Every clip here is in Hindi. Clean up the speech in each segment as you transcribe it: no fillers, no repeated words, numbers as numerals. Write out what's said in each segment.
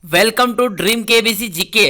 Welcome to dream KBC GK.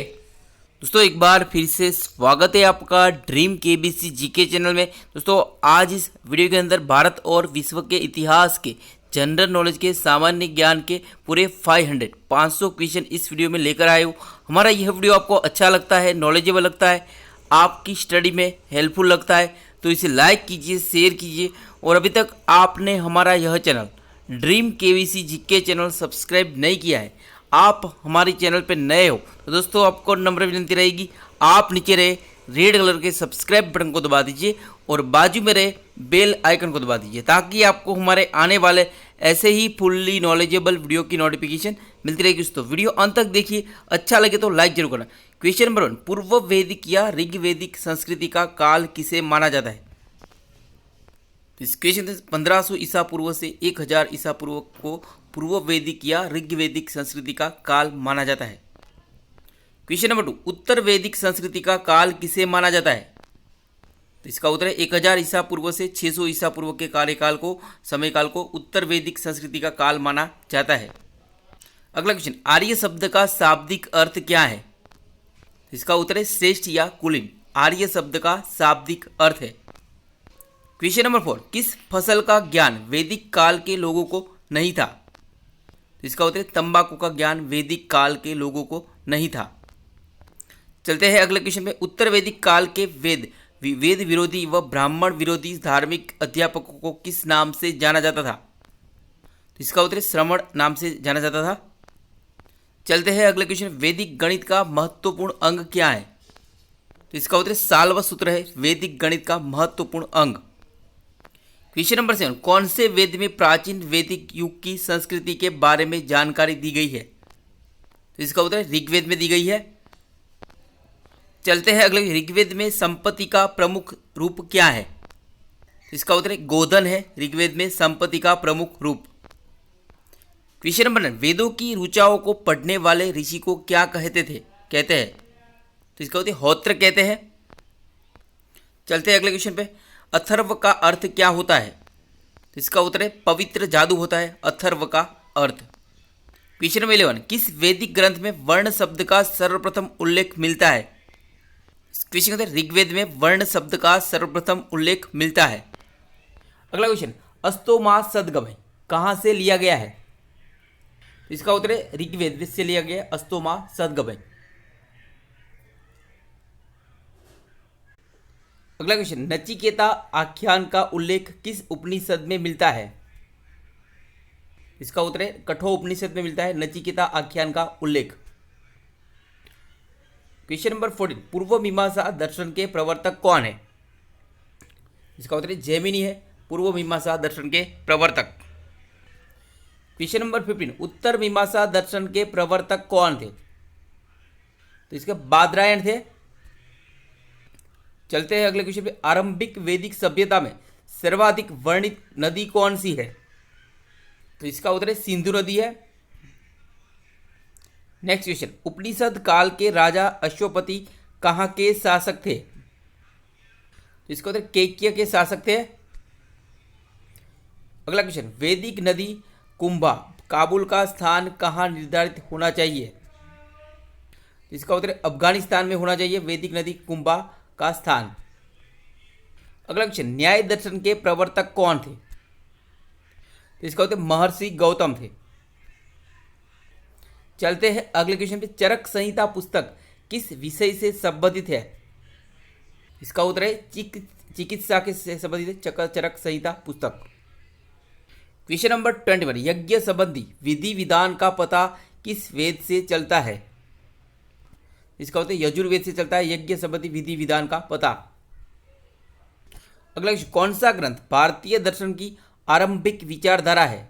दोस्तों एक बार फिर से स्वागत है आपका ड्रीम केबीसी जीके चैनल में। दोस्तों आज इस वीडियो के अंदर भारत और विश्व के इतिहास के जनरल नॉलेज के सामान्य ज्ञान के पूरे 500 क्वेश्चन इस वीडियो में लेकर आए हूँ। हमारा यह वीडियो आपको अच्छा लगता है, नॉलेजेबल लगता है, आपकी स्टडी में हेल्पफुल लगता है तो इसे लाइक कीजिए, शेयर कीजिए। और अभी तक आपने हमारा यह channel dream KBC GK channel subscribe नहीं किया है, आप हमारे चैनल पर नए हो तो दोस्तों आपको नम्र विनती रहेगी, आप नीचे रहे रेड कलर के सब्सक्राइब बटन को दबा दीजिए और बाजू में रहे बेल आइकन को दबा दीजिए ताकि आपको हमारे आने वाले ऐसे ही फुल्ली नॉलेजेबल वीडियो की नोटिफिकेशन मिलती रहेगी। दोस्तों वीडियो अंत तक देखिए, अच्छा लगे तो लाइक जरूर करना। क्वेश्चन नंबर 1, पूर्व वैदिक या ऋग्वैदिक संस्कृति का काल किसे माना जाता है? इस क्वेश्चन 1500 ईसा पूर्व से 1000 ईसा पूर्व को पूर्व वैदिक या ऋग्वैदिक संस्कृति का काल माना जाता है। क्वेश्चन नंबर 2, उत्तर वैदिक संस्कृति का काल किसे माना जाता है? तो इसका उत्तर है 1000 ईसा पूर्व से 600 ईसा पूर्व के कार्यकाल को, समयकाल को उत्तर वैदिक संस्कृति का काल माना जाता है। अगला क्वेश्चन, आर्य शब्द का शाब्दिक अर्थ क्या है? इसका उत्तर है श्रेष्ठ या कुलीन। आर्य शब्द का शाब्दिक अर्थ है। क्वेश्चन नंबर 4, किस फसल का ज्ञान वैदिक काल के लोगों को नहीं था? इसका उत्तर है तंबाकू का ज्ञान वैदिक काल के लोगों को नहीं था। चलते हैं अगले क्वेश्चन पे। उत्तर वैदिक काल के वेद विरोधी व ब्राह्मण विरोधी धार्मिक अध्यापकों को किस नाम से जाना जाता था? इसका उत्तर है श्रमण नाम से जाना जाता था। चलते हैं अगले क्वेश्चन, वैदिक गणित का महत्वपूर्ण अंग क्या है? तो इसका उत्तर साल्व सूत्र है वैदिक गणित का महत्वपूर्ण अंग। क्वेश्चन नंबर 7, कौन से वेद में प्राचीन वैदिक युग की संस्कृति के बारे में जानकारी दी गई है? तो इसका उत्तर ऋग्वेद में दी गई है। चलते हैं अगले, ऋग्वेद में संपत्ति का प्रमुख रूप क्या है? इसका उत्तर गोधन है ऋग्वेद में संपत्ति का प्रमुख रूप। क्वेश्चन नंबर 9, वेदों की ऋचाओं को पढ़ने वाले ऋषि को क्या कहते हैं? तो इसका उत्तर होत्र कहते हैं। चलते हैं अगले क्वेश्चन पे, अथर्व का अर्थ क्या होता है? तो इसका उत्तर है पवित्र जादू होता है अथर्व का अर्थ। क्वेश्चन नंबर 11, किस वैदिक ग्रंथ में वर्ण शब्द का सर्वप्रथम उल्लेख मिलता है? क्वेश्चन कहते हैं ऋग्वेद में वर्ण शब्द का सर्वप्रथम उल्लेख मिलता है। अगला क्वेश्चन, अस्तोमा सदगमय कहाँ से लिया गया है? तो इसका उत्तर है ऋग्वेद से लिया गया अस्तोमा सदगमय। अगला क्वेश्चन, नचिकेता आख्यान का उल्लेख किस उपनिषद में मिलता है? इसका उत्तर है कठोर उपनिषद में मिलता है नचिकेता आख्यान का उल्लेख। क्वेश्चन नंबर 14, पूर्व मीमांसा दर्शन के प्रवर्तक कौन है? इसका उत्तर है जैमिनी है पूर्व मीमांसा दर्शन के प्रवर्तक। क्वेश्चन नंबर 15, उत्तर मीमांसा दर्शन के प्रवर्तक कौन थे? तो इसके बादरायण थे। चलते हैं अगले क्वेश्चन पे, आरंभिक वैदिक सभ्यता में सर्वाधिक वर्णित नदी कौन सी है? तो इसका उत्तर है सिंधु नदी है। नेक्स्ट क्वेश्चन, उपनिषद काल के राजा अश्वपति कहाँ के शासक थे? तो इसका उत्तर केकय के शासक थे। अगला क्वेश्चन, वैदिक नदी कुंभा काबुल का स्थान कहाँ निर्धारित होना चाहिए? इसका उत्तर अफगानिस्तान में होना चाहिए वैदिक नदी कुंभा का स्थान। अगला क्वेश्चन, न्याय दर्शन के प्रवर्तक कौन थे? तो इसका उत्तर महर्षि गौतम थे। चलते हैं अगले क्वेश्चन पे, चरक संहिता पुस्तक किस विषय से संबंधित है? इसका उत्तर है चिकित्सा के से संबंधित है चरक संहिता पुस्तक। क्वेश्चन नंबर 21, यज्ञ संबंधी विधि विधान का पता किस वेद से चलता है? इसका उत्तर यजुर्वेद से चलता है यज्ञ संबंधी विधि विधान का पता। अगला क्वेश्चन, कौन सा ग्रंथ भारतीय दर्शन की आरंभिक विचारधारा है?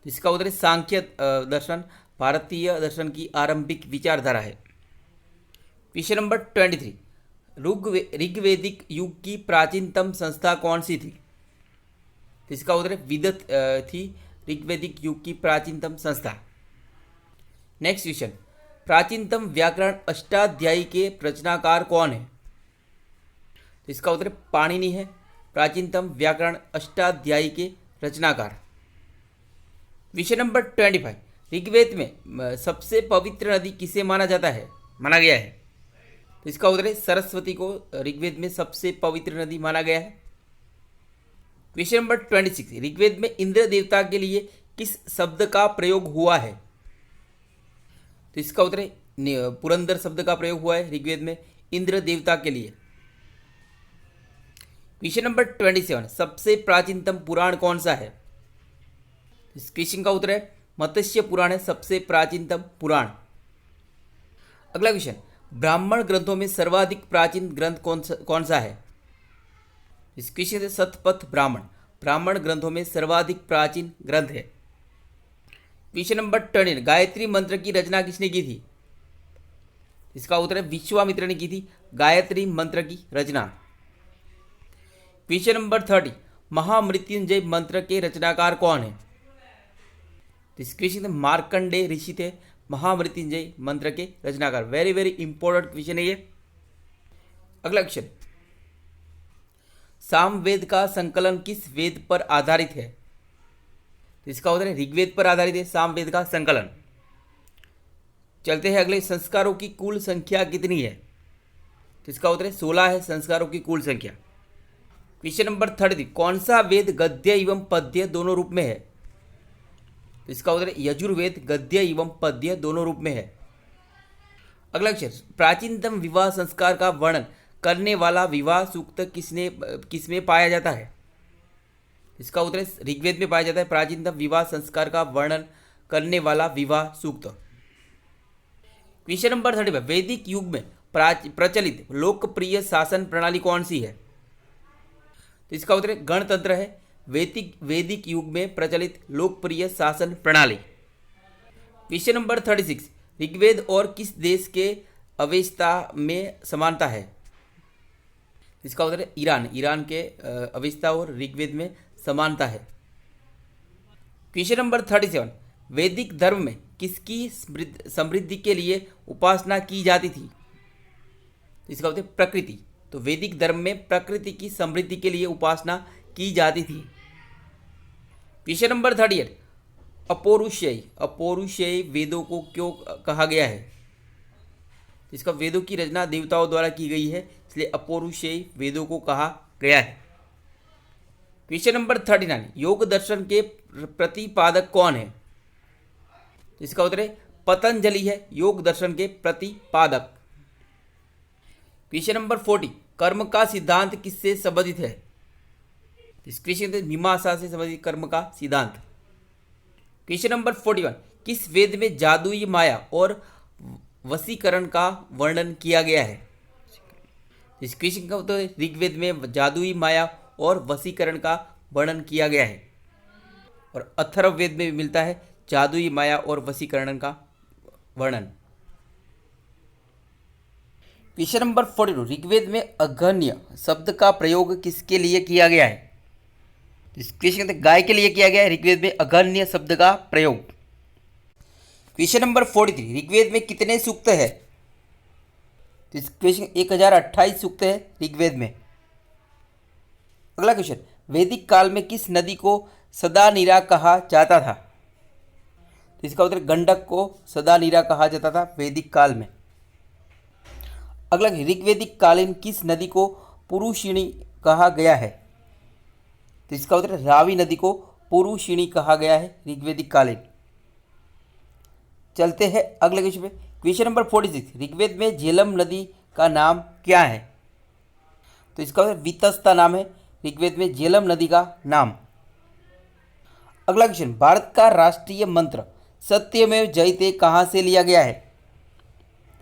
इसका उत्तर सांख्य दर्शन भारतीय दर्शन की आरंभिक विचारधारा है। क्वेश्चन नंबर 23, ऋग्वैदिक युग की प्राचीनतम संस्था कौन सी थी? इसका उत्तर विदत थी ऋग्वैदिक युग की प्राचीनतम संस्था। नेक्स्ट क्वेश्चन, प्राचीनतम व्याकरण अष्टाध्यायी के रचनाकार कौन है? इसका उत्तर पाणिनि है प्राचीनतम व्याकरण अष्टाध्यायी के रचनाकार। विषय नंबर 25, ऋग्वेद में सबसे पवित्र नदी किसे माना गया है? तो इसका उत्तर है सरस्वती को ऋग्वेद में सबसे पवित्र नदी माना गया है। क्वेश्चन नंबर 26, ऋग्वेद में इंद्र देवता के लिए किस शब्द का प्रयोग हुआ है? तो इसका उत्तर है पुरंदर शब्द का प्रयोग हुआ है ऋग्वेद में इंद्र देवता के लिए। क्वेश्चन नंबर 27, सबसे प्राचीनतम पुराण कौन सा है? इस क्वेश्चन का उत्तर है मत्स्य पुराण है सबसे प्राचीनतम पुराण। अगला क्वेश्चन, ब्राह्मण ग्रंथों में सर्वाधिक प्राचीन ग्रंथ कौन सा है? इस क्वेश्चन से शतपथ ब्राह्मण ग्रंथों में सर्वाधिक प्राचीन ग्रंथ है। क्वेश्चन नंबर 29, गायत्री मंत्र की रचना किसने की थी? इसका उत्तर है विश्वामित्र ने की थी गायत्री मंत्र की रचना। क्वेश्चन नंबर 30, महामृत्युंजय मंत्र के रचनाकार कौन है? इस क्वेश्चन में मार्कंडेय ऋषि थे महामृत्युंजय मंत्र के रचनाकार। वेरी वेरी इंपॉर्टेंट क्वेश्चन है ये। अगला क्वेश्चन, सामवेद का संकलन किस वेद पर आधारित है? इसका उत्तर है ऋग्वेद पर आधारित है सामवेद का संकलन। चलते हैं अगले, संस्कारों की कुल संख्या कितनी है? तो इसका उत्तर है 16 है संस्कारों की कुल संख्या। क्वेश्चन नंबर 30, कौन सा वेद गद्य एवं पद्य दोनों रूप में है? तो इसका उत्तर है यजुर्वेद गद्य एवं पद्य दोनों रूप में है। अगला क्वेश्चन, प्राचीनतम विवाह संस्कार का वर्णन करने वाला विवाह सूक्त किसमें पाया जाता है? इसका उत्तर है ऋग्वेद में पाया जाता है प्राचीनतम विवाह संस्कार का वर्णन करने वाला विवाह सूक्त। क्वेश्चन नंबर 35, वैदिक युग में प्रचलित लोकप्रिय शासन प्रणाली कौन सी है? तो इसका उत्तर है गणतंत्र है वैदिक युग में प्रचलित लोकप्रिय शासन प्रणाली। क्वेश्चन नंबर 36, ऋग्वेद और किस देश के अवेस्ता में समानता है? इसका उत्तर है ईरान के अवेस्ता और ऋग्वेद में समानता है। क्वेश्चन नंबर 37, वैदिक धर्म में किसकी समृद्धि के लिए उपासना की जाती थी? इसका उत्तर प्रकृति। तो वैदिक धर्म में प्रकृति की समृद्धि के लिए उपासना की जाती थी। क्वेश्चन नंबर 38, अपौरुषेय वेदों को क्यों कहा गया है? इसका वेदों की रचना देवताओं द्वारा की गई है इसलिए अपौरुषेय वेदों को कहा गया है। क्वेश्चन नंबर 39, योग दर्शन के प्रतिपादक कौन है? इसका उत्तर है पतंजलि है योग दर्शन के प्रतिपादक। क्वेश्चन नंबर 40, कर्म का सिद्धांत किससे संबंधित है? इस क्वेश्चन से मीमांसा से संबंधित कर्म का सिद्धांत। क्वेश्चन नंबर 41, किस वेद में जादुई माया और वशीकरण का वर्णन किया गया है? इस क्वेश्चन का उत्तर है ऋग्वेद में जादुई माया और वशीकरण का वर्णन किया गया है और अथर्ववेद में भी मिलता है जादुई माया और वशीकरण का वर्णन। क्वेश्चन नंबर 42, ऋग्वेद में अगन्य शब्द का प्रयोग किसके लिए किया गया है? इस क्वेश्चन गाय के लिए किया गया है ऋग्वेद में अगन्य शब्द का प्रयोग। क्वेश्चन नंबर 43, ऋग्वेद में कितने सूक्त है? इस क्वेश्चन 1028 सूक्त है ऋग्वेद में। अगला क्वेश्चन, वैदिक काल में किस नदी को सदानीरा कहा जाता था? तो इसका उत्तर गंडक को सदानीरा कहा जाता था वैदिक काल में। अगला, ऋग्वेदिक कालीन किस नदी को पुरुषिणी कहा गया है? तो इसका उत्तर रावी नदी को पुरुषिणी कहा गया है ऋग्वेदिक कालीन। चलते हैं अगले क्वेश्चन पे। क्वेश्चन नंबर 46, ऋग्वेद में झेलम नदी का नाम क्या है? तो इसका उत्तर वितस्ता नाम है ऋग्वेद में झेलम नदी का नाम। अगला क्वेश्चन, भारत का राष्ट्रीय मंत्र सत्यमेव जयते कहाँ से लिया गया है?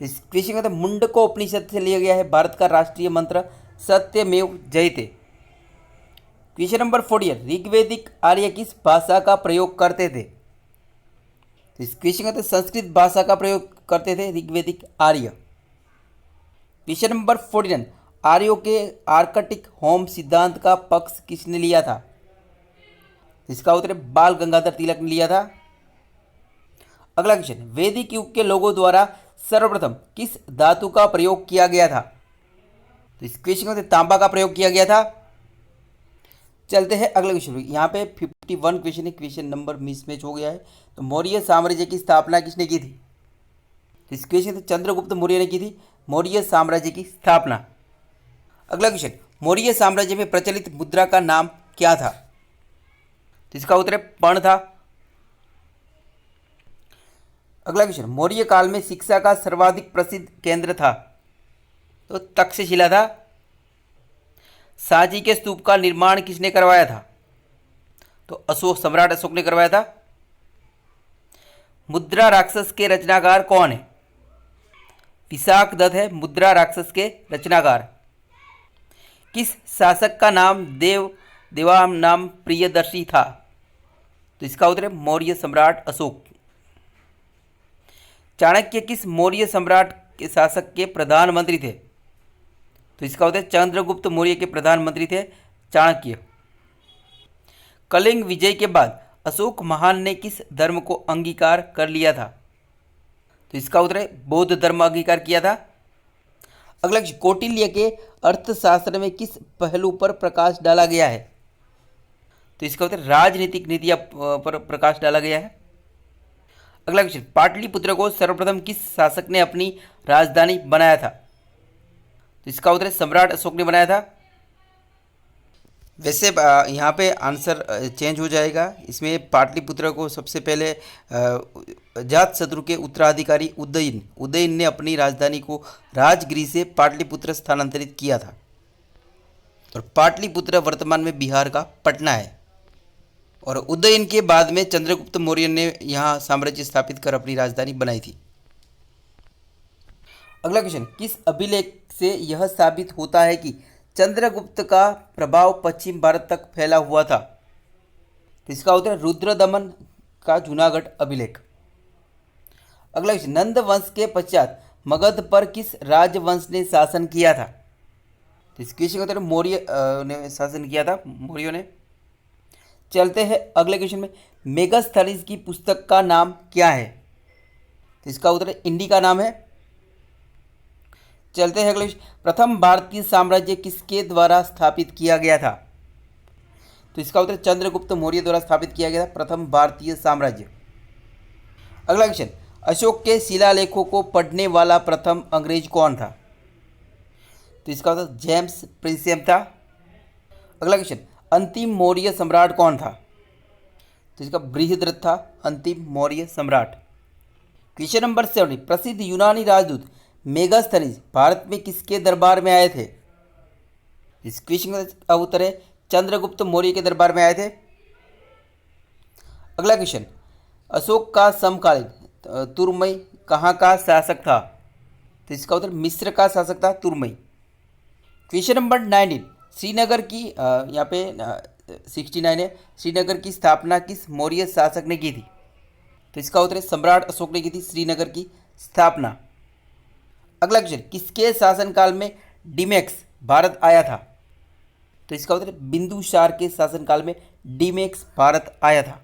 इस क्वेश्चन का मुंडको उपनिषद से लिया गया है भारत का राष्ट्रीय मंत्र सत्यमेव जयते। क्वेश्चन नंबर 48, ऋग्वेदिक आर्य किस भाषा का प्रयोग करते थे? इस क्वेश्चन का संस्कृत भाषा का प्रयोग करते थे ऋग्वेदिक आर्य। क्वेश्चन नंबर 49, आर्यों के आर्कटिक होम सिद्धांत का पक्ष किसने लिया था? इसका उत्तर बाल गंगाधर तिलक ने लिया था। अगला क्वेश्चन, वैदिक युग के लोगों द्वारा सर्वप्रथम किस धातु का प्रयोग किया गया था? तो इस क्वेश्चन में तांबा का प्रयोग किया गया था। चलते हैं अगले क्वेश्चन। यहाँ पे 51 क्वेश्चन है, क्वेश्चन नंबर मिसमैच हो गया है। तो मौर्य साम्राज्य की स्थापना किसने की थी? तो इस क्वेश्चन तो चंद्रगुप्त मौर्य ने की थी मौर्य साम्राज्य की स्थापना। अगला क्वेश्चन, मौर्य साम्राज्य में प्रचलित मुद्रा का नाम क्या था? तो इसका उत्तर है पण था। अगला क्वेश्चन, मौर्य काल में शिक्षा का सर्वाधिक प्रसिद्ध केंद्र था? तो तक्षशिला था। सांची के स्तूप का निर्माण किसने करवाया था? तो अशोक, सम्राट अशोक ने करवाया था। मुद्रा राक्षस के रचनाकार कौन है? विशाख दत्त है मुद्रा राक्षस के रचनाकार। किस शासक का नाम देवाम नाम प्रियदर्शी था? तो इसका उत्तर है मौर्य सम्राट अशोक। चाणक्य किस मौर्य सम्राट के शासक के प्रधानमंत्री थे? तो इसका उत्तर है चंद्रगुप्त मौर्य के प्रधानमंत्री थे चाणक्य। कलिंग विजय के बाद अशोक महान ने किस धर्म को अंगीकार कर लिया था? तो इसका उत्तर है बौद्ध धर्म अंगीकार किया था। अगला, कौटिल्य के अर्थशास्त्र में किस पहलू पर प्रकाश डाला गया है? तो इसका उत्तर राजनीतिक नीतियां पर प्रकाश डाला गया है। अगला क्वेश्चन, पाटलिपुत्र को सर्वप्रथम किस शासक ने अपनी राजधानी बनाया था? तो इसका उत्तर है सम्राट अशोक ने बनाया था। वैसे यहाँ पे आंसर चेंज हो जाएगा। इसमें पाटलिपुत्र को सबसे पहले अजातशत्रु के उत्तराधिकारी उदयन ने अपनी राजधानी को राजगिरी से पाटलिपुत्र स्थानांतरित किया था। और पाटलिपुत्र वर्तमान में बिहार का पटना है। और उदयन के बाद में चंद्रगुप्त मौर्य ने यहाँ साम्राज्य स्थापित कर अपनी राजधानी बनाई थी। अगला क्वेश्चन, किस अभिलेख से यह साबित होता है कि चंद्रगुप्त का प्रभाव पश्चिम भारत तक फैला हुआ था? तो इसका उत्तर है रुद्रदमन का जूनागढ़ अभिलेख। अगला क्वेश्चन, नंद वंश के पश्चात मगध पर किस राजवंश ने शासन किया था? तो इस क्वेश्चन का उत्तर मौर्य ने शासन किया था, मौर्यों ने। चलते हैं अगले क्वेश्चन में, मेगास्थनीज की पुस्तक का नाम क्या है? तो इसका उत्तर है इंडिका नाम है। चलते हैं अगले, प्रथम भारतीय साम्राज्य किसके द्वारा स्थापित किया गया था? तो इसका उत्तर चंद्रगुप्त मौर्य द्वारा स्थापित किया गया था प्रथम भारतीय साम्राज्य। अगला क्वेश्चन, अशोक के शिलालेखों को पढ़ने वाला प्रथम अंग्रेज कौन था? तो इसका उत्तर जेम्स प्रिंसेप था। अगला क्वेश्चन, अंतिम मौर्य सम्राट कौन था? तो इसका बृहद्रथ था अंतिम मौर्य सम्राट। क्वेश्चन नंबर 7, प्रसिद्ध यूनानी राजदूत मेगास्थनीज भारत में किसके दरबार में आए थे? इस क्वेश्चन का उत्तर है चंद्रगुप्त मौर्य के दरबार में आए थे। अगला क्वेश्चन, अशोक का समकालीन तुर्मई कहाँ का शासक था? तो इसका उत्तर मिस्र का शासक था तुर्मई। क्वेश्चन नंबर 19, श्रीनगर की यहाँ पे 69 है, श्रीनगर की स्थापना किस मौर्य शासक ने की थी? तो इसका उत्तर है सम्राट अशोक ने की थी श्रीनगर की स्थापना। अगला क्वेश्चन, किसके शासनकाल में डिमेक्स भारत आया था? तो इसका उत्तर है बिंदुसार के शासनकाल में डिमेक्स भारत आया था।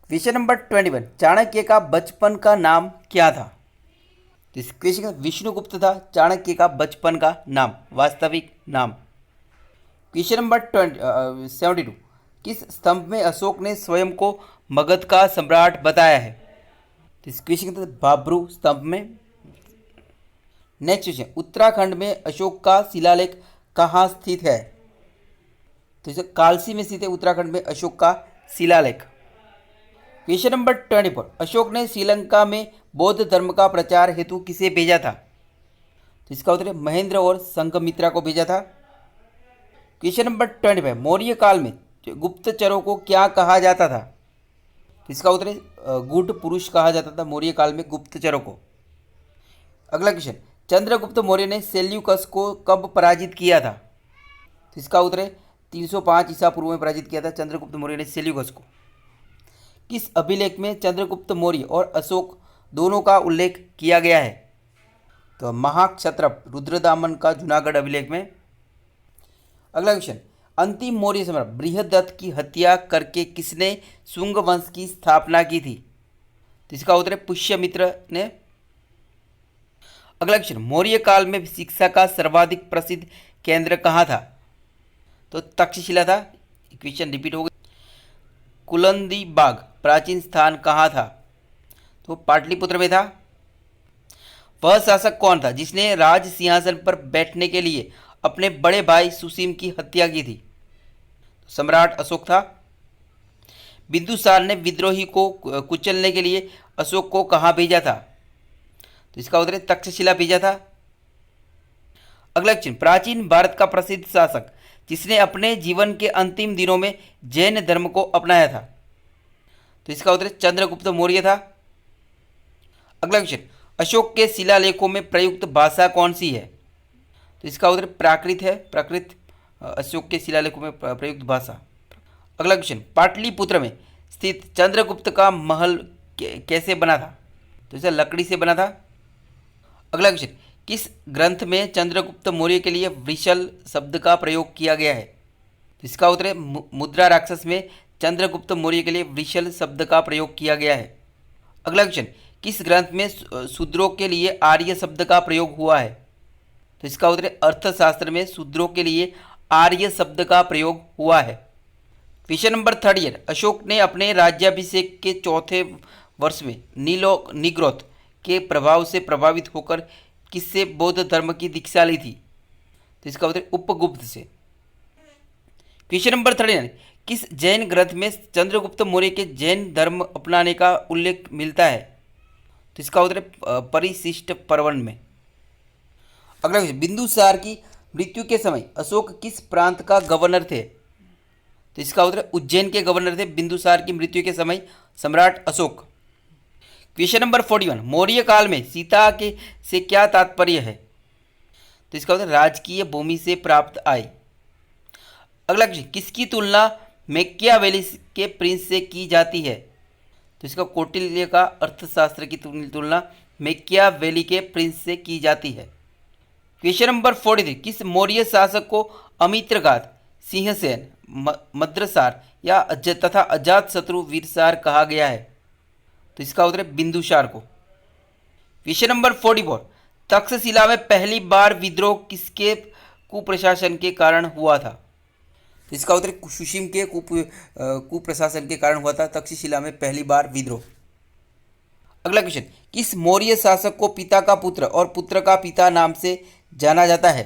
क्वेश्चन नंबर 21, चाणक्य का बचपन का नाम क्या था? तो इस क्वेश्चन का विष्णुगुप्त था चाणक्य का बचपन का नाम, वास्तविक नाम। क्वेश्चन नंबर 72, किस स्तंभ में अशोक ने स्वयं को मगध का सम्राट बताया है? तो इस क्वेश्चन का बाबरू स्तंभ में। नेक्स्ट क्वेश्चन, उत्तराखंड में अशोक का शिलालेख कहाँ स्थित है? तो इसे कालसी में स्थित है उत्तराखंड में अशोक का शिलालेख। क्वेश्चन नंबर 24, अशोक ने श्रीलंका में बौद्ध धर्म का प्रचार हेतु किसे भेजा था? तो इसका उत्तर है महेंद्र और संघमित्रा को भेजा था। क्वेश्चन नंबर 25, मौर्य काल में गुप्तचरों को क्या कहा जाता था? तो इसका उत्तर है गूढ़ पुरुष कहा जाता था मौर्य काल में गुप्तचरों को। अगला क्वेश्चन, चंद्रगुप्त मौर्य ने सेल्यूकस को कब पराजित किया था? तो इसका उत्तर है 305 ईसा पूर्व में पराजित किया था चंद्रगुप्त मौर्य ने सेल्यूकस को। किस अभिलेख में चंद्रगुप्त मौर्य और अशोक दोनों का उल्लेख किया गया है? तो महाक्षत्रप रुद्रदामन का जूनागढ़ अभिलेख में। अगला क्वेश्चन, अंतिम मौर्य सम्राट बृहदत्त की हत्या करके किसने शुंग वंश की स्थापना की थी? तो इसका उत्तर है पुष्यमित्र ने। अगला क्वेश्चन, मौर्य काल में शिक्षा का सर्वाधिक प्रसिद्ध केंद्र कहाँ था? तो तक्षशिला था। क्वेश्चन रिपीट हो गया। कुलंदी बाग प्राचीन स्थान कहाँ था? तो पाटलिपुत्र में था। वह शासक कौन था जिसने राज सिंहासन पर बैठने के लिए अपने बड़े भाई सुसीम की हत्या की थी? सम्राट अशोक था। बिंदुसार ने विद्रोही को कुचलने के लिए अशोक को कहाँ भेजा था? तो इसका उत्तर है तक्षशिला भेजा था। अगला क्वेश्चन, प्राचीन भारत का प्रसिद्ध शासक जिसने अपने जीवन के अंतिम दिनों में जैन धर्म को अपनाया था? तो इसका उत्तर चंद्रगुप्त मौर्य था। अगला क्वेश्चन, अशोक के शिलालेखों में प्रयुक्त भाषा कौन सी है? तो इसका उत्तर प्राकृत है। प्राकृत अशोक के शिलालेखों में प्रयुक्त भाषा। अगला क्वेश्चन, पाटलिपुत्र में स्थित चंद्रगुप्त का महल कैसे बना था? तो इसे लकड़ी से बना था। अगला क्वेश्चन, किस ग्रंथ में चंद्रगुप्त मौर्य के लिए वृषल शब्द का प्रयोग किया गया है? तो इसका उत्तर है मुद्रा राक्षस में चंद्रगुप्त मौर्य के लिए वृषल शब्द का प्रयोग किया गया है। अगला क्वेश्चन, किस ग्रंथ में शूद्रों के लिए आर्य शब्द का प्रयोग हुआ है? तो इसका उत्तर है अर्थशास्त्र में शूद्रों के लिए आर्य शब्द का प्रयोग हुआ है। क्वेश्चन नंबर 30, अशोक ने अपने राज्याभिषेक के चौथे वर्ष में निग्रोध के प्रभाव से प्रभावित होकर किससे बौद्ध धर्म की दीक्षा ली थी? तो इसका उत्तर उपगुप्त से। क्वेश्चन नंबर 39, किस जैन ग्रंथ में चंद्रगुप्त मौर्य के जैन धर्म अपनाने का उल्लेख मिलता है? तो इसका उत्तर है परिशिष्ट पर्वन में। अगला क्वेश्चन, बिंदुसार की मृत्यु के समय अशोक किस प्रांत का गवर्नर थे? तो इसका उत्तर उज्जैन के गवर्नर थे बिंदुसार की मृत्यु के समय सम्राट अशोक। क्वेश्चन नंबर 41, मौर्य काल में सीता के से क्या तात्पर्य है? तो इसका उत्तर राजकीय भूमि से प्राप्त आय। अगला क्वेश्चन, किसकी तुलना मैकियावेली के प्रिंस से की जाती है? तो इसका कौटिल्य का अर्थशास्त्र की तुलना मैकियावेली के प्रिंस से की जाती है। क्वेश्चन नंबर 43, किस मौर्य शासक को अमित्रघात, सिंहसेन, मद्रसार या तथा अजातशत्रु वीरसार कहा गया है? तो इसका उत्तर है बिंदुसार को। क्वेश्चन नंबर 44, तक्षशिला में पहली बार विद्रोह किसके कुप्रशासन के कारण हुआ था? तो इसका उत्तर सुसीम के कुप्रशासन के कारण हुआ था तक्षशिला में पहली बार विद्रोह। अगला क्वेश्चन, किस मौर्य शासक को पिता का पुत्र और पुत्र का पिता नाम से जाना जाता है?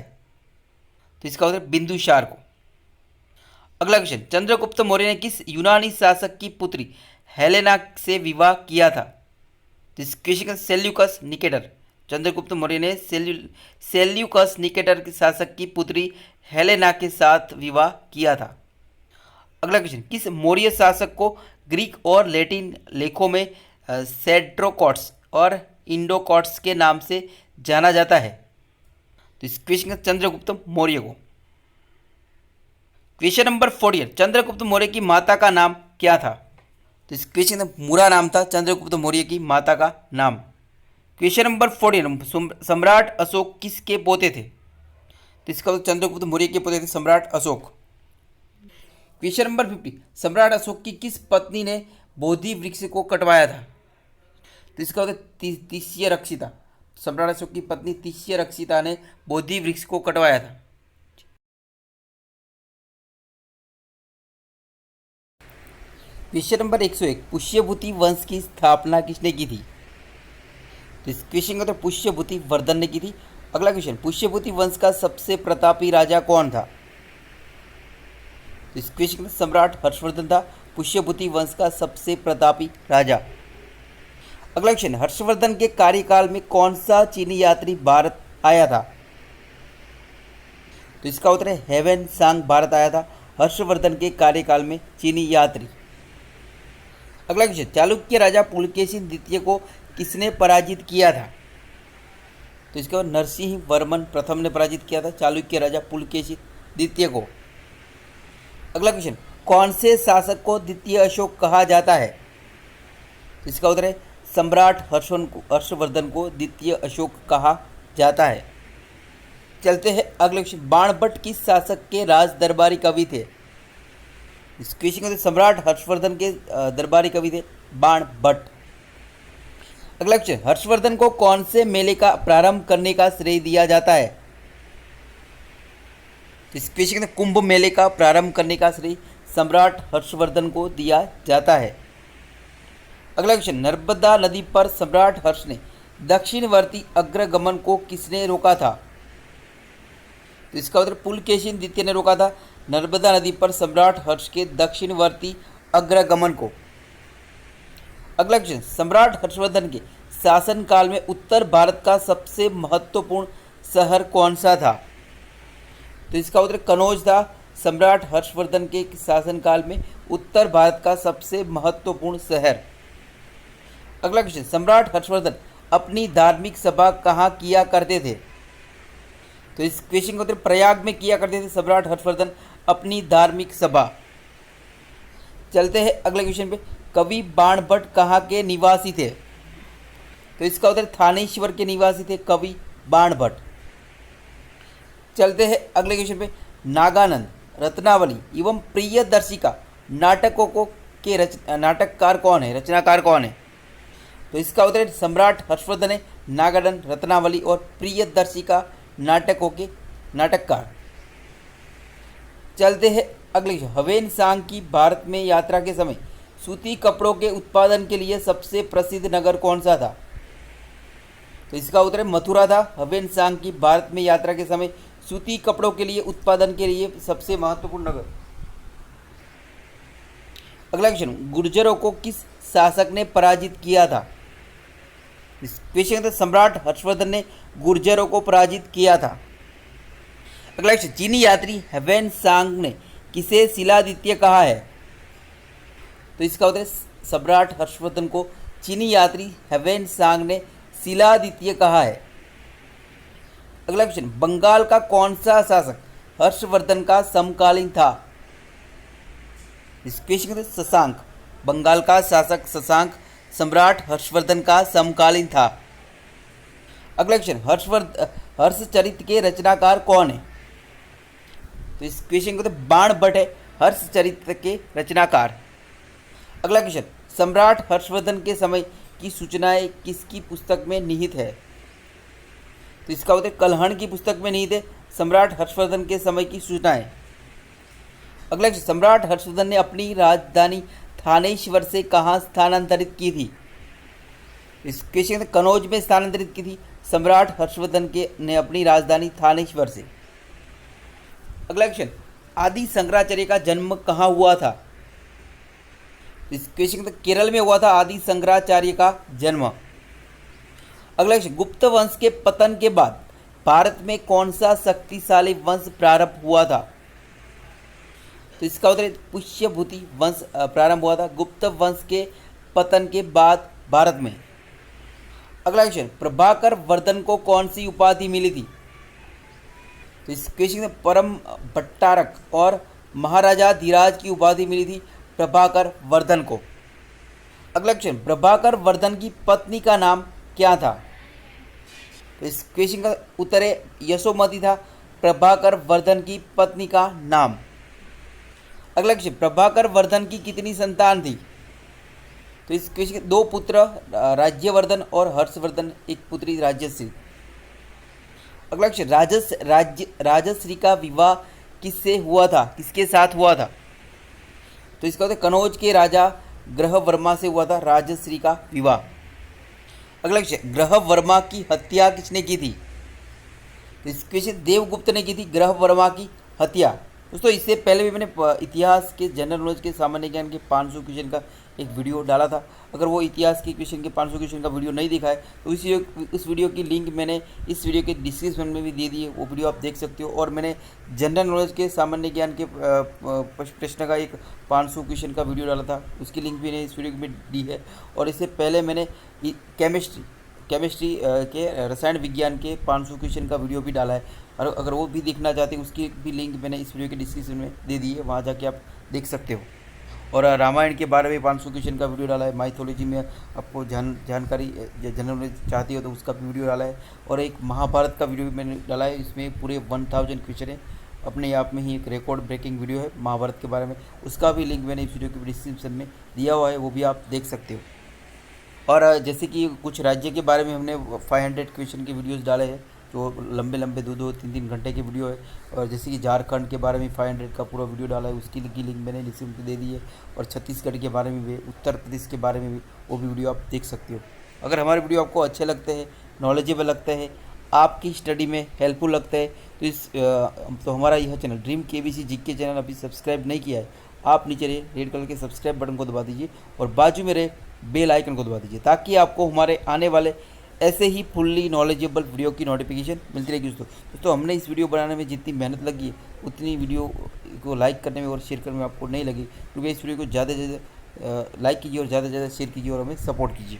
तो इसका उत्तर बिंदुसार को। अगला क्वेश्चन, चंद्रगुप्त मौर्य ने किस यूनानी शासक की पुत्री हेलेना से विवाह किया था? तो इस क्वेश्चन का सेल्यूकस निकेटर। चंद्रगुप्त मौर्य ने सेल्यूकस निकेटर के शासक की पुत्री हेलेना के साथ विवाह किया था। अगला क्वेश्चन, किस मौर्य शासक को ग्रीक और लैटिन लेखों में सेड्रोकॉट्स और इंडोकॉट्स के नाम से जाना जाता है? तो इस क्वेश्चन का चंद्रगुप्त मौर्य को। क्वेश्चन नंबर 48, चंद्रगुप्त मौर्य की माता का नाम क्या था? तो इस क्वेश्चन का पूरा नाम था चंद्रगुप्त मौर्य की माता का नाम। क्वेश्चन नंबर 49, सम्राट अशोक किसके पोते थे? तो इसका चंद्रगुप्त मौर्य के पोते थे सम्राट अशोक। क्वेश्चन नंबर 50, सम्राट अशोक की किस पत्नी ने बोधि वृक्ष को कटवाया था? तो इसका उत्तर तिष्य रक्षिता। सम्राट अशोक की पत्नी तिष्य रक्षिता ने बोधि वृक्ष को कटवाया था। क्वेश्चन नंबर 101, पुष्यभूति वंश की स्थापना किसने की थी? तो इस क्वेश्चन का तो पुष्यभूति वर्धन ने की थी। अगला क्वेश्चन, पुष्यभूति वंश का सबसे प्रतापी राजा कौन था? तो इस क्वेश्चन का सम्राट हर्षवर्धन था पुष्यभूति वंश का सबसे प्रतापी राजा। अगला क्वेश्चन, हर्षवर्धन के कार्यकाल में कौन सा चीनी यात्री भारत आया था? तो इसका उत्तर है हेवेन सांग भारत आया था हर्षवर्धन के कार्यकाल में चीनी यात्री। अगला क्वेश्चन, चालुक्य राजा पुलकेशिन द्वितीय को किसने पराजित किया था? तो इसका नरसिंह वर्मन प्रथम ने पराजित किया था चालुक्य राजा पुलकेशिन द्वितीय को। अगला क्वेश्चन, कौन से शासक को द्वितीय अशोक कहा जाता है? तो इसका उत्तर है सम्राट हर्षवर्धन को द्वितीय अशोक कहा जाता है। चलते हैं अगले क्वेश्चन। बाणभट्ट किस शासक के राज दरबारी कवि थे? इस क्वेश्चन को सम्राट हर्षवर्धन के दरबारी कवि थे बाणभट्ट। अगला क्वेश्चन, हर्षवर्धन को कौन से मेले का प्रारंभ करने का श्रेय दिया जाता है? इस क्वेश्चन में कुंभ मेले का प्रारंभ करने का श्रेय सम्राट हर्षवर्धन को दिया जाता है। अगला क्वेश्चन, नर्मदा नदी पर सम्राट हर्ष ने दक्षिणवर्ती अग्रगमन को किसने रोका था? तो इसका उत्तर पुलकेशिन द्वितीय ने रोका था नर्मदा नदी पर सम्राट हर्ष के दक्षिणवर्ती अग्रगमन को। अगला क्वेश्चन, सम्राट हर्षवर्धन के शासनकाल में उत्तर भारत का सबसे महत्वपूर्ण शहर कौन सा था? तो इसका उत्तर कनौज था। सम्राट हर्षवर्धन के शासनकाल में उत्तर भारत का सबसे महत्वपूर्ण शहर। अगला क्वेश्चन, सम्राट हर्षवर्धन अपनी धार्मिक सभा कहाँ किया करते थे? तो इस क्वेश्चन का उत्तर प्रयाग में किया करते थे सम्राट हर्षवर्धन अपनी धार्मिक सभा। चलते हैं अगले क्वेश्चन पे। कवि बाणभट्ट कहाँ के निवासी थे? तो इसका उत्तर थानेश्वर के निवासी थे कवि बाणभट्ट। चलते हैं अगले क्वेश्चन पे। नागानंद, रत्नावली एवं प्रियदर्शिका नाटकों को के नाटककार कौन है, रचनाकार कौन है? तो इसका उत्तर सम्राट हर्षवर्धन है नागानंद, रत्नावली और प्रियदर्शिका नाटकों के नाटककार। चलते हैं अगले। हवेन सांग की भारत में यात्रा के समय सूती कपड़ों के उत्पादन के लिए सबसे प्रसिद्ध नगर कौन सा था? तो इसका उत्तर मथुरा था। हवेन सांग की भारत में यात्रा के समय सूती कपड़ों के लिए उत्पादन के लिए सबसे महत्वपूर्ण नगर। अगला क्वेश्चन, गुर्जरों को किस शासक ने पराजित किया था? इस क्वेश्चन में सम्राट हर्षवर्धन ने गुर्जरों को पराजित किया था। अगला क्वेश्चन, चीनी यात्री हवेन सांग ने किसे शिलादित्य कहा है? तो इसका उत्तर सम्राट हर्षवर्धन को चीनी यात्री हवेन सांग ने शिलादित्य कहा है। अगला क्वेश्चन, बंगाल का कौन सा शासक हर्षवर्धन का समकालीन था? इस क्वेश्चन में शशांक। बंगाल का शासक शशांक सम्राट हर्षवर्धन का समकालीन था। अगला क्वेश्चन, हर्षचरित के रचनाकार कौन है? तो इस क्वेश्चन को बाणभट्ट है हर्षचरित के रचनाकार। अगला क्वेश्चन, सम्राट हर्षवर्धन के समय की सूचनाएं किसकी पुस्तक में निहित है? तो इसका उत्तर कल्हण की पुस्तक में निहित है सम्राट हर्षवर्धन के समय की सूचनाएं। अगला, सम्राट हर्षवर्धन ने अपनी राजधानी थानेश्वर से कहाँ स्थानांतरित की थी? इस क्वेश्चन में कनौज में स्थानांतरित की थी सम्राट हर्षवर्धन के ने अपनी राजधानी थानेश्वर से। अगला क्वेश्चन, आदि शंकराचार्य का जन्म कहाँ हुआ था? इस क्वेश्चन में केरल में हुआ था आदि शंकराचार्य का जन्म। अगला क्वेश्चन, गुप्त वंश के पतन के बाद भारत में कौन सा शक्तिशाली वंश प्रारंभ हुआ था? तो इसका उत्तर पुष्यभूति वंश प्रारंभ हुआ था गुप्त वंश के पतन के बाद भारत में। अगला क्वेश्चन, प्रभाकर वर्धन को कौन सी उपाधि मिली थी? तो इस क्वेश्चन में परम भट्टारक और महाराजा धीराज की उपाधि मिली थी प्रभाकर वर्धन को। अगला क्वेश्चन, प्रभाकर वर्धन की पत्नी का नाम क्या था? तो इस क्वेश्चन का उत्तर है यशोमती था प्रभाकर वर्धन की पत्नी का नाम। अगला क्वेश्चन, प्रभाकर वर्धन की कितनी संतान थी? तो इस क्वेश्चन दो पुत्र राज्यवर्धन और हर्षवर्धन, एक पुत्री राजश्री। अगला क्वेश्चन, राजश्री का विवाह किससे हुआ था, किसके साथ हुआ था? तो इसका उत्तर कनौज के राजा ग्रहवर्मा से हुआ था राजश्री का विवाह। अगला क्वेश्चन, ग्रहवर्मा की हत्या किसने की थी? तो इस क्वेश्चन देवगुप्त ने की थी ग्रहवर्मा की हत्या। दोस्तों इससे पहले भी मैंने इतिहास के जनरल नॉलेज के सामान्य ज्ञान के 500 क्वेश्चन का एक वीडियो डाला था। अगर वो इतिहास के क्वेश्चन के 500 क्वेश्चन का वीडियो नहीं दिखा है तो उस वीडियो की लिंक मैंने इस वीडियो के डिस्क्रिप्शन में भी दे दी है, वो वीडियो आप देख सकते हो। और मैंने जनरल नॉलेज के सामान्य ज्ञान के प्रश्न का एक 500 क्वेश्चन का वीडियो डाला था, उसकी लिंक भी मैंने इस वीडियो में दी है। और इससे पहले मैंने केमिस्ट्री के रसायन विज्ञान के 500 क्वेश्चन का वीडियो भी डाला है, और अगर वो भी देखना चाहते हैं उसकी भी लिंक मैंने इस वीडियो के डिस्क्रिप्शन में दे दी है, वहाँ जाके आप देख सकते हो। और रामायण के बारे में 500 क्वेश्चन का वीडियो डाला है। माइथोलॉजी में आपको जानकारी जनरल नॉलेज चाहती हो तो उसका भी वीडियो डाला है। और एक महाभारत का वीडियो भी मैंने डाला है, इसमें पूरे 1000 क्वेश्चन है। अपने आप में ही एक रिकॉर्ड ब्रेकिंग वीडियो है महाभारत के बारे में, उसका भी लिंक मैंने इस वीडियो के डिस्क्रिप्शन में दिया हुआ है, वो भी आप देख सकते हो। और जैसे कि कुछ राज्य के बारे में हमने 500 क्वेश्चन के वीडियोस डाले हैं, जो लंबे लंबे 2-2, 3-3 घंटे के वीडियो है। और जैसे कि झारखंड के बारे में 500 का पूरा वीडियो डाला है, उसकी लिंक मैंने डिस्क्रिप्शन में दे दी है। और छत्तीसगढ़ के बारे में भी, उत्तर प्रदेश के बारे में भी, वो भी वीडियो आप देख सकते हो। अगर हमारे वीडियो आपको अच्छे लगते हैं, नॉलेजेबल लगते हैं, आपकी स्टडी में हेल्पफुल लगता है तो हमारा यह channel dream KBC GK channel अभी सब्सक्राइब नहीं किया है, आप नीचे रेड कलर के सब्सक्राइब बटन को दबा दीजिए और बाजू में रहे बेल आइकन को दबा दीजिए, ताकि आपको हमारे आने वाले ऐसे ही फुल्ली नॉलेजेबल वीडियो की नोटिफिकेशन मिलती रहेगी। दोस्तों हमने इस वीडियो बनाने में जितनी मेहनत लगी है उतनी वीडियो को लाइक करने में और शेयर करने में आपको नहीं लगी, क्योंकि इस वीडियो को ज़्यादा से ज़्यादा लाइक कीजिए और ज़्यादा से ज़्यादा शेयर कीजिए और हमें सपोर्ट कीजिए।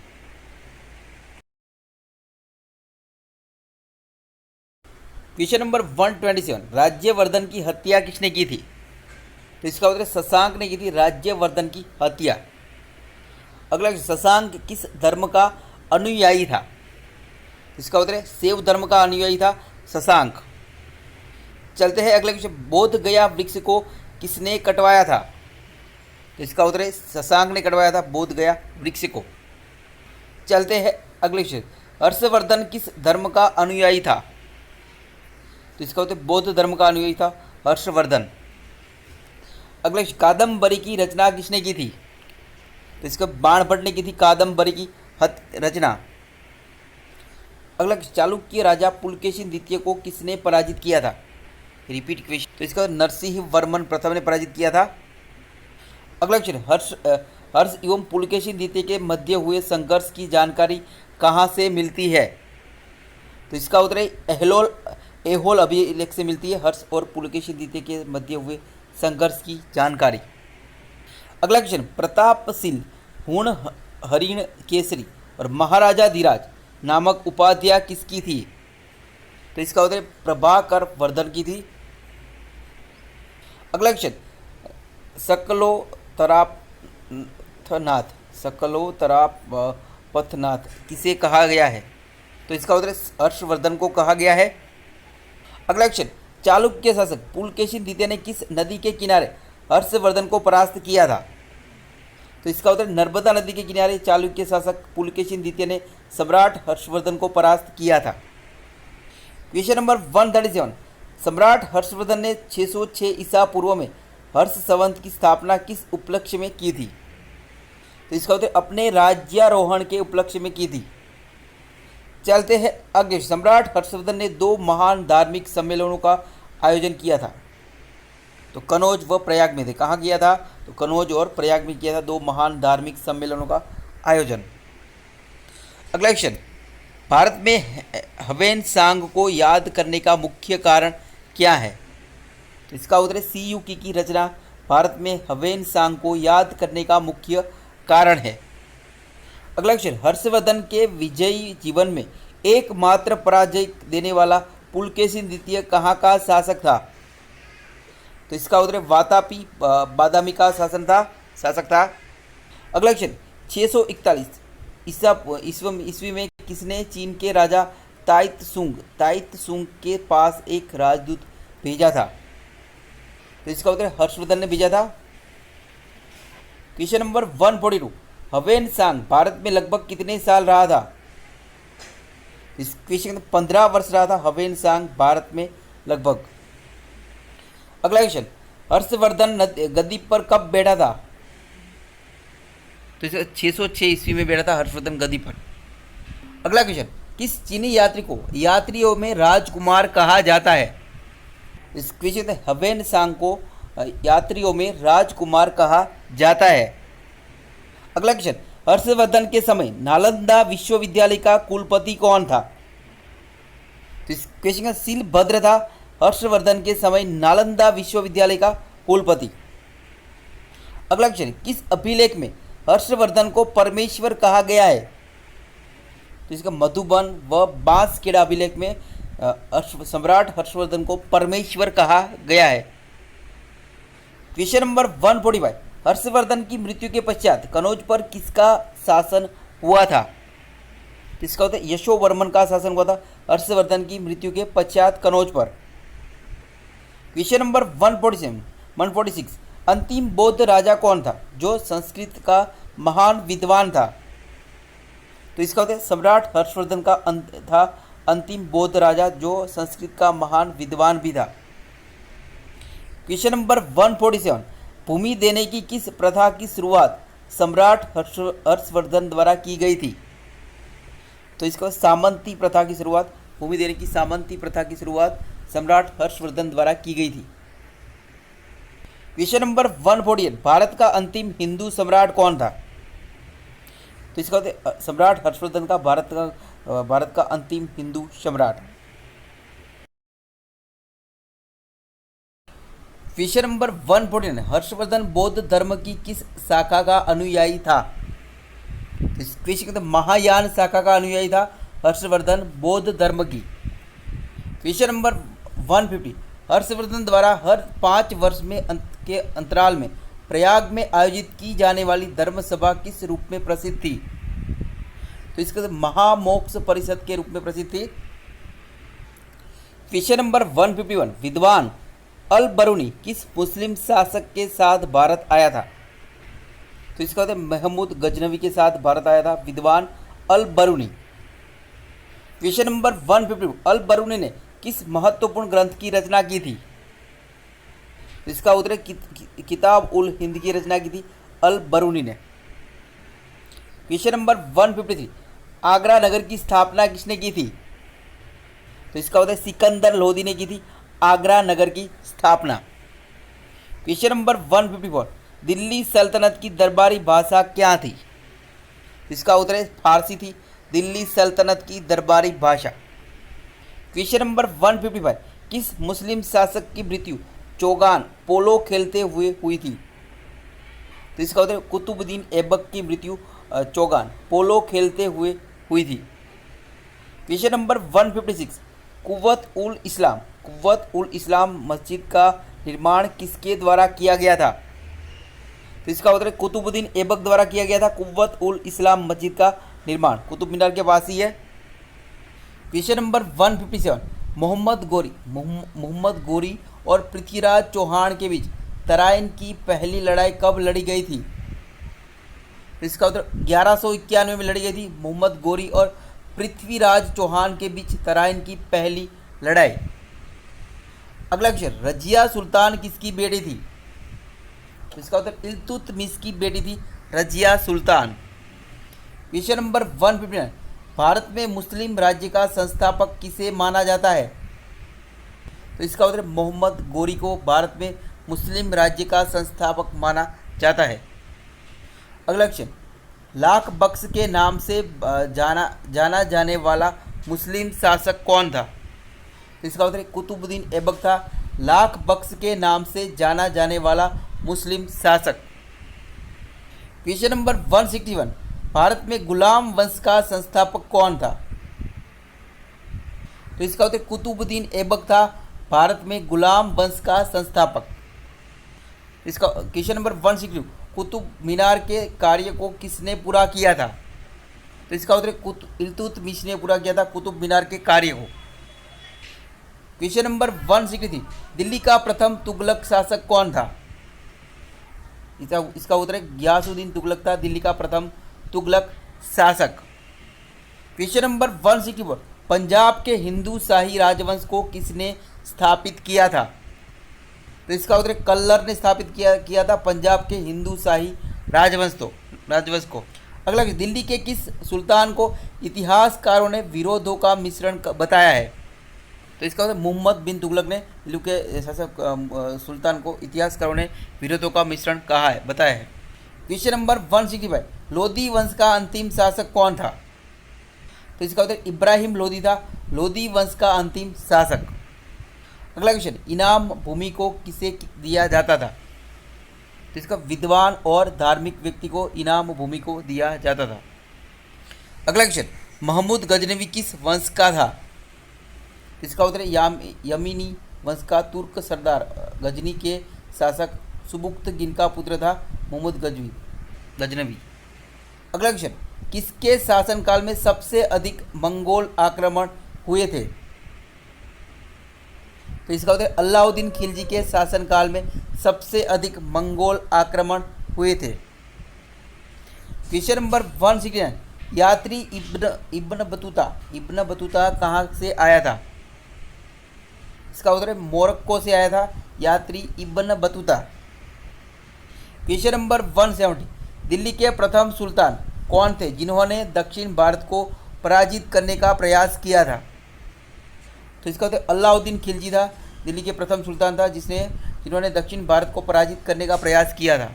क्वेश्चन नंबर 127, राज्यवर्धन की हत्या किसने की थी? तो इसका उत्तर शशांक ने की थी राज्यवर्धन की हत्या। अगला, शशांक किस धर्म का अनुयायी था? इसका उत्तर है शैव धर्म का अनुयायी था शशांक। चलते हैं अगले क्वेश्चन, बोध गया वृक्ष को किसने कटवाया था? तो इसका उत्तर है शशांक ने कटवाया था बोध गया वृक्ष को। चलते हैं अगले क्वेश्चन, हर्षवर्धन किस धर्म का अनुयायी था? तो इसका उत्तर बौद्ध धर्म का अनुयायी था हर्षवर्धन। अगले, कादम्बरी की रचना किसने की थी? तो इसका बाणभट्ट ने की थी कादम्बरी की रचना। अगला, चालुक्य राजा पुलकेशिन द्वितीय को किसने पराजित किया था? Repeat question. तो इसका नरसिंह वर्मन प्रथम ने पराजित किया था। अगला क्वेश्चन, हर्ष एवं पुलकेशिन द्वितीय के मध्य हुए संघर्ष की जानकारी कहाँ से मिलती है? तो इसका उत्तर है एहोल अभिलेख से मिलती है हर्ष और पुलकेशिन द्वितीय के मध्य हुए संघर्ष की जानकारी। अगला क्वेश्चन, प्रतापशील हुण हरिण केसरी और महाराजा धीराज नामक उपाधियां किसकी थी? तो इसका उत्तर प्रभाकर वर्धन की थी। अगला क्वेश्चन, सकलोतरापथनाथ किसे कहा गया है? तो इसका उत्तर हर्षवर्धन को कहा गया है। अगला क्वेश्चन, चालुक्य शासक पुलकेशिन द्वितीय ने किस नदी के किनारे हर्षवर्धन को परास्त किया था? तो इसका उत्तर नर्मदा नदी के किनारे चालुक्य शासक पुलकेशिन द्वितीय ने सम्राट हर्षवर्धन को परास्त किया था। क्वेश्चन नंबर 137, सम्राट हर्षवर्धन ने 606 ईसा पूर्व में हर्ष संवत की स्थापना किस उपलक्ष्य में की थी? तो इसका उत्तर अपने राज्यारोहण के उपलक्ष्य में की थी। चलते हैं आगे, सम्राट हर्षवर्धन ने 2 महान धार्मिक सम्मेलनों का आयोजन किया था। तो कनौज व प्रयाग में थे। कहाँ किया था? तो कनौज और प्रयाग में किया था 2 महान धार्मिक सम्मेलनों का आयोजन। अगला क्वेश्चन, भारत में हवेन सांग को याद करने का मुख्य कारण क्या है? तो इसका उत्तर है सीयूकी की रचना भारत में हवेन सांग को याद करने का मुख्य कारण है। अगला क्वेश्चन, हर्षवर्धन के विजयी जीवन में एकमात्र पराजय देने वाला पुलकेशिन द्वितीय कहाँ का शासक था? तो इसका उत्तर वातापी बादामी का शासक था। अगला क्वेश्चन, 641 ईस्वी में किसने चीन के राजा ताइत्सुंग के पास एक राजदूत भेजा था? तो इसका उत्तर हर्षवर्धन ने भेजा था। क्वेश्चन नंबर 142, हवेन सांग भारत में लगभग कितने साल रहा था? इस क्वेश्चन 15 वर्ष रहा था हवेन सांग भारत में लगभग। अगला क्वेश्चन, हर्षवर्धन गद्दी पर कब बैठा था? तो 606 ईस्वी में बैठा था हर्षवर्धन गद्दी पर। अगला क्वेश्चन, किस चीनी यात्री को यात्रियों में राजकुमार कहा जाता है? इस क्वेश्चन में हवेन सांग को यात्रियों में राजकुमार कहा जाता है। अगला क्वेश्चन, हर्षवर्धन के समय नालंदा विश्वविद्यालय का कुलपति कौन था? तो इस क्वेश्चन का शीलभद्र था हर्षवर्धन के समय नालंदा विश्वविद्यालय का कुलपति। अगला क्वेश्चन, किस अभिलेख में हर्षवर्धन को परमेश्वर कहा गया है? तो इसका मधुबन व बांसखेड़ा अभिलेख में सम्राट हर्षवर्धन को परमेश्वर कहा गया है। क्वेश्चन नंबर 145, हर्षवर्धन की मृत्यु के पश्चात कनौज पर किसका शासन हुआ था? किसका होता है? यशोवर्मन का शासन हुआ था हर्षवर्धन की मृत्यु के पश्चात कनौज पर। क्वेश्चन नंबर 146, अंतिम बौद्ध राजा कौन था जो संस्कृत का महान विद्वान था? तो इसका होता है सम्राट हर्षवर्धन का था अंतिम बौद्ध राजा जो संस्कृत का महान विद्वान भी था। क्वेश्चन नंबर 147, भूमि देने की किस प्रथा की शुरुआत सम्राट हर्षवर्धन द्वारा की गई थी? तो इसको सामंती प्रथा की शुरुआत, भूमि देने की सामंती प्रथा की शुरुआत सम्राट हर्षवर्धन द्वारा की गई थी। क्वेश्चन नंबर 148, भारत का अंतिम हिंदू सम्राट कौन था? तो इसका होता है सम्राट हर्षवर्धन का भारत का अंतिम हिंदू सम्राट। क्वेश्चन नंबर 149, हर्षवर्धन बौद्ध धर्म की किस शाखा का अनुयायी था? इस क्वेश्चन के महायान शाखा का अनुयायी था हर्षवर्धन बौद्ध धर्म की। क्वेश्चन नंबर 150, हर्षवर्धन द्वारा हर 5 वर्ष में के अंतराल में प्रयाग में आयोजित की जाने वाली धर्म सभा किस रूप में प्रसिद्ध थी? तो इसका महामोक्ष परिषद के रूप में प्रसिद्ध थी। क्वेश्चन नंबर 151, विद्वान अल बरूनी किस मुस्लिम शासक के साथ भारत आया था? तो इसका होता है महमूद गजनवी के साथ भारत आया था विद्वान अल बरूनी। क्वेश्चन नंबर 152, अल बरूनी ने किस महत्वपूर्ण ग्रंथ की रचना की थी? इसका उत्तर है किताब उल हिंद की रचना की थी अल बरूनी ने। क्वेश्चन नंबर 153, आगरा नगर की स्थापना किसने की थी? तो इसका उत्तर है सिकंदर लोदी ने की थी आगरा नगर की स्थापना। क्वेश्चन नंबर 154, दिल्ली सल्तनत की दरबारी भाषा क्या थी? इसका उत्तर है फारसी थी दिल्ली सल्तनत की दरबारी भाषा। क्वेश्चन नंबर 155, किस मुस्लिम शासक की मृत्यु चौगान पोलो खेलते हुए हुई थी? तो इसका उत्तर कुतुबुद्दीन ऐबक की मृत्यु चौगान पोलो खेलते हुए हुई थी। क्वेश्चन नंबर 156, कुव्वत उल इस्लाम मस्जिद का निर्माण किसके द्वारा किया गया था? तो इसका उत्तर कुतुबुद्दीन ऐबक द्वारा किया गया था कुव्वत उल इस्लाम मस्जिद का निर्माण, कुतुब मीनार के पास ही है। क्वेश्चन नंबर 157, मोहम्मद गोरी और पृथ्वीराज चौहान के बीच तराइन की पहली लड़ाई कब लड़ी गई थी? इसका उत्तर 1191 में लड़ी गई थी मोहम्मद गोरी और पृथ्वीराज चौहान के बीच तराइन की पहली लड़ाई। अगला क्वेश्चन, रजिया सुल्तान किसकी बेटी थी? इसका उत्तर इल्तुतमिश की बेटी थी रजिया सुल्तान। क्वेश्चन नंबर 159, भारत में मुस्लिम राज्य का संस्थापक किसे माना जाता है? तो इसका उत्तर मोहम्मद गोरी को भारत में मुस्लिम राज्य का संस्थापक माना जाता है। अगला क्वेश्चन, लाख बख्श के नाम से जाना जाने वाला मुस्लिम शासक कौन था? तो इसका उत्तर कुतुबुद्दीन ऐबक था लाख बख्श के नाम से जाना जाने वाला मुस्लिम शासक। क्वेश्चन नंबर 161, भारत में गुलाम वंश का संस्थापक कौन था? तो इसका उत्तर कुतुबुद्दीन ऐबक था भारत में गुलाम वंश का संस्थापक। इसका क्वेश्चन नंबर 162, कुतुब मीनार के कार्य को किसने पूरा किया था? तो इसका उत्तर इल्तुतमिश ने पूरा किया था कुतुब मीनार के कार्य को। क्वेश्चन नंबर 163, दिल्ली का प्रथम तुगलक शासक कौन था? इसका उत्तर गियासुद्दीन तुगलक था दिल्ली का प्रथम तुगलक शासक। क्वेश्चन नंबर 164, पंजाब के हिंदू शाही राजवंश को किसने स्थापित किया था? तो इसका उत्तर कल्लर ने स्थापित किया था पंजाब के हिंदू शाही राजवंश को। अगला, दिल्ली के किस सुल्तान को इतिहासकारों ने विरोधों का मिश्रण बताया है? तो इसका उत्तर मोहम्मद बिन तुगलक ने दिल्ली के शासक सुल्तान को इतिहासकारों ने विरोधों का मिश्रण कहा है, बताया है। क्वेश्चन नंबर 165, लोदी वंश का अंतिम शासक कौन था? तो इसका उत्तर इब्राहिम लोदी था लोदी वंश का अंतिम शासक। अगला क्वेश्चन, इनाम भूमि को किसे दिया जाता था? तो इसका विद्वान और धार्मिक व्यक्ति को इनाम भूमि को दिया जाता था। अगला क्वेश्चन, महमूद गजनवी किस वंश का था? इसका उत्तर यमीनी वंश का तुर्क सरदार गजनी के शासक सुबुक्तगिन जिनका पुत्र था मोहम्मद गजनवी। अगला क्वेश्चन, किसके शासनकाल में सबसे अधिक मंगोल आक्रमण हुए थे? तो इसका उत्तर अलाउद्दीन खिलजी के शासनकाल में सबसे अधिक मंगोल आक्रमण हुए थे। क्वेश्चन नंबर 169, यात्री इब्न बतूता कहाँ से आया था? इसका उत्तर है मोरक्को से आया था यात्री Ibn Battuta. Question number 170, Delhi के प्रथम सुल्तान कौन थे जिन्होंने दक्षिण भारत को पराजित करने का प्रयास किया था? तो इसका उत्तर अलाउद्दीन खिलजी था, दिल्ली के प्रथम सुल्तान था जिन्होंने दक्षिण भारत को पराजित करने का प्रयास किया था।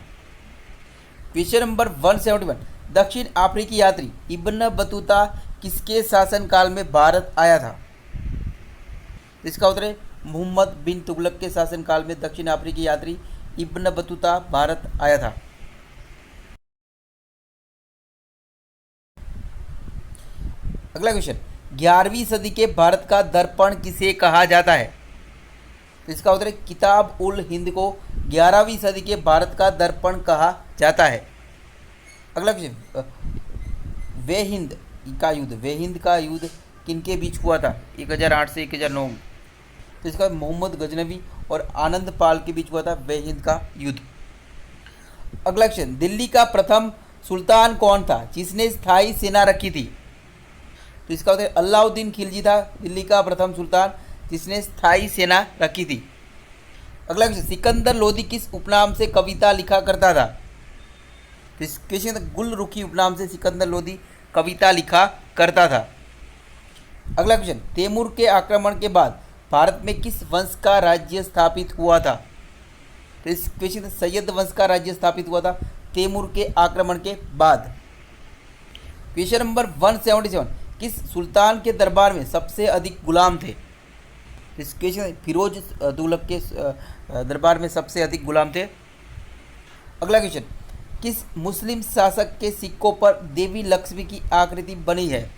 क्वेश्चन नंबर 171, दक्षिण अफ्रीकी यात्री इब्न बतूता किसके शासनकाल में भारत आया था? इसका उत्तर है मोहम्मद बिन तुगलक के शासनकाल में दक्षिण अफ्रीकी यात्री इब्न बतूता भारत आया था। अगला क्वेश्चन, 11वीं सदी के भारत का दर्पण किसे कहा जाता है? तो इसका उत्तर है किताब उल हिंद को 11वीं सदी के भारत का दर्पण कहा जाता है। अगला क्वेश्चन, वेहिंद का युद्ध किनके बीच हुआ था 1008 से 1009? तो इसका मोहम्मद गजनवी और आनंद पाल के बीच हुआ था वेहिंद का युद्ध। अगला क्वेश्चन, दिल्ली का प्रथम सुल्तान कौन था जिसने स्थायी सेना रखी थी? तो इसका उत्तर अलाउद्दीन खिलजी था, दिल्ली का प्रथम सुल्तान जिसने स्थायी सेना रखी थी। अगला क्वेश्चन, सिकंदर लोदी किस उपनाम से कविता लिखा करता था? तो इस क्वेश्चन गुलरुखी उपनाम से सिकंदर लोदी कविता लिखा करता था। अगला क्वेश्चन, तैमूर के आक्रमण के बाद भारत में किस वंश का राज्य स्थापित हुआ था? तो इस क्वेश्चन सैयद वंश का राज्य स्थापित हुआ था तैमूर के आक्रमण के बाद। क्वेश्चन नंबर 177, किस सुल्तान के दरबार में सबसे अधिक गुलाम थे? इस क्वेश्चन फिरोज तुगलक के दरबार में सबसे अधिक गुलाम थे। अगला क्वेश्चन, किस मुस्लिम शासक के सिक्कों पर देवी लक्ष्मी की आकृति बनी है?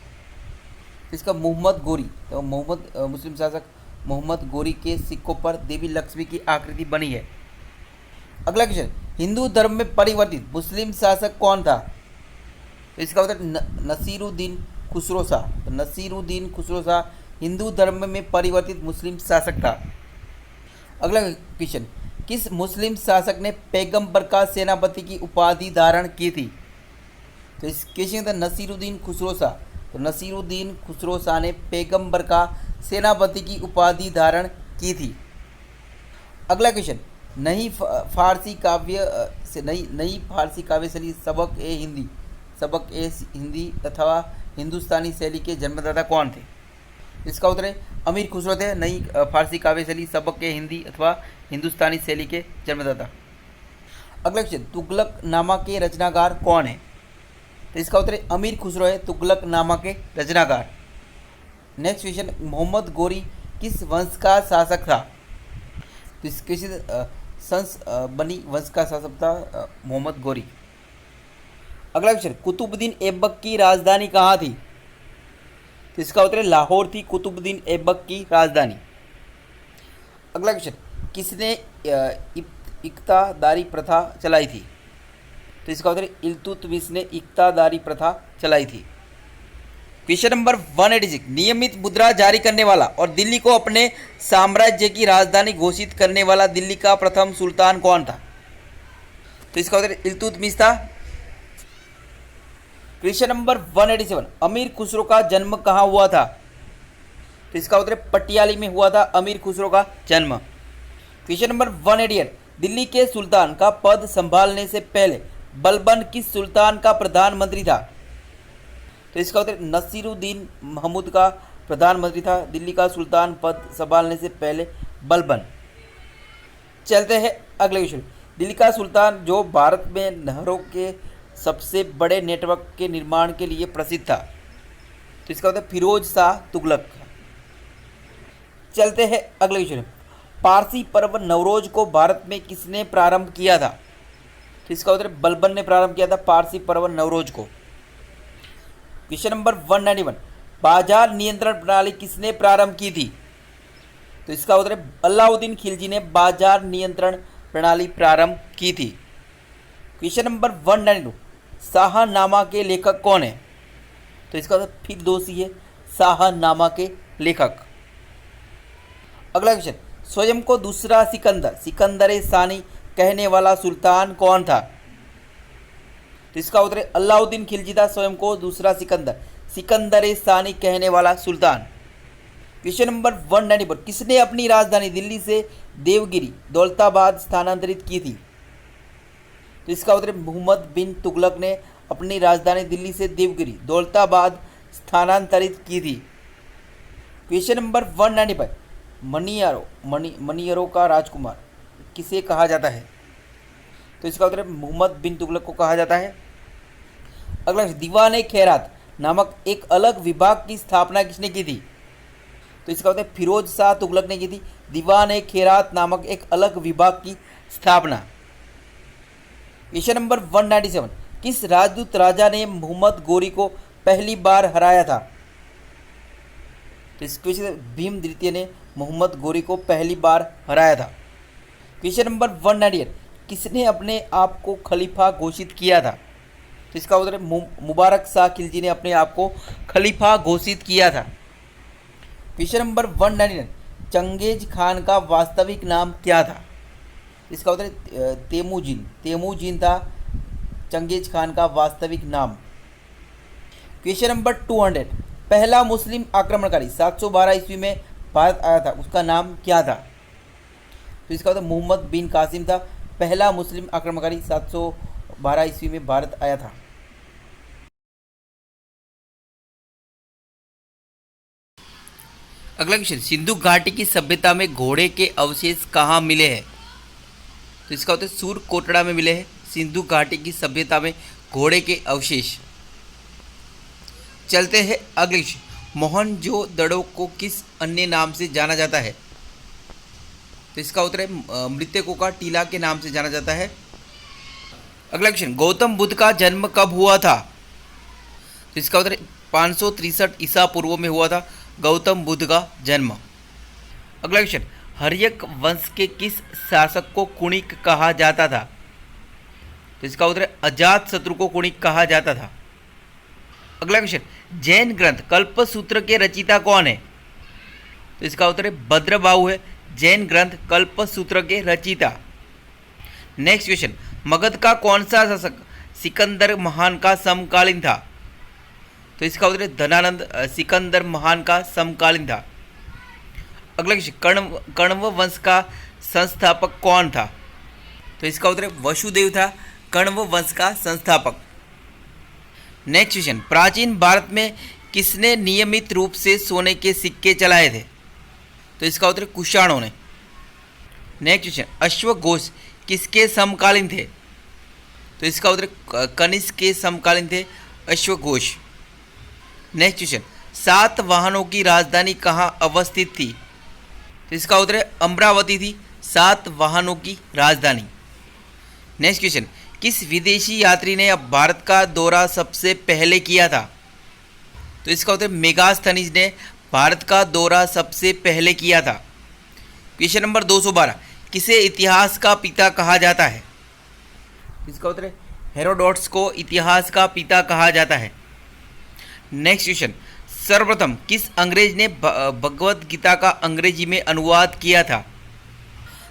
इसका मोहम्मद गोरी, तो मुस्लिम शासक मोहम्मद गोरी के सिक्कों पर देवी लक्ष्मी की आकृति बनी है। अगला क्वेश्चन, हिंदू धर्म में परिवर्तित मुस्लिम शासक कौन था? तो इसका उत्तर नसीरुद्दीन खुसरो शाह। तो नसीरुद्दीन खुसरो शाह हिंदू धर्म में परिवर्तित मुस्लिम शासक था। अगला क्वेश्चन, किस मुस्लिम शासक ने पैगंबर का सेनापति की उपाधि धारण की थी? तो इस क्वेश्चन था नसीरुद्दीन खुसरो शाह। तो नसीरुद्दीन खुसरो शाह ने पैगंबर का सेनापति की उपाधि धारण की थी। अगला क्वेश्चन, नई फारसी काव्य शैली सबक ए हिंदी तथा हिंदुस्तानी शैली के जन्मदाता कौन थे? इसका उत्तर है अमीर खुसरो थे, नई फारसी काव्य शैली सबक ए हिंदी अथवा हिंदुस्तानी शैली के जन्मदाता। अगला क्वेश्चन, तुगलक नामा के रचनाकार कौन है? तो इसका उत्तर है अमीर खुसरो है तुगलक नामा के रचनाकार। नेक्स्ट क्वेश्चन, मोहम्मद गोरी किस वंश का शासक था? तो इस क्वेश्चन बनी वंश का शासक था मोहम्मद गोरी। अगला क्वेश्चन, कुतुबुद्दीन ऐबक की राजधानी कहाँ थी? तो इसका उत्तर है लाहौर थी कुतुबुद्दीन ऐबक की राजधानी। अगला क्वेश्चन, किसने इक्तादारी प्रथा चलाई थी? तो इसका उत्तर है इल्तुतमिश ने इक्तादारी प्रथा चलाई थी। क्वेश्चन नंबर 186, नियमित मुद्रा जारी करने वाला और दिल्ली को अपने साम्राज्य की राजधानी घोषित करने वाला दिल्ली का प्रथम सुल्तान कौन था? तो इसका उत्तर इल्तुतमिश था। क्वेश्चन नंबर 187, अमीर खुसरो का जन्म कहाँ हुआ था? तो इसका उत्तर पटियाली में हुआ था अमीर खुसरो का जन्म। क्वेश्चन नंबर 188, दिल्ली के सुल्तान का पद संभालने से पहले बलबन किस सुल्तान का प्रधानमंत्री था? तो इसका उत्तर नसीरुद्दीन महमूद का प्रधानमंत्री था दिल्ली का सुल्तान पद संभालने से पहले बलबन। चलते हैं अगले क्वेश्चन, दिल्ली का सुल्तान जो भारत में नहरों के सबसे बड़े नेटवर्क के निर्माण के लिए प्रसिद्ध था। तो इसका उत्तर फिरोज शाह तुगलक। चलते हैं अगले क्वेश्चन, पारसी पर्व नवरोज को भारत में किसने प्रारंभ किया था? तो इसका उत्तर बलबन ने प्रारंभ किया था पारसी पर्व नवरोज को। क्वेश्चन नंबर 191, बाजार नियंत्रण प्रणाली किसने प्रारंभ की थी? तो इसका उत्तर है अलाउद्दीन खिलजी ने बाजार नियंत्रण प्रणाली प्रारंभ की थी? क्वेश्चन नंबर 192, शाहनामा के लेखक कौन है? तो इसका उत्तर फिर दोषी है, शाहनामा के लेखक। अगला क्वेश्चन, स्वयं को दूसरा सिकंदर, सिकंदर सानी कहने वाला सुल्तान कौन था? तो इसका उत्तर है अलाउद्दीन खिलजी था स्वयं को दूसरा सिकंदर, सिकंदर सानी कहने वाला सुल्तान। क्वेश्चन नंबर 194, किसने अपनी राजधानी दिल्ली से देवगिरी दौलताबाद स्थानांतरित की थी? तो इसका उत्तर मोहम्मद बिन तुगलक ने अपनी राजधानी दिल्ली से देवगिरी दौलताबाद स्थानांतरित की थी। क्वेश्चन नंबर 195, मनियरों का राजकुमार किसे कहा जाता है? तो इसका उत्तर मोहम्मद बिन तुगलक को कहा जाता है। अगला, दीवान खैरात नामक एक अलग विभाग की स्थापना किसने की थी? तो इसका उत्तर फिरोज शाह तुगलक ने की थी दीवान खैरात नामक एक अलग विभाग की स्थापना। क्वेश्चन नंबर 197, किस राजदूत राजा ने मोहम्मद गोरी को पहली बार हराया था? तो इस क्वेश्चन भीम द्वितीय ने मोहम्मद गोरी को पहली बार हराया था। क्वेश्चन नंबर 198, किसने अपने आप को खलीफा घोषित किया था? तो इसका उत्तर मुबारक शाह खिलजी ने अपने आप को खलीफा घोषित किया था। क्वेश्चन नंबर 199, चंगेज खान का वास्तविक नाम क्या था? इसका उत्तर तेमुजीन था चंगेज खान का वास्तविक नाम। क्वेश्चन नंबर 200, पहला मुस्लिम आक्रमणकारी 712 ईस्वी में भारत आया था, उसका नाम क्या था? तो इसका उत्तर मोहम्मद बिन कासिम था, पहला मुस्लिम आक्रमणकारी 712 ईस्वी में भारत आया था। अगला क्वेश्चन, सिंधु घाटी की सभ्यता में घोड़े के अवशेष कहाँ मिले हैं? तो इसका उत्तर सूरकोटड़ा में मिले हैं सिंधु घाटी की सभ्यता में घोड़े के अवशेष। चलते हैं अगले क्वेश्चन, मोहनजोदड़ो को किस अन्य नाम से जाना जाता है? तो इसका उत्तर है मृतकों का टीला के नाम से जाना जाता है। अगला क्वेश्चन, गौतम बुद्ध का जन्म कब हुआ था? तो इसका उत्तर 563 ईसा पूर्व में हुआ था गौतम बुद्ध का जन्म। अगला क्वेश्चन, हर्यक वंश के किस शासक को कुणिक कहा जाता था? तो इसका उत्तर अजात शत्रु को कुणिक कहा जाता था। अगला क्वेश्चन, जैन ग्रंथ कल्पसूत्र के रचयिता कौन है? तो इसका उत्तर है भद्रबाहु है जैन ग्रंथ कल्पसूत्र के रचयिता। नेक्स्ट क्वेश्चन, मगध का कौन सा शासक सिकंदर महान का समकालीन था? तो इसका उत्तर धनानंद सिकंदर महान का समकालीन था। अगला क्वेश्चन, कण्व वंश का संस्थापक कौन था? तो इसका उत्तर वसुदेव था कण्व वंश का संस्थापक। नेक्स्ट क्वेश्चन, प्राचीन भारत में किसने नियमित रूप से सोने के सिक्के चलाए थे? तो इसका उत्तर कुषाणों ने। नेक्स्ट क्वेश्चन, अश्वघोष किसके समकालीन थे? तो इसका उत्तर कनिष्क के समकालीन थे अश्वघोष। नेक्स्ट क्वेश्चन, 7 वाहनों की राजधानी कहाँ अवस्थित थी? तो इसका उत्तर अमरावती थी 7 वाहनों की राजधानी। नेक्स्ट क्वेश्चन, किस विदेशी यात्री ने अब भारत का दौरा सबसे पहले किया था? तो इसका उत्तर मेगास्थनीज ने भारत का दौरा सबसे पहले किया था। क्वेश्चन नंबर 212, किसे इतिहास का पिता कहा जाता है? इसका उत्तर हेरोडोटस को इतिहास का पिता कहा जाता है। नेक्स्ट क्वेश्चन, सर्वप्रथम किस अंग्रेज ने भगवद गीता का अंग्रेजी में अनुवाद किया था?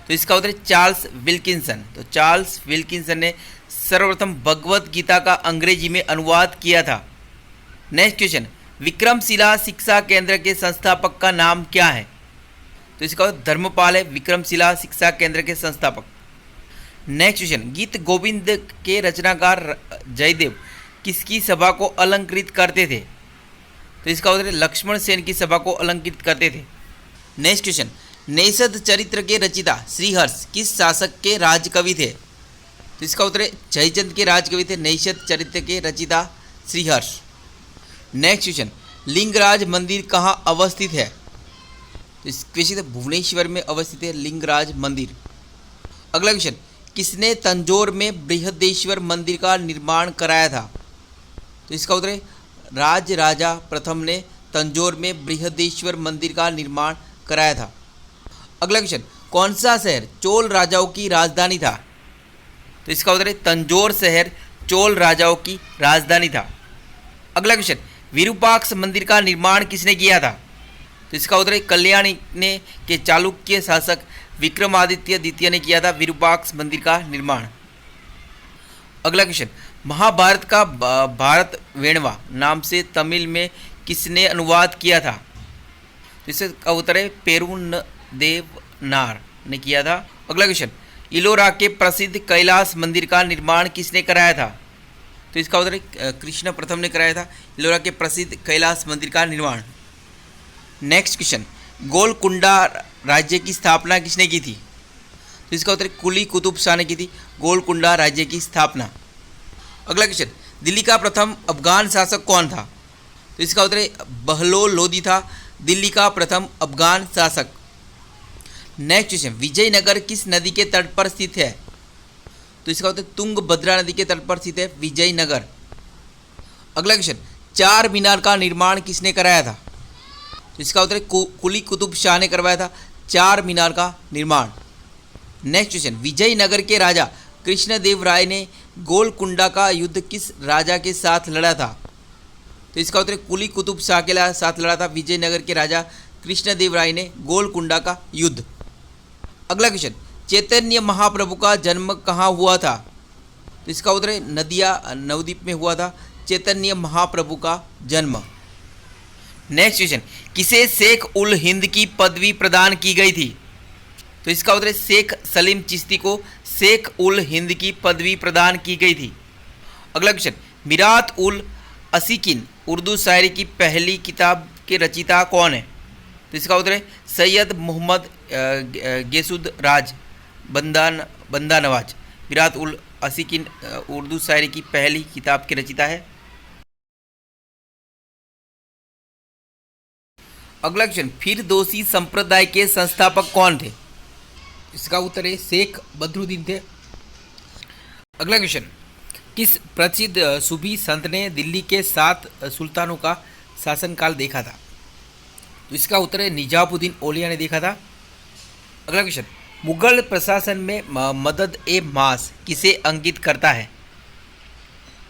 तो इसका उत्तर चार्ल्स विल्किंसन। तो चार्ल्स विल्किंसन ने सर्वप्रथम भगवद गीता का अंग्रेजी में अनुवाद किया था। नेक्स्ट क्वेश्चन, विक्रमशिला शिक्षा केंद्र के संस्थापक का नाम क्या है? तो इसका उत्तर धर्मपाल है विक्रमशिला शिक्षा केंद्र के संस्थापक। नेक्स्ट क्वेश्चन, गीत गोविंद के रचनाकार जयदेव किसकी सभा को अलंकृत करते थे? तो इसका उत्तर लक्ष्मण सेन की सभा को अलंकृत करते थे। नेक्स्ट क्वेश्चन, नैषध चरित्र के रचयिता श्रीहर्ष किस शासक के राजकवि थे? तो इसका उत्तर जयचंद के राजकवि थे नैषध चरित्र के रचयिता श्रीहर्ष। नेक्स्ट क्वेश्चन, लिंगराज मंदिर कहाँ अवस्थित है? तो इस क्वेश्चन भुवनेश्वर में अवस्थित है लिंगराज मंदिर। अगला क्वेश्चन, किसने तंजौर में बृहदेश्वर मंदिर का निर्माण कराया था? तो इसका उत्तर राज राजा प्रथम ने तंजौर में बृहदेश्वर मंदिर का निर्माण कराया था। अगला क्वेश्चन, कौन सा शहर चोल राजाओं की राजधानी था? तो इसका उत्तर है तंजौर शहर चोल राजाओं की राजधानी था। अगला क्वेश्चन, विरूपाक्ष मंदिर का निर्माण किसने किया था? तो इसका उत्तर है कल्याणी ने के चालुक्य शासक विक्रमादित्य द्वितीय ने किया था विरूपाक्ष मंदिर का निर्माण। अगला क्वेश्चन, महाभारत का भारत वेणवा नाम से तमिल में किसने अनुवाद किया था? तो इसका उत्तर है पेरुनदेवनार ने किया था। अगला क्वेश्चन, इलोरा के प्रसिद्ध कैलाश मंदिर का निर्माण किसने कराया था? तो इसका उत्तर है कृष्ण प्रथम ने कराया था इलोरा के प्रसिद्ध कैलाश मंदिर का निर्माण। नेक्स्ट क्वेश्चन, गोलकुंडा राज्य की स्थापना किसने की थी? तो इसका उत्तर कुली कुतुब शाह ने की थी गोलकुंडा राज्य की स्थापना। अगला क्वेश्चन, दिल्ली का प्रथम अफगान शासक कौन था? तो इसका उत्तर है बहलोल लोदी था दिल्ली का प्रथम अफगान शासक। नेक्स्ट क्वेश्चन, विजयनगर किस नदी के तट पर स्थित है? तो इसका उत्तर तुंगभद्रा नदी के तट पर स्थित है विजयनगर। अगला क्वेश्चन, चार मीनार का निर्माण किसने कराया था? तो इसका उत्तर कुली कुतुब शाह ने करवाया था चार मीनार का निर्माण। नेक्स्ट क्वेश्चन, विजयनगर के राजा कृष्णदेव राय ने गोलकुंडा का युद्ध किस राजा के साथ लड़ा था? तो इसका उत्तर कुली कुतुब शाह के साथ लड़ा था विजयनगर के राजा कृष्णदेव राय ने गोलकुंडा का युद्ध। अगला क्वेश्चन, चैतन्य महाप्रभु का जन्म कहाँ हुआ था? तो इसका उत्तर है नदिया नवद्वीप में हुआ था चैतन्य महाप्रभु का जन्म। नेक्स्ट क्वेश्चन, किसे शेख उल हिंद की पदवी प्रदान की गई थी? तो इसका उत्तर है शेख सलीम चिश्ती को शेख उल हिंद की पदवी प्रदान की गई थी। अगला क्वेश्चन, मिरात उल असीकिन उर्दू शायरी की पहली किताब के रचयिता कौन है? तो इसका उत्तर है सैयद मोहम्मद गेसुद राज बंदा नवाज मिरात उल असीकिन उर्दू शायरी की पहली किताब के रचयिता है। अगला क्वेश्चन, फिरदौसी संप्रदाय के संस्थापक कौन थे? इसका उत्तर है शेख बदरुद्दीन थे। अगला क्वेश्चन, किस प्रसिद्ध सूफी संत ने दिल्ली के 7 सुल्तानों का शासनकाल देखा था? तो इसका उत्तर है निजामुद्दीन औलिया ने देखा था। अगला क्वेश्चन, मुगल प्रशासन में मदद ए मास किसे अंकित करता है?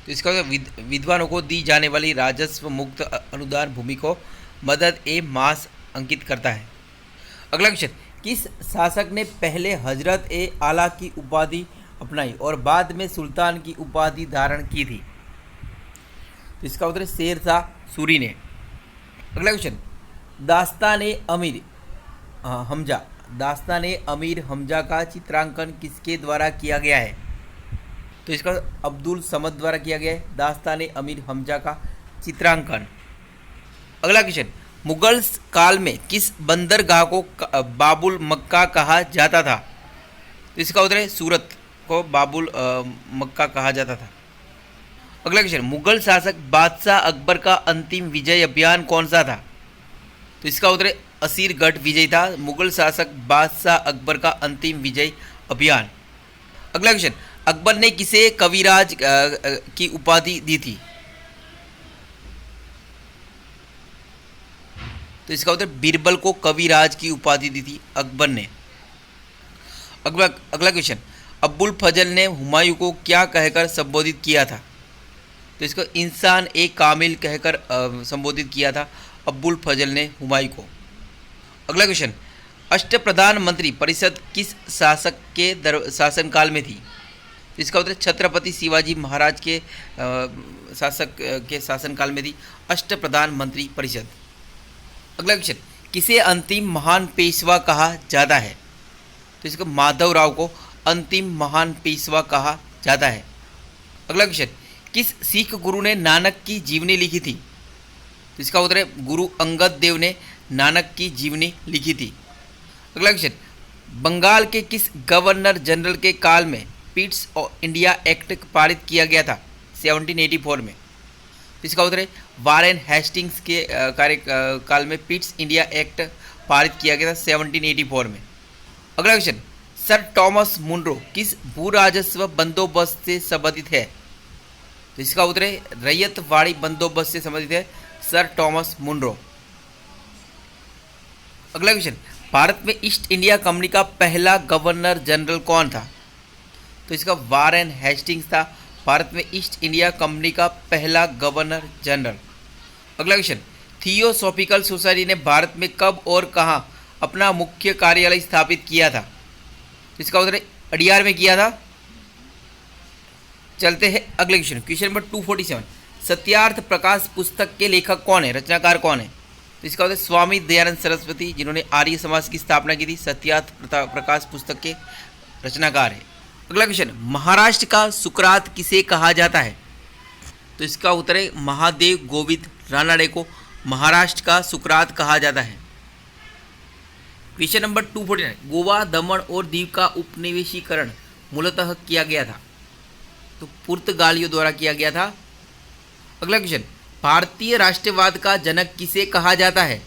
तो इसका उत्तर विद्वानों को दी जाने वाली राजस्व मुक्त अनुदान भूमि को मदद ए मास अंकित करता है। अगला क्वेश्चन, किस शासक ने पहले हजरत ए आला की उपाधि अपनाई और बाद में सुल्तान की उपाधि धारण की थी? तो इसका उत्तर शेर शाह सूरी ने। अगला क्वेश्चन, दास्तान-ए अमीर हमजा का चित्रांकन किसके द्वारा किया गया है? तो इसका अब्दुल समद द्वारा किया गया है दास्तान-ए अमीर हमजा का चित्रांकन। अगला क्वेश्चन, मुगल काल में किस बंदरगाह को बाबुल मक्का कहा जाता था? तो इसका उत्तर है सूरत को बाबुल मक्का कहा जाता था। अगला क्वेश्चन, मुगल शासक बादशाह अकबर का अंतिम विजय अभियान कौन सा था? तो इसका उत्तर है असीरगढ़ विजय था मुगल शासक बादशाह अकबर का अंतिम विजय अभियान। अगला क्वेश्चन, अकबर ने किसे कविराज की उपाधि दी थी? तो इसका उत्तर बीरबल को कविराज की उपाधि दी थी अकबर ने। अगला क्वेश्चन, अब्बुल फजल ने हुमायूं को क्या कहकर संबोधित किया था? तो इसको इंसान ए कामिल कहकर संबोधित किया था अब्बुल फजल ने हुमायूं को। अगला क्वेश्चन, अष्टप्रधान मंत्री परिषद किस शासक के शासनकाल में थी? तो इसका उत्तर छत्रपति शिवाजी महाराज के शासक के शासनकाल में थी अष्टप्रधान मंत्री परिषद। अगला क्वेश्चन, किसे अंतिम महान पेशवा कहा जाता है? तो इसको माधवराव को अंतिम महान पेशवा कहा जाता है। अगला क्वेश्चन, किस सिख गुरु ने नानक की जीवनी लिखी थी? तो इसका उत्तर है गुरु अंगद देव ने नानक की जीवनी लिखी थी। अगला क्वेश्चन, बंगाल के किस गवर्नर जनरल के काल में पिट्स इंडिया एक्ट पारित किया गया था 1784 में? इसका उत्तर है वारेन हेस्टिंग्स के कार्यकाल में पिट्स इंडिया एक्ट पारित किया गया था 1784 में। अगला क्वेश्चन, सर थॉमस मुनरो किस भू राजस्व बंदोबस्त से संबंधित है? तो इसका उत्तर है रैयतवाड़ी बंदोबस्त से संबंधित है सर थॉमस मुनरो। अगला क्वेश्चन, भारत में ईस्ट इंडिया कंपनी का पहला गवर्नर जनरल कौन था? तो इसका वारेन हेस्टिंग्स था भारत में ईस्ट इंडिया कंपनी का पहला गवर्नर जनरल। अगला क्वेश्चन, थियोसॉफिकल सोसाइटी ने भारत में कब और कहाँ अपना मुख्य कार्यालय स्थापित किया था? तो इसका उत्तर है अडियार में किया था। चलते हैं अगले question, question number 247, Satyarth Prakash पुस्तक के लेखक कौन है, रचनाकार कौन है? तो इसका उत्तर स्वामी दयानंद सरस्वती, जिन्होंने आर्य समाज की स्थापना की थी, सत्यार्थ प्रकाश पुस्तक के रचनाकार है। अगला क्वेश्चन, महाराष्ट्र का सुकरात किसे कहा जाता है? तो इसका उत्तर है महादेव गोविंद रानडे को महाराष्ट्र का सुकरात कहा जाता है। क्वेश्चन नंबर 249, गोवा, दमन और दीव का उपनिवेशीकरण मूलतः किया गया था? तो पुर्तगालियों द्वारा किया गया था। अगला क्वेश्चन, भारतीय राष्ट्रवाद का जनक किसे कहा जाता है?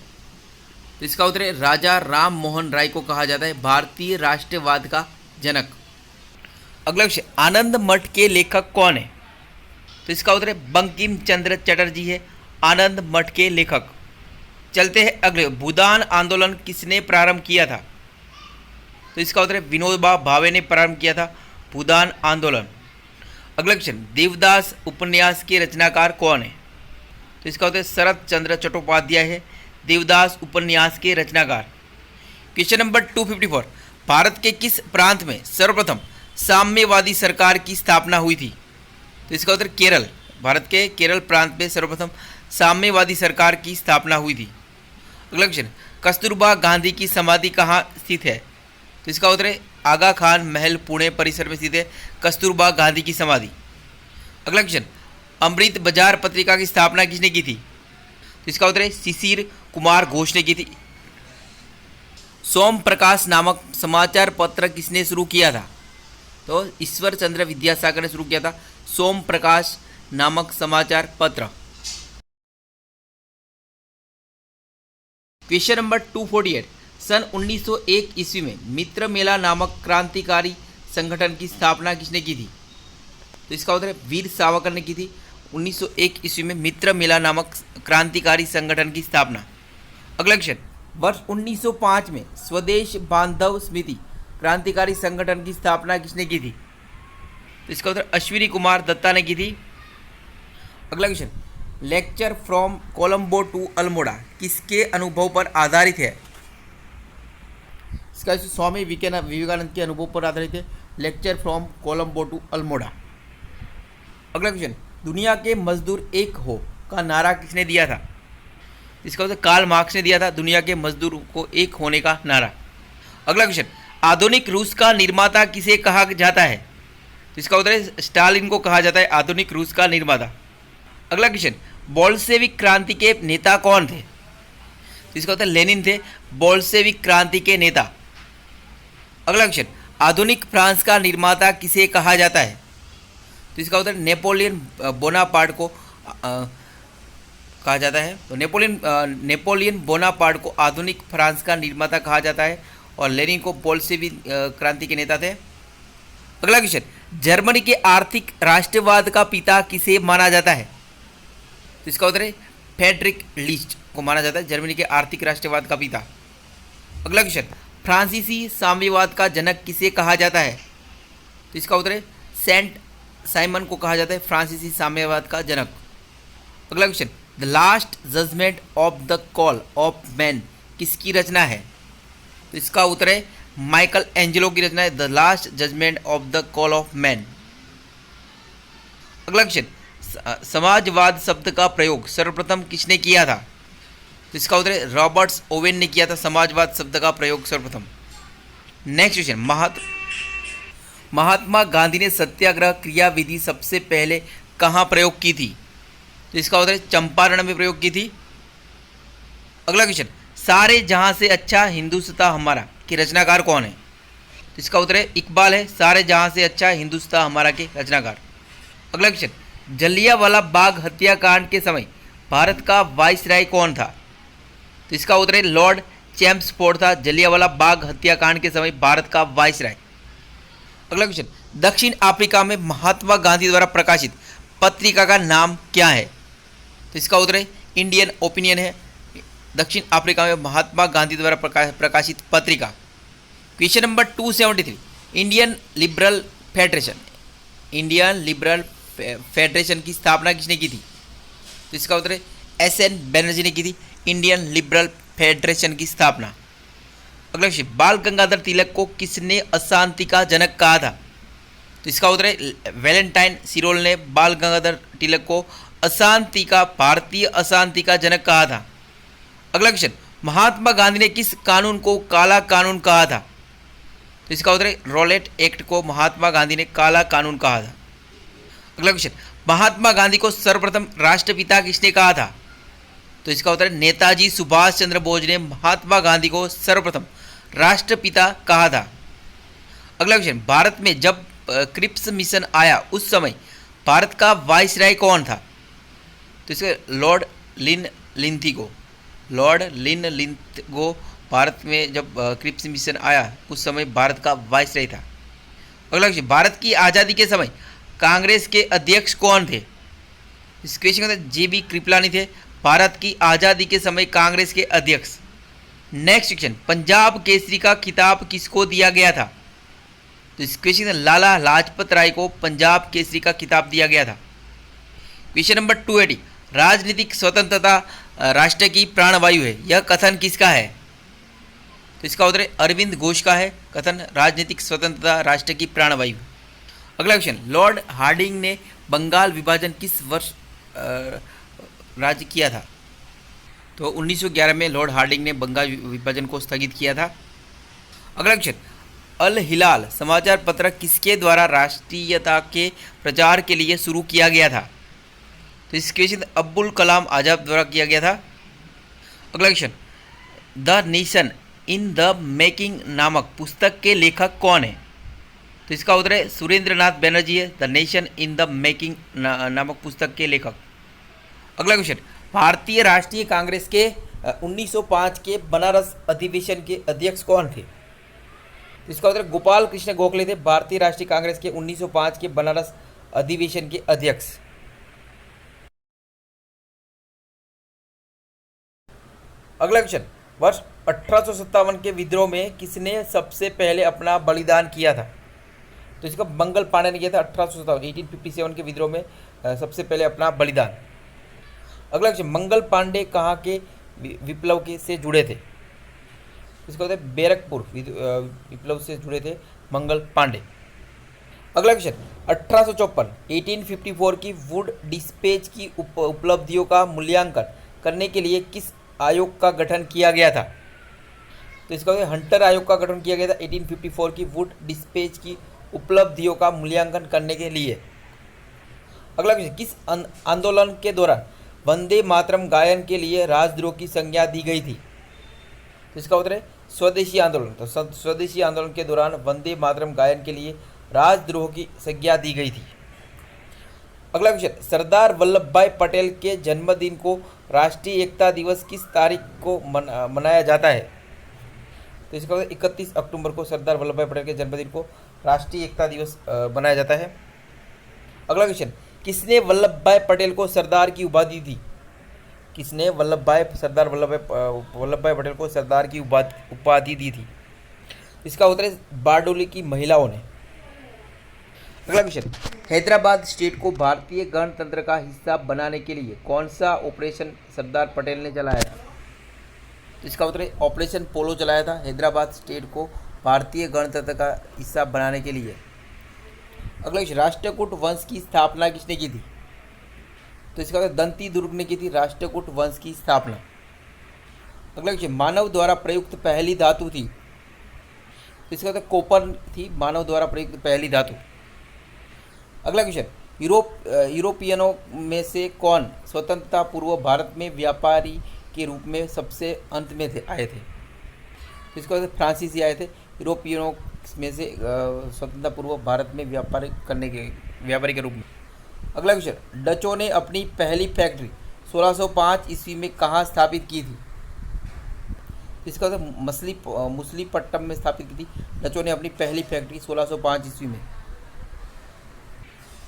तो इसका उत्तर है राजा राम मोहन राय को कहा जाता है भारतीय राष्ट्रवाद का जनक। अगला क्वेश्चन, आनंद मठ के लेखक कौन है? तो इसका उत्तर है बंकिम चंद्र चटर्जी है आनंद मठ के लेखक। चलते हैं अगले, भूदान आंदोलन किसने प्रारंभ किया था? तो इसका उत्तर है विनोबा भावे ने प्रारंभ किया था भूदान आंदोलन। अगला क्वेश्चन, देवदास उपन्यास के रचनाकार कौन है? तो इसका उत्तर शरत चंद्र चट्टोपाध्याय है देवदास उपन्यास के रचनाकार। क्वेश्चन नंबर 254, भारत के किस प्रांत में सर्वप्रथम साम्यवादी सरकार की स्थापना हुई थी? तो इसका उत्तर केरल, भारत के केरल प्रांत में सर्वप्रथम साम्यवादी सरकार की स्थापना हुई थी। अगला क्वेश्चन, कस्तूरबा गांधी की समाधि कहाँ स्थित है? तो इसका उत्तर है आगा खान महल पुणे परिसर में स्थित है कस्तूरबा गांधी की समाधि। अगला क्वेश्चन, अमृत बाजार पत्रिका की स्थापना किसने की थी? तो इसका उत्तर है शिशिर कुमार घोष ने की थी। सोम प्रकाश नामक समाचार पत्र किसने शुरू किया था? तो ईश्वर चंद्र विद्यासागर ने शुरू किया था सोम प्रकाश नामक समाचार पत्र। क्वेश्चन नंबर 248, सन 1901 ईस्वी में मित्र मेला नामक क्रांतिकारी संगठन की स्थापना किसने की थी? तो इसका उत्तर है वीर सावरकर ने की थी 1901 ईस्वी में मित्र मेला नामक क्रांतिकारी संगठन की स्थापना। अगला क्वेश्चन, वर्ष 1905 में स्वदेश बांधव समिति क्रांतिकारी संगठन की स्थापना किसने की थी? तो इसका उत्तर अश्विनी कुमार दत्ता ने की थी। अगला question, lecture from Colombo to Almora किसके अनुभव पर आधारित है? इसका स्वामी विवेकानंद के अनुभव पर आधारित है lecture from Colombo to Almora. अगला क्वेश्चन, दुनिया के मजदूर एक हो का नारा किसने दिया था? इसका उत्तर कार्ल मार्क्स ने दिया था दुनिया के मजदूर को एक होने का नारा। अगला क्वेश्चन, आधुनिक रूस का निर्माता किसे कहा जाता है? तो इसका उत्तर है स्टालिन को कहा जाता है आधुनिक रूस का निर्माता। अगला क्वेश्चन, बोल्शेविक क्रांति के नेता कौन थे? तो इसका उत्तर लेनिन थे बोल्शेविक क्रांति के नेता। अगला क्वेश्चन, आधुनिक फ्रांस का निर्माता किसे कहा जाता है? तो इसका उत्तर नेपोलियन बोनापार्ट को कहा जाता है। तो नेपोलियन बोनापार्ट को आधुनिक फ्रांस का निर्माता कहा जाता है और लेनिन को बोल्शेविक क्रांति के नेता थे। अगला क्वेश्चन, जर्मनी के आर्थिक राष्ट्रवाद का पिता किसे माना जाता है? तो इसका उत्तर है फ्रेडरिक लिस्ट को माना जाता है जर्मनी के आर्थिक राष्ट्रवाद का पिता। अगला क्वेश्चन, फ्रांसीसी साम्यवाद का जनक किसे कहा जाता है? तो इसका उत्तर है सेंट साइमन को कहा जाता है फ्रांसीसी साम्यवाद का जनक। अगला question, the last judgement of the call of man किसकी रचना है? तो इसका उत्तर है माइकल एंजेलो की रचना है the last judgement of the call of man. अगला क्वेश्चन, समाजवाद शब्द का प्रयोग सर्वप्रथम किसने किया था? तो इसका उत्तर है रॉबर्ट्स ओवेन ने किया था समाजवाद शब्द का प्रयोग सर्वप्रथम। नेक्स्ट क्वेश्चन, महात्मा गांधी ने सत्याग्रह क्रियाविधि सबसे पहले कहाँ प्रयोग की थी? तो इसका उत्तर है चंपारण में प्रयोग की थी। अगला क्वेश्चन, सारे जहां से अच्छा हिंदुस्तान हमारा के रचनाकार कौन है? तो इसका उत्तर है इकबाल है सारे जहां से अच्छा हिंदुस्तान हमारा के रचनाकार। अगला क्वेश्चन, जलियांवाला बाग हत्याकांड के समय भारत का वाइसराय कौन था? तो इसका उत्तर है लॉर्ड चैम्सफोर्ड था जलियांवाला बाग हत्याकांड के समय भारत का वाइसराय। अगला क्वेश्चन, दक्षिण अफ्रीका में महात्मा गांधी द्वारा प्रकाशित पत्रिका का नाम क्या है? तो इसका उत्तर है इंडियन ओपिनियन है दक्षिण अफ्रीका में महात्मा गांधी द्वारा प्रकाशित पत्रिका? Question number 273, Indian liberal federation, Indian liberal federation की स्थापना किसने की थी? तो इसका उत्तर है एस.एन. बनर्जी ने की थी इंडियन लिबरल फेडरेशन की स्थापना। अगला क्वेश्चन, बाल गंगाधर तिलक को किसने अशांति का जनक कहा था? तो इसका उत्तर है वैलेंटाइन सिरोल ने बाल गंगाधर तिलक को अशांति का, भारतीय अशांति का जनक कहा था। अगला क्वेश्चन, महात्मा गांधी ने किस कानून को काला कानून कहा था? तो इसका उत्तर है रॉलेट एक्ट को महात्मा गांधी ने काला कानून कहा था। अगला क्वेश्चन, महात्मा गांधी को सर्वप्रथम राष्ट्रपिता किसने कहा था? तो इसका उत्तर है नेताजी सुभाष चंद्र बोस ने महात्मा गांधी को सर्वप्रथम राष्ट्रपिता कहा था। अगला क्वेश्चन, भारत में जब क्रिप्स मिशन आया उस समय भारत का वाइसराय कौन था? तो इसके लॉर्ड लिन लिंथिगो, लॉर्ड लिन लिंथिगो भारत में जब क्रिप्स मिशन आया उस समय भारत का वाइसराय था। अगला क्वेश्चन, भारत की आज़ादी के समय कांग्रेस के अध्यक्ष कौन थे? इस क्वेश्चन के अंदर जे.बी. कृपलानी थे भारत की आज़ादी के समय कांग्रेस के अध्यक्ष। नेक्स्ट क्वेश्चन, पंजाब केसरी का खिताब किसको दिया गया था? तो इस क्वेश्चन में लाला लाजपत राय को पंजाब केसरी का खिताब दिया गया था। क्वेश्चन नंबर 280, राजनीतिक स्वतंत्रता राष्ट्र की प्राणवायु है, यह कथन किसका है? तो इसका उत्तर है अरविंद घोष का है कथन, राजनीतिक स्वतंत्रता राष्ट्र की प्राणवायु। अगला क्वेश्चन, लॉर्ड हार्डिंग ने बंगाल विभाजन किस वर्ष राज्य किया था? तो 1911 में लॉर्ड हार्डिंग ने बंगाल विभाजन को स्थगित किया था। अगला क्वेश्चन, अल हिलाल समाचार पत्र किसके द्वारा राष्ट्रीयता के प्रचार के लिए शुरू किया गया था? तो इस क्वेश्चन अब्दुल कलाम आजाद द्वारा किया गया था। अगला question, the nation in the making नामक पुस्तक के लेखक कौन है? तो इसका उत्तर है सुरेंद्र नाथ बनर्जी है the nation in the making नामक पुस्तक के लेखक। अगला क्वेश्चन, भारतीय राष्ट्रीय कांग्रेस के 1905 के बनारस अधिवेशन के अध्यक्ष कौन थे? तो इसका उत्तर गोपाल कृष्ण गोखले थे भारतीय राष्ट्रीय कांग्रेस के 1905 के बनारस अधिवेशन के अध्यक्ष। अगला क्वेश्चन, वर्ष 1857 के विद्रोह में किसने सबसे पहले अपना बलिदान किया था? तो इसका मंगल पांडे ने किया था 1857 के विद्रोह में सबसे पहले अपना बलिदान। अगला क्वेश्चन, मंगल पांडे कहाँ के विप्लव के से जुड़े थे? इसका होता है बैरकपुर विप्लव से जुड़े थे मंगल पांडे। अगला क्वेश्चन, 1854 की वुड डिस्पैच की उपलब्धियों का मूल्यांकन करने के लिए किस आयोग का गठन किया गया था? तो इसका हंटर आयोग का गठन किया गया था 1854 की वुड डिस्पैच की उपलब्धियों का मूल्यांकन करने के लिए। अगला क्वेश्चन, किस आंदोलन के दौरान वंदे मातरम गायन के लिए राजद्रोह की संज्ञा दी गई थी? तो इसका उत्तर है स्वदेशी आंदोलन। तो स्वदेशी आंदोलन के दौरान वंदे मातरम गायन के लिए राजद्रोह की संज्ञा दी गई थी। अगला क्वेश्चन, सरदार वल्लभ भाई पटेल के जन्मदिन को राष्ट्रीय एकता दिवस किस तारीख को मनाया जाता है? तो इसका 31 अक्टूबर को सरदार वल्लभ भाई पटेल के जन्मदिन को राष्ट्रीय एकता दिवस मनाया जाता है। अगला क्वेश्चन, किसने वल्लभ भाई पटेल को सरदार की उपाधि दी? किसने सरदार वल्लभ भाई पटेल को सरदार की उपाधि दी थी? इसका उत्तर है बारडोली की महिलाओं ने। अगला क्वेश्चन, हैदराबाद स्टेट को भारतीय गणतंत्र का हिस्सा बनाने के लिए कौन सा ऑपरेशन सरदार पटेल ने चलाया था? तो इसका उत्तर है ऑपरेशन पोलो चलाया था हैदराबाद स्टेट को भारतीय गणतंत्र का हिस्सा बनाने के लिए। अगला क्वेश्चन, राष्ट्रकूट वंश की स्थापना किसने की थी? तो इसका उत्तर दंती दुर्ग ने की थी राष्ट्रकूट वंश की स्थापना। अगला क्वेश्चन, मानव द्वारा प्रयुक्त पहली धातु थी? तो इसका उत्तर कॉपर थी मानव द्वारा प्रयुक्त पहली धातु। अगला क्वेश्चन, यूरोपियनों में से कौन स्वतंत्रता पूर्व भारत में व्यापारी के रूप में सबसे अंत में आए थे? तो इसका उत्तर फ्रांसीसी आए थे यूरोपियनों में से स्वतंत्रता पूर्व भारत में व्यापारी के रूप में। अगला क्वेश्चन, डचों ने अपनी पहली फैक्ट्री 1605 ईस्वी में कहाँ स्थापित की थी? इसका उत्तर मछलीपट्टनम में स्थापित की थी डचों ने अपनी पहली फैक्ट्री 1605 ईस्वी में।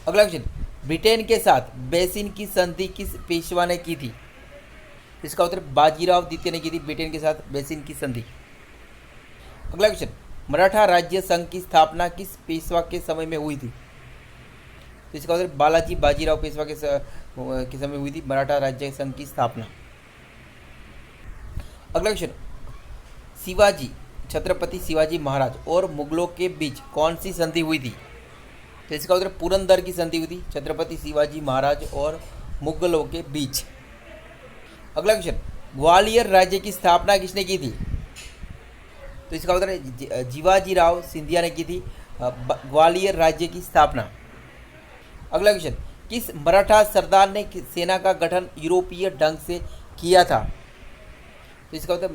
अगला क्वेश्चन, ब्रिटेन के साथ बेसिन की संधि किस पेशवा ने की थी? इसका उत्तर बाजीराव द्वितीय ने की थी ब्रिटेन के साथ बेसिन की संधि। अगला क्वेश्चन, मराठा राज्य संघ की स्थापना किस पेशवा के समय में हुई थी? तो इसका उत्तर बालाजी बाजीराव पेशवा के समय हुई थी मराठा राज्य संघ की स्थापना। अगला क्वेश्चन, शिवाजी छत्रपति शिवाजी महाराज और मुगलों के बीच कौन सी संधि हुई थी? तो इसका उत्तर पुरंदर की संधि हुई थी छत्रपति शिवाजी महाराज और मुगलों के बीच। अगला क्वेश्चन, ग्वालियर राज्य की स्थापना किसने की थी? तो इसका उत्तर है जीवाजीराव सिंधिया ने की थी ग्वालियर राज्य की स्थापना। अगला क्वेश्चन, किस मराठा सरदार ने सेना का गठन यूरोपीय ढंग से किया था? तो इसका उत्तर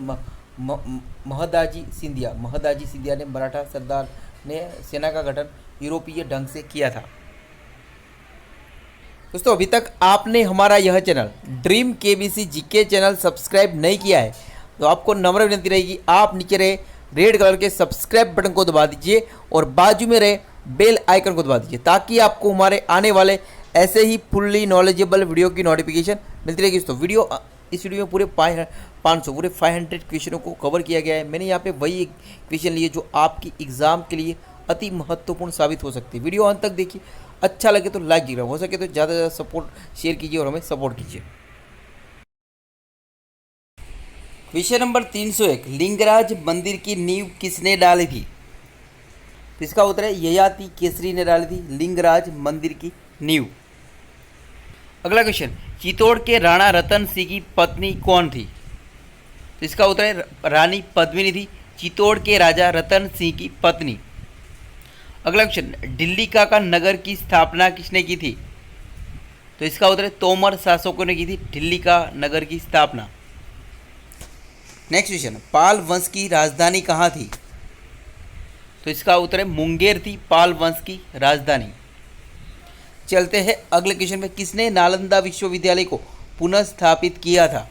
महदाजी सिंधिया ने मराठा सरदार ने सेना का गठन यूरोपीय ढंग से किया था। दोस्तों, अभी तक आपने हमारा यह channel dream KBC GK channel subscribe नहीं किया है तो आपको नम्र विनती रहेगी, आप नीचे रहे रेड कलर के सब्सक्राइब बटन को दबा दीजिए और बाजू में रहे बेल आइकन को दबा दीजिए ताकि आपको हमारे आने वाले ऐसे ही फुल्ली नॉलेजेबल वीडियो की नोटिफिकेशन मिलती रहेगी। दोस्तों, इस वीडियो में पूरे 500 क्वेश्चनों को कवर किया गया है। मैंने यहाँ पे वही क्वेश्चन लिए जो आपकी एग्जाम के लिए अति महत्वपूर्ण साबित हो सकते हैं। वीडियो अंत तक देखिए, अच्छा लगे तो लाइक कीजिएगा, हो सके तो ज़्यादा से ज़्यादा सपोर्ट शेयर कीजिए और हमें सपोर्ट कीजिए। क्वेश्चन नंबर 301, लिंगराज मंदिर की नींव किसने डाली थी? तो इसका उत्तर है ययाति केसरी ने डाली थी लिंगराज मंदिर की नींव। अगला क्वेश्चन, चित्तौड़ के राणा रतन सिंह की पत्नी कौन थी? तो इसका उत्तर है रानी पद्मिनी थी चित्तौड़ के राजा रतन सिंह की पत्नी। अगला क्वेश्चन, ढिल्लिका का नगर की स्थापना किसने की थी? तो इसका उत्तर है तोमर शासकों ने की थी ढिल्लिका नगर की स्थापना। नेक्स्ट क्वेश्चन, पाल वंश की राजधानी कहाँ थी? तो इसका उत्तर है मुंगेर थी पाल वंश की राजधानी। चलते हैं अगले क्वेश्चन में, किसने नालंदा विश्वविद्यालय को पुनः स्थापित किया था?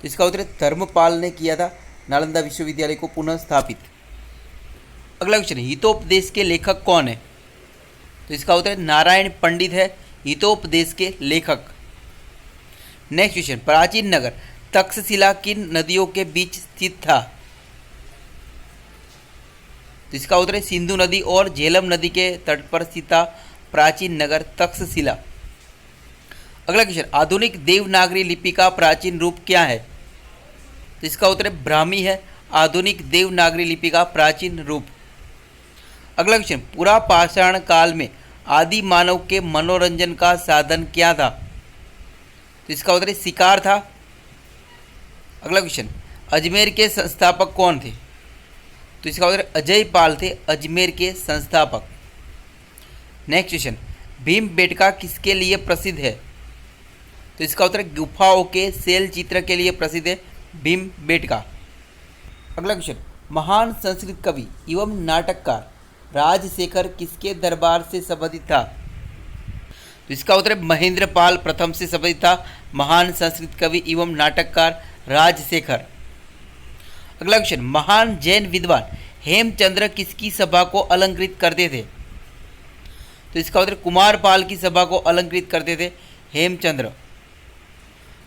तो इसका उत्तर है धर्मपाल ने किया था नालंदा विश्वविद्यालय को पुनः स्थापित। अगला क्वेश्चन, हितोपदेश के लेखक कौन है? तो इसका उत्तर है नारायण पंडित है हितोपदेश के लेखक। नेक्स्ट क्वेश्चन, प्राचीन नगर तक्षशिला किन नदियों के बीच स्थित था? तो इसका उत्तर है सिंधु नदी और झेलम नदी के तट पर स्थित था प्राचीन नगर तक्षशिला। अगला क्वेश्चन, आधुनिक देवनागरी लिपि का प्राचीन रूप क्या है? तो इसका उत्तर है ब्राह्मी है आधुनिक देवनागरी लिपि का प्राचीन रूप। अगला क्वेश्चन, पूरा पाषाण काल में आदि मानव के मनोरंजन का साधन क्या था? तो इसका उत्तर है शिकार था। अगला क्वेश्चन, अजमेर के संस्थापक कौन थे? तो इसका उत्तर अजय पाल थे अजमेर के संस्थापक। नेक्स्ट क्वेश्चन, भीमबेटका किसके लिए प्रसिद्ध है? तो इसका उत्तर गुफाओं के शैल चित्र के लिए प्रसिद्ध है भीमबेटका। अगला क्वेश्चन, महान संस्कृत कवि एवं नाटककार राजशेखर किसके दरबार से संबंधित था? तो इसका उत्तर है महेंद्र पाल प्रथम से संबंधित था महान संस्कृत कवि एवं नाटककार राजशेखर। अगला क्वेश्चन, महान जैन विद्वान हेमचंद्र किसकी सभा को अलंकृत करते थे? तो इसका उत्तर कुमारपाल की सभा को अलंकृत करते थे हेमचंद्र।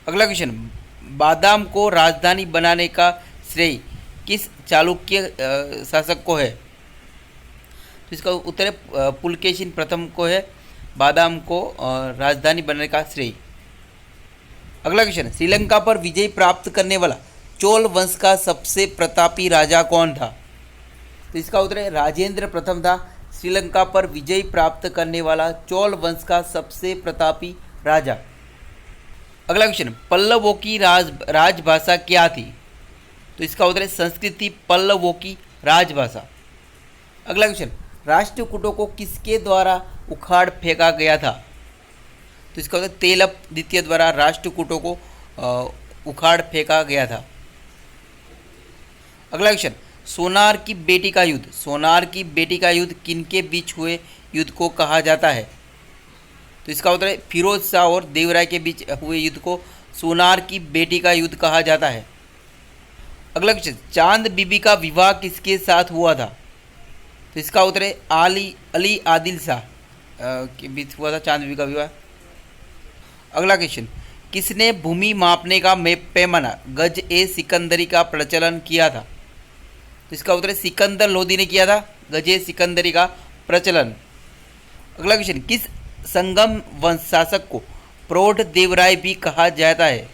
अगला क्वेश्चन, बादाम को राजधानी बनाने का श्रेय किस चालुक्य शासक को है? तो इसका उत्तर है पुलकेशिन प्रथम को है बादाम को राजधानी बनाने का श्रेय। अगला क्वेश्चन, श्रीलंका पर विजय प्राप्त करने वाला चोल वंश का सबसे प्रतापी राजा कौन था? तो इसका उत्तर है राजेंद्र प्रथम था श्रीलंका पर विजय प्राप्त करने वाला चोल वंश का सबसे प्रतापी राजा। अगला क्वेश्चन, पल्लवों की राजभाषा क्या थी? तो इसका उत्तर है संस्कृत थी पल्लवों की राजभाषा। अगला क्वेश्चन, राष्ट्रकूटों को किसके द्वारा उखाड़ फेंका गया था? तो इसका उत्तर तेलप द्वितीय द्वारा राष्ट्रकूटों को उखाड़ फेंका गया था। अगला क्वेश्चन, सोनार की बेटी का युद्ध किनके बीच हुए युद्ध को कहा जाता है? तो इसका उत्तर है फिरोज शाह और देवराय के बीच हुए युद्ध को सोनार की बेटी का युद्ध कहा जाता है। अगला क्वेश्चन, चांद बीबी का विवाह किसके साथ हुआ था? तो इसका उत्तर है अली आदिल शाह के बीच हुआ था चांद बीबी का विवाह। अगला क्वेश्चन, किसने भूमि मापने का पैमाना गज ए सिकंदरी का प्रचलन किया था? तो इसका उत्तर है सिकंदर लोदी ने किया था गज ए सिकंदरी का प्रचलन। अगला क्वेश्चन, किस संगम वंश शासक को प्रौढ़ देवराय भी कहा जाता है?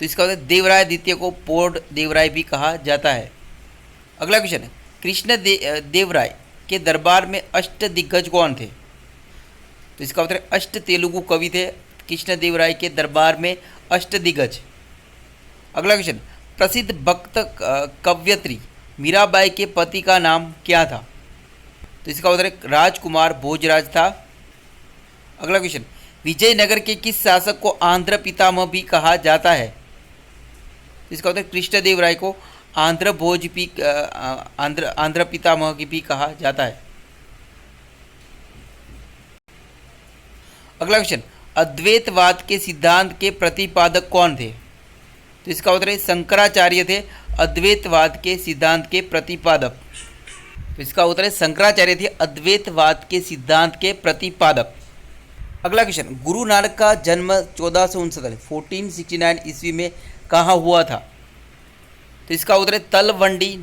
तो इसका उत्तर देवराय द्वितीय को प्रौढ़ देवराय भी कहा जाता है। अगला क्वेश्चन, कृष्ण देवराय के दरबार में अष्टदिग्गज कौन थे? तो इसका उत्तर अष्ट तेलुगु कवि थे कृष्ण देवराय के दरबार में अष्टदिग्गज। अगला क्वेश्चन, प्रसिद्ध भक्त कवयित्री मीराबाई के पति का नाम क्या था? तो इसका उत्तर राजकुमार भोजराज था। अगला क्वेश्चन, विजयनगर के किस शासक को आंध्र पितामह भी कहा जाता है? इसका उत्तर कृष्णदेवराय को आंध्र भोज भी आंध्र पितामह की भी कहा जाता है। अगला क्वेश्चन, अद्वैतवाद के सिद्धांत के प्रतिपादक कौन थे? तो इसका उत्तर है शंकराचार्य थे अद्वैतवाद के सिद्धांत के प्रतिपादक। तो इसका उत्तर है शंकराचार्य थे अद्वैतवाद के सिद्धांत के प्रतिपादक। अगला क्वेश्चन, गुरु नानक का जन्म 1469 ईस्वी में कहाँ हुआ था? तो इसका उत्तर है तलवंडी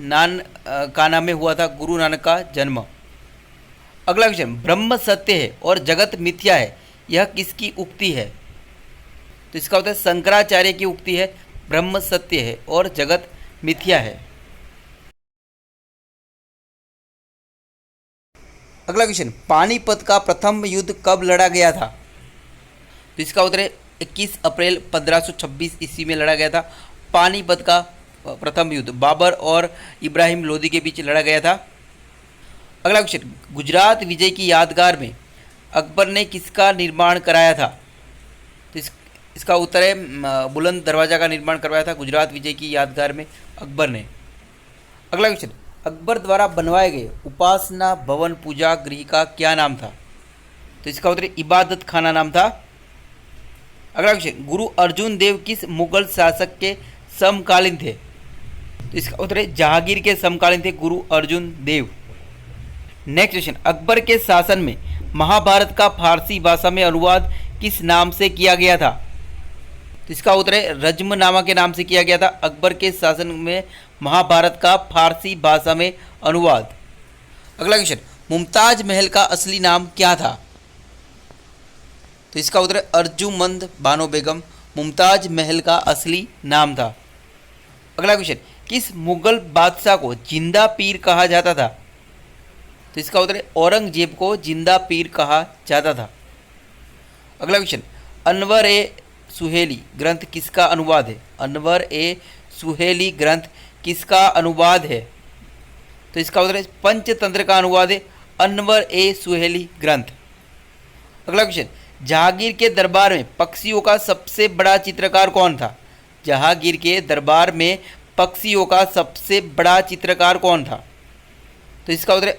काना में हुआ था गुरु नानक का जन्म। अगला क्वेश्चन, ब्रह्म सत्य है और जगत मिथ्या है, यह किसकी उक्ति है? तो इसका उत्तर शंकराचार्य की उक्ति है, ब्रह्म सत्य है और जगत मिथ्या है। अगला क्वेश्चन, पानीपत का प्रथम युद्ध कब लड़ा गया था? तो इसका उत्तर है 21 अप्रैल 1526 ईस्वी में लड़ा गया था पानीपत का प्रथम युद्ध बाबर और इब्राहिम लोदी के बीच लड़ा गया था। अगला क्वेश्चन, गुजरात विजय की यादगार में अकबर ने किसका निर्माण कराया था? तो इसका उत्तर है बुलंद दरवाज़ा का निर्माण करवाया था गुजरात विजय की यादगार में अकबर ने। अगला क्वेश्चन, अकबर द्वारा बनवाए गए उपासना भवन पूजा गृह का क्या नाम था? तो इसका उत्तर इबादत खाना नाम था। अगला क्वेश्चन, गुरु अर्जुन देव किस मुगल शासक के समकालीन थे? तो इसका उत्तर है जहांगीर के समकालीन थे गुरु अर्जुन देव। नेक्स्ट क्वेश्चन, अकबर के शासन में महाभारत का फारसी भाषा में अनुवाद किस नाम से किया गया था? तो इसका उत्तर है रज्मनामा के नाम से किया गया था अकबर के शासन में महाभारत का फारसी भाषा में अनुवाद। अगला क्वेश्चन, मुमताज महल का असली नाम क्या था? तो इसका उत्तर है अर्जुमंद बानो बेगम मुमताज महल का असली नाम था। अगला क्वेश्चन, किस मुगल बादशाह को जिंदा पीर कहा जाता था? तो इसका उत्तर है औरंगजेब को जिंदा पीर कहा जाता था। अगला क्वेश्चन, अनवर ए सुहेली ग्रंथ किसका अनुवाद है? अनवर ए सुहेली ग्रंथ किसका अनुवाद है? तो इसका उत्तर है पंचतंत्र का अनुवाद है अनवर ए सुहेली ग्रंथ। अगला क्वेश्चन, जहांगीर के दरबार में पक्षियों का सबसे बड़ा चित्रकार कौन था? जहांगीर के दरबार में पक्षियों का सबसे बड़ा चित्रकार कौन था? तो इसका उत्तर है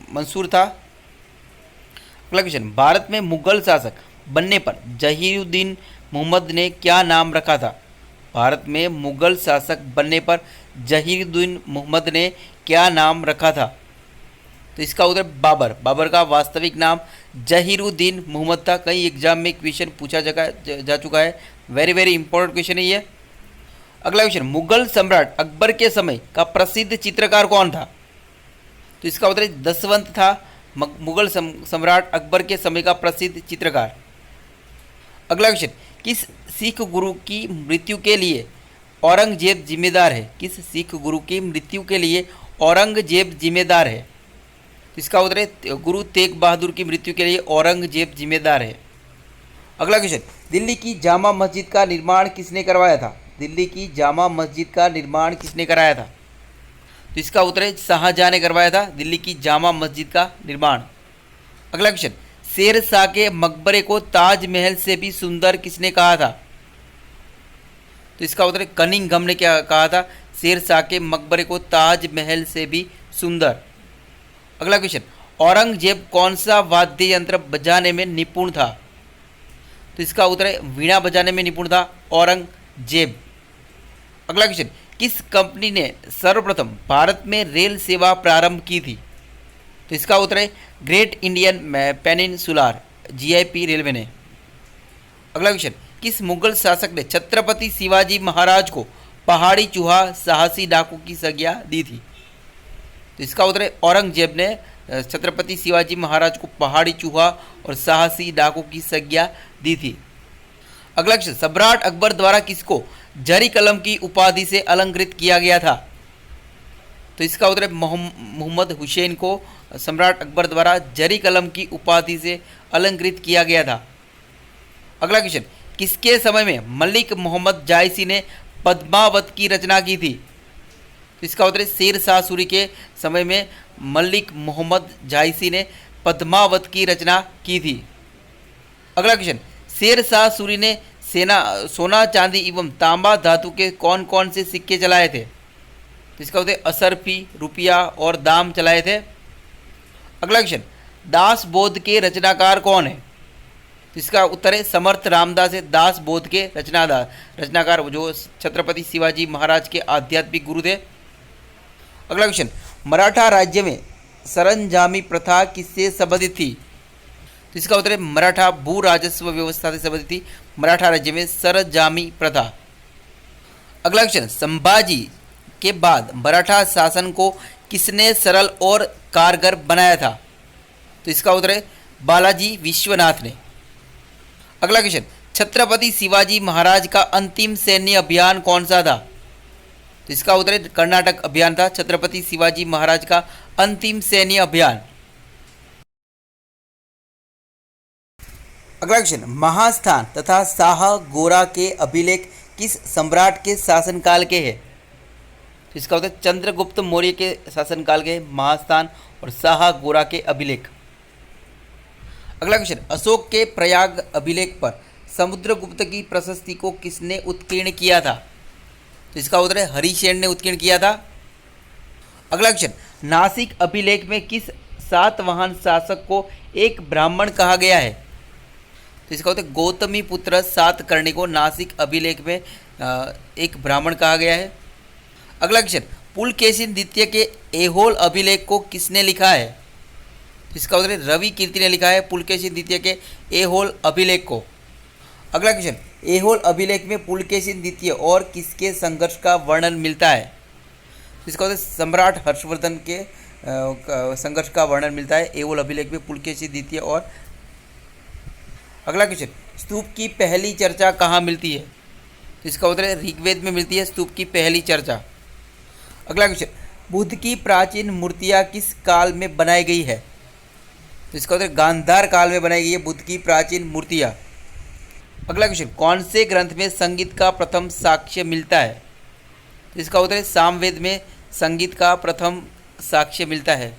मंसूर था। अगला क्वेश्चन, भारत में मुगल शासक बनने पर जहीरुद्दीन मोहम्मद ने क्या नाम रखा था? भारत में मुगल शासक बनने पर जहीरुद्दीन मोहम्मद ने क्या नाम रखा था? तो इसका उत्तर बाबर। बाबर का वास्तविक नाम जहीरुद्दीन मोहम्मद था। कई एग्जाम में क्वेश्चन पूछा जा चुका है, वेरी वेरी इंपॉर्टेंट क्वेश्चन है ये। अगला क्वेश्चन, मुगल सम्राट अकबर के समय का प्रसिद्ध चित्रकार कौन था? तो इसका उत्तर दसवंत था मुगल सम्राट अकबर के समय का प्रसिद्ध चित्रकार। अगला क्वेश्चन, किस सिख गुरु की मृत्यु के लिए औरंगजेब जिम्मेदार है? किस सिख गुरु की मृत्यु के लिए औरंगजेब जिम्मेदार है? इसका उत्तर है गुरु तेग बहादुर की मृत्यु के लिए औरंगजेब जिम्मेदार है। अगला क्वेश्चन, दिल्ली की जामा मस्जिद का निर्माण किसने करवाया था? दिल्ली की जामा मस्जिद का निर्माण किसने कराया था? तो इसका उत्तर है शाहजहां ने करवाया था दिल्ली की जामा मस्जिद का निर्माण। अगला क्वेश्चन, शेर शाह के मकबरे को ताजमहल से भी सुंदर किसने कहा था? तो इसका उत्तर है कनिंघम ने क्या कहा था? शेर शाह के मकबरे को ताजमहल से भी सुंदर। अगला क्वेश्चन, औरंगजेब कौन सा वाद्य यंत्र बजाने में निपुण था? तो इसका उत्तर है वीणा बजाने में निपुण था औरंगजेब। अगला क्वेश्चन, किस कंपनी ने सर्वप्रथम भारत में रेल सेवा प्रारंभ की थी? तो इसका उत्तर है great Indian peninsular GIP railway ने। अगला क्वेश्चन, किस मुगल शासक ने छत्रपति शिवाजी महाराज को पहाड़ी चूहा साहसी डाकू की संज्ञा दी थी? तो इसका उत्तर है औरंगजेब ने छत्रपति शिवाजी महाराज को पहाड़ी चूहा और साहसी डाकू की संज्ञा दी थी। अगला क्वेश्चन, सम्राट अकबर द्वारा किसको जरी कलम की उपाधि से अलंकृत किया गया था? तो इसका उत्तर है मोहम्मद हुसैन को सम्राट अकबर द्वारा जरी कलम की उपाधि से अलंकृत किया गया था। अगला क्वेश्चन, किसके समय में मलिक मोहम्मद जायसी ने पद्मावत की रचना की थी? तो इसका उत्तर है शेर शाह सूरी के समय में मलिक मोहम्मद जायसी ने पद्मावत की रचना की थी। अगला क्वेश्चन, शेर शाह सूरी ने सोना चांदी एवं तांबा धातु के कौन कौन से सिक्के चलाए थे? तो इसका उत्तर असरफी, रुपया और दाम चलाए थे। अगला क्वेश्चन, दास बोध के रचनाकार कौन है? तो इसका उत्तर है समर्थ रामदास है दास बोध के रचनाकार, जो छत्रपति शिवाजी महाराज के आध्यात्मिक गुरु थे। अगला क्वेश्चन, मराठा राज्य में सरंजामी प्रथा किससे संबंधित थी? तो इसका उत्तर है मराठा भू राजस्व व्यवस्था से संबंधित थी मराठा राज्य में सरंजामी प्रथा। अगला क्वेश्चन, संभाजी के बाद मराठा शासन को किसने सरल और कारगर बनाया था? तो इसका उत्तर है बालाजी विश्वनाथ ने। अगला क्वेश्चन, छत्रपति शिवाजी महाराज का अंतिम सैन्य अभियान कौन सा था? तो इसका उत्तर है कर्नाटक अभियान था छत्रपति शिवाजी महाराज का अंतिम सैन्य अभियान। अगला क्वेश्चन, महास्थान तथा शाह गोरा के अभिलेख किस सम्राट के शासनकाल के हैं? तो इसका उत्तर चंद्रगुप्त मौर्य के शासनकाल के महास्थान और शाह गोरा के अभिलेख। अगला क्वेश्चन, अशोक के प्रयाग अभिलेख पर समुद्रगुप्त की प्रशस्ति को किसने उत्कीर्ण किया था? तो इसका उत्तर है हरिसेन ने उत्कीर्ण किया था। अगला क्वेश्चन, नासिक अभिलेख में किस सातवाहन शासक को एक ब्राह्मण कहा गया है? तो इसका उत्तर गौतमी पुत्र सातकर्णी को नासिक अभिलेख में एक ब्राह्मण कहा गया है। अगला क्वेश्चन, पुलकेशिन द्वितीय के ऐहोल अभिलेख को किसने लिखा है? तो इसका उत्तर है रवि कीर्ति ने लिखा है पुलकेशिन द्वितीय के ऐहोल अभिलेख को। अगला क्वेश्चन, ऐहोल अभिलेख में पुलकेशिन द्वितीय और किसके संघर्ष का वर्णन मिलता है? तो इसका उत्तर सम्राट हर्षवर्धन के संघर्ष का वर्णन मिलता है ऐहोल अभिलेख में पुलकेशिन द्वितीय और। अगला क्वेश्चन, स्तूप की पहली चर्चा कहाँ मिलती है? तो इसका उत्तर है ऋग्वेद में मिलती है स्तूप की पहली चर्चा। अगला क्वेश्चन, बुद्ध की प्राचीन मूर्तियाँ किस काल में बनाई गई है? तो इसका उत्तर गांधार काल में बनाई गई है बुद्ध की प्राचीन मूर्तियाँ। अगला क्वेश्चन, कौन से ग्रंथ में संगीत का प्रथम साक्ष्य मिलता है? तो इसका उत्तर है सामवेद में संगीत का प्रथम साक्ष्य मिलता है।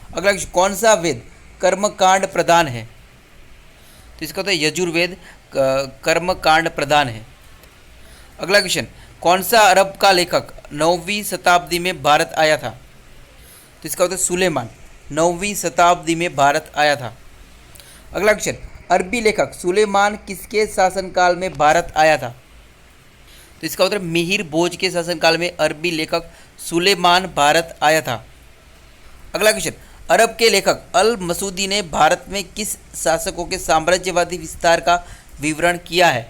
अगला क्वेश्चन, कौन सा वेद कर्मकांड प्रधान है? तो इसका उत्तर यजुर्वेद कर्मकांड प्रधान है। अगला क्वेश्चन, कौन सा अरब का लेखक 9वीं शताब्दी में भारत आया था? तो इसका उत्तर सुलेमान 9वीं शताब्दी में भारत आया था। अगला क्वेश्चन, अरबी लेखक सुलेमान किसके शासनकाल में भारत आया था? तो इसका उत्तर मिहिर भोज के शासनकाल में अरबी लेखक सुलेमान भारत आया था। अगला क्वेश्चन, अरब के लेखक अल मसूदी ने भारत में किस शासकों के साम्राज्यवादी विस्तार का विवरण किया है?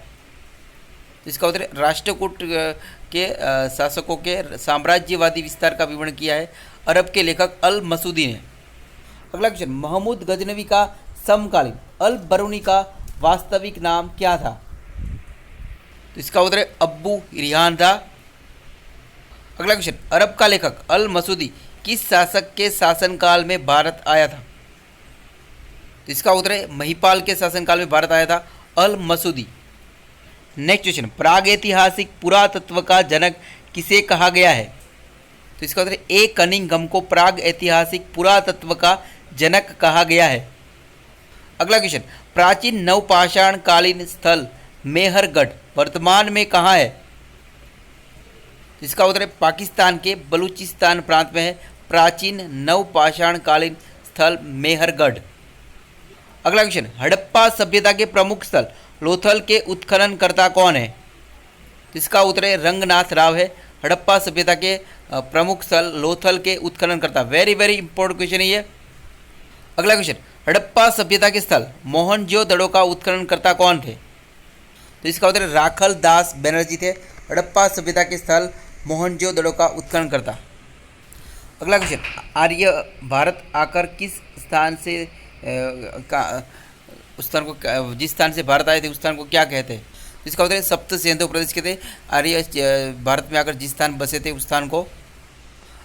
तो इसका उत्तर राष्ट्रकूट के शासकों के साम्राज्यवादी विस्तार का विवरण किया है अरब के लेखक अल मसूदी ने। अगला क्वेश्चन, महमूद गजनवी का समकालीन अल बरूनी का वास्तविक नाम क्या था? तो इसका उत्तर है अब्बू रिहान था। अगला क्वेश्चन, अरब का लेखक अल मसूदी किस शासक के शासनकाल में भारत आया था? तो इसका उत्तर है महिपाल के शासनकाल में भारत आया था अल मसूदी। नेक्स्ट क्वेश्चन, प्रागैतिहासिक पुरातत्व का जनक किसे कहा गया है? तो इसका उत्तर ए कनिंघम को प्राग ऐतिहासिक पुरातत्व का जनक कहा गया है। अगला क्वेश्चन, प्राचीन नवपाषाण कालीन स्थल मेहरगढ़ वर्तमान में कहाँ है? इसका उत्तर है पाकिस्तान के बलूचिस्तान प्रांत में है प्राचीन नवपाषाण कालीन स्थल मेहरगढ़। अगला क्वेश्चन, हड़प्पा सभ्यता के प्रमुख स्थल लोथल के उत्खननकर्ता कौन है? इसका उत्तर है रंगनाथ राव है हड़प्पा सभ्यता के प्रमुख स्थल लोथल के उत्खननकर्ता। वेरी वेरी इंपॉर्टेंट क्वेश्चन है ये। अगला क्वेश्चन, हड़प्पा सभ्यता के स्थल मोहनजोदड़ो का उत्खननकर्ता कौन थे? तो इसका उत्तर राखल दास बनर्जी थे। हड़प्पा सभ्यता के स्थल मोहनजोदड़ो का उत्खनन करता। अगला क्वेश्चन, आर्य भारत आकर किस स्थान से उस स्थान को जिस स्थान से भारत आए थे उस स्थान को क्या कहते हैं? इसका उत्तर है सप्त सिंधु प्रदेश कहते हैं। आर्य भारत में आकर जिस स्थान बसे थे उस स्थान को।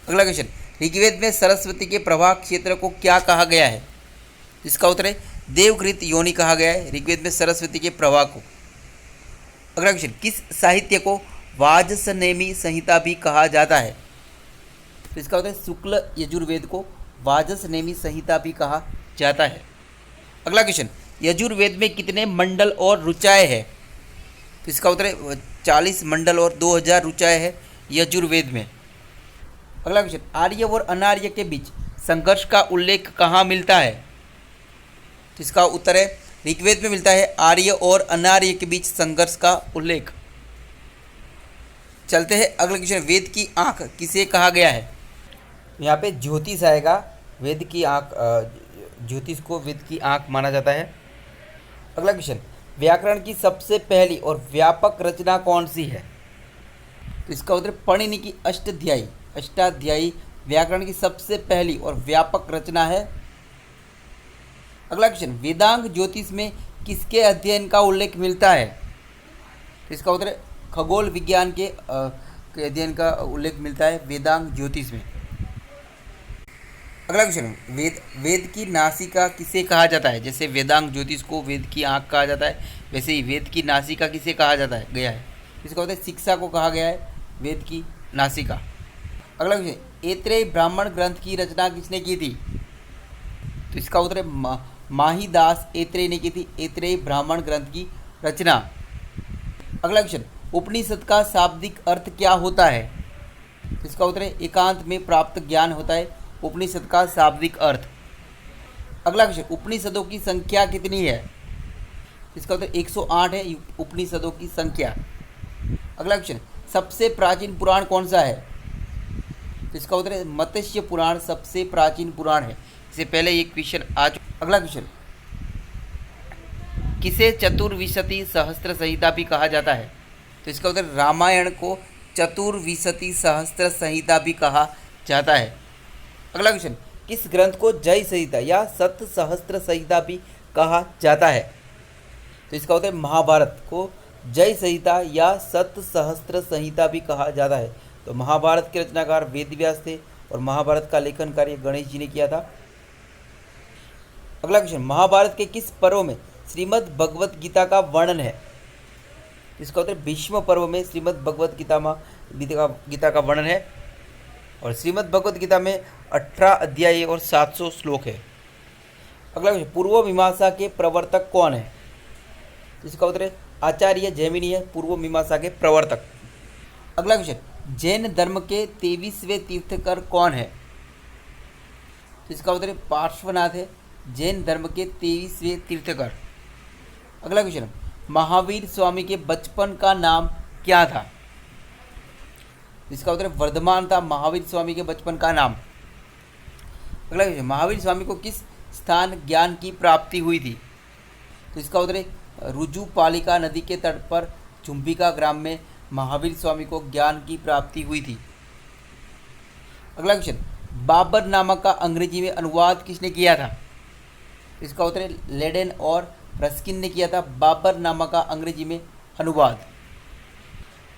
अगला क्वेश्चन, ऋग्वेद में सरस्वती के प्रवाह क्षेत्र को क्या कहा गया है? इसका उत्तर है देवकृत योनि कहा गया है ऋग्वेद में सरस्वती के प्रवाह को। अगला क्वेश्चन, किस साहित्य को वाजसनेमी संहिता भी कहा जाता है? तो इसका उत्तर है शुक्ल यजुर्वेद को वाजसनेमी संहिता भी कहा जाता है। अगला क्वेश्चन, यजुर्वेद में कितने मंडल और रुचाएं है? तो इसका उत्तर है 40 मंडल और 2000 रुचाएं है यजुर्वेद में। अगला क्वेश्चन, आर्य और अनार्य के बीच संघर्ष का उल्लेख कहाँ मिलता है? तो इसका उत्तर है ऋग्वेद में मिलता है आर्य और अनार्य के बीच संघर्ष का उल्लेख। चलते हैं अगला क्वेश्चन, वेद की आंख किसे कहा गया है? यहाँ पे ज्योतिष आएगा। वेद की आंख, ज्योतिष को वेद की आंख माना जाता है। अगला क्वेश्चन, व्याकरण की सबसे पहली और व्यापक रचना कौन सी है? तो इसका उत्तर पाणिनि की अष्टाध्यायी व्याकरण की सबसे पहली और व्यापक रचना है। अगला क्वेश्चन, वेदांग ज्योतिष में किसके अध्ययन का उल्लेख मिलता है? तो इसका उत्तर खगोल विज्ञान के अध्ययन का उल्लेख मिलता है वेदांग ज्योतिष में। अगला क्वेश्चन, वेद की नासिका किसे कहा जाता है? जैसे वेदांग ज्योतिष को वेद की आंख कहा जाता है, वैसे ही वेद की नासिका किसे कहा जाता है गया है? इसका उत्तर शिक्षा को कहा गया है वेद की नासिका। अगला क्वेश्चन, ऐत्रेय ब्राह्मण ग्रंथ की रचना किसने की थी? तो इसका उत्तर है माहीदास ऐत्रेय ने की थी ऐत्रेय ब्राह्मण ग्रंथ की रचना। अगला क्वेश्चन, उपनिषद का शाब्दिक अर्थ क्या होता है? तो इसका उत्तर है एकांत में प्राप्त ज्ञान होता है उपनिषद का शाब्दिक अर्थ। अगला क्वेश्चन, उपनिषदों की संख्या कितनी है? इसका उत्तर 108 है उपनिषदों की संख्या। अगला क्वेश्चन, सबसे प्राचीन पुराण कौन सा है? तो इसका उत्तर है मत्स्य पुराण सबसे प्राचीन पुराण है। इससे पहले ये क्वेश्चन आ चुका। अगला क्वेश्चन, किसे चतुर्विंशति सहस्त्र संहिता भी कहा जाता है? तो इसका उत्तर रामायण को चतुर्विंशति सहस्त्र संहिता भी कहा जाता है। अगला क्वेश्चन, किस ग्रंथ को जय संहिता या सत सहस्त्र संहिता भी कहा जाता है? तो इसका उत्तर महाभारत को जय संहिता या सत सहस्त्र संहिता भी कहा जाता है। तो महाभारत के रचनाकार वेद व्यास थे और महाभारत का लेखन कार्य गणेश जी ने किया था। अगला क्वेश्चन, महाभारत के किस पर्व में श्रीमद् भगवत गीता का वर्णन है? इसका उत्तर भीष्म पर्व में श्रीमद् भगवत गीता का वर्णन है। और श्रीमद् भगवत गीता में 18 अध्याय और 700 श्लोक है। अगला क्वेश्चन, पूर्व मीमांसा के प्रवर्तक कौन है? इसका उत्तर है आचार्य जैमिनी है पूर्व मीमांसा के प्रवर्तक। अगला क्वेश्चन, जैन धर्म के 23वें तीर्थकर कौन है? इसका उत्तर है पार्श्वनाथ है जैन धर्म के 23वें तीर्थकर। अगला क्वेश्चन, महावीर स्वामी के बचपन का नाम क्या था? इसका उत्तर वर्धमान था महावीर स्वामी के बचपन का नाम। अगला क्वेश्चन, महावीर स्वामी को किस स्थान ज्ञान की प्राप्ति हुई थी? तो इसका उत्तर रुजुपालिका नदी के तट पर चुंबिका ग्राम में महावीर स्वामी को ज्ञान की प्राप्ति हुई थी। अगला क्वेश्चन, बाबर नामा का अंग्रेजी में अनुवाद किसने किया था? इसका उत्तर लेडेन और रस्किन ने किया था बाबर नामा का अंग्रेजी में अनुवाद।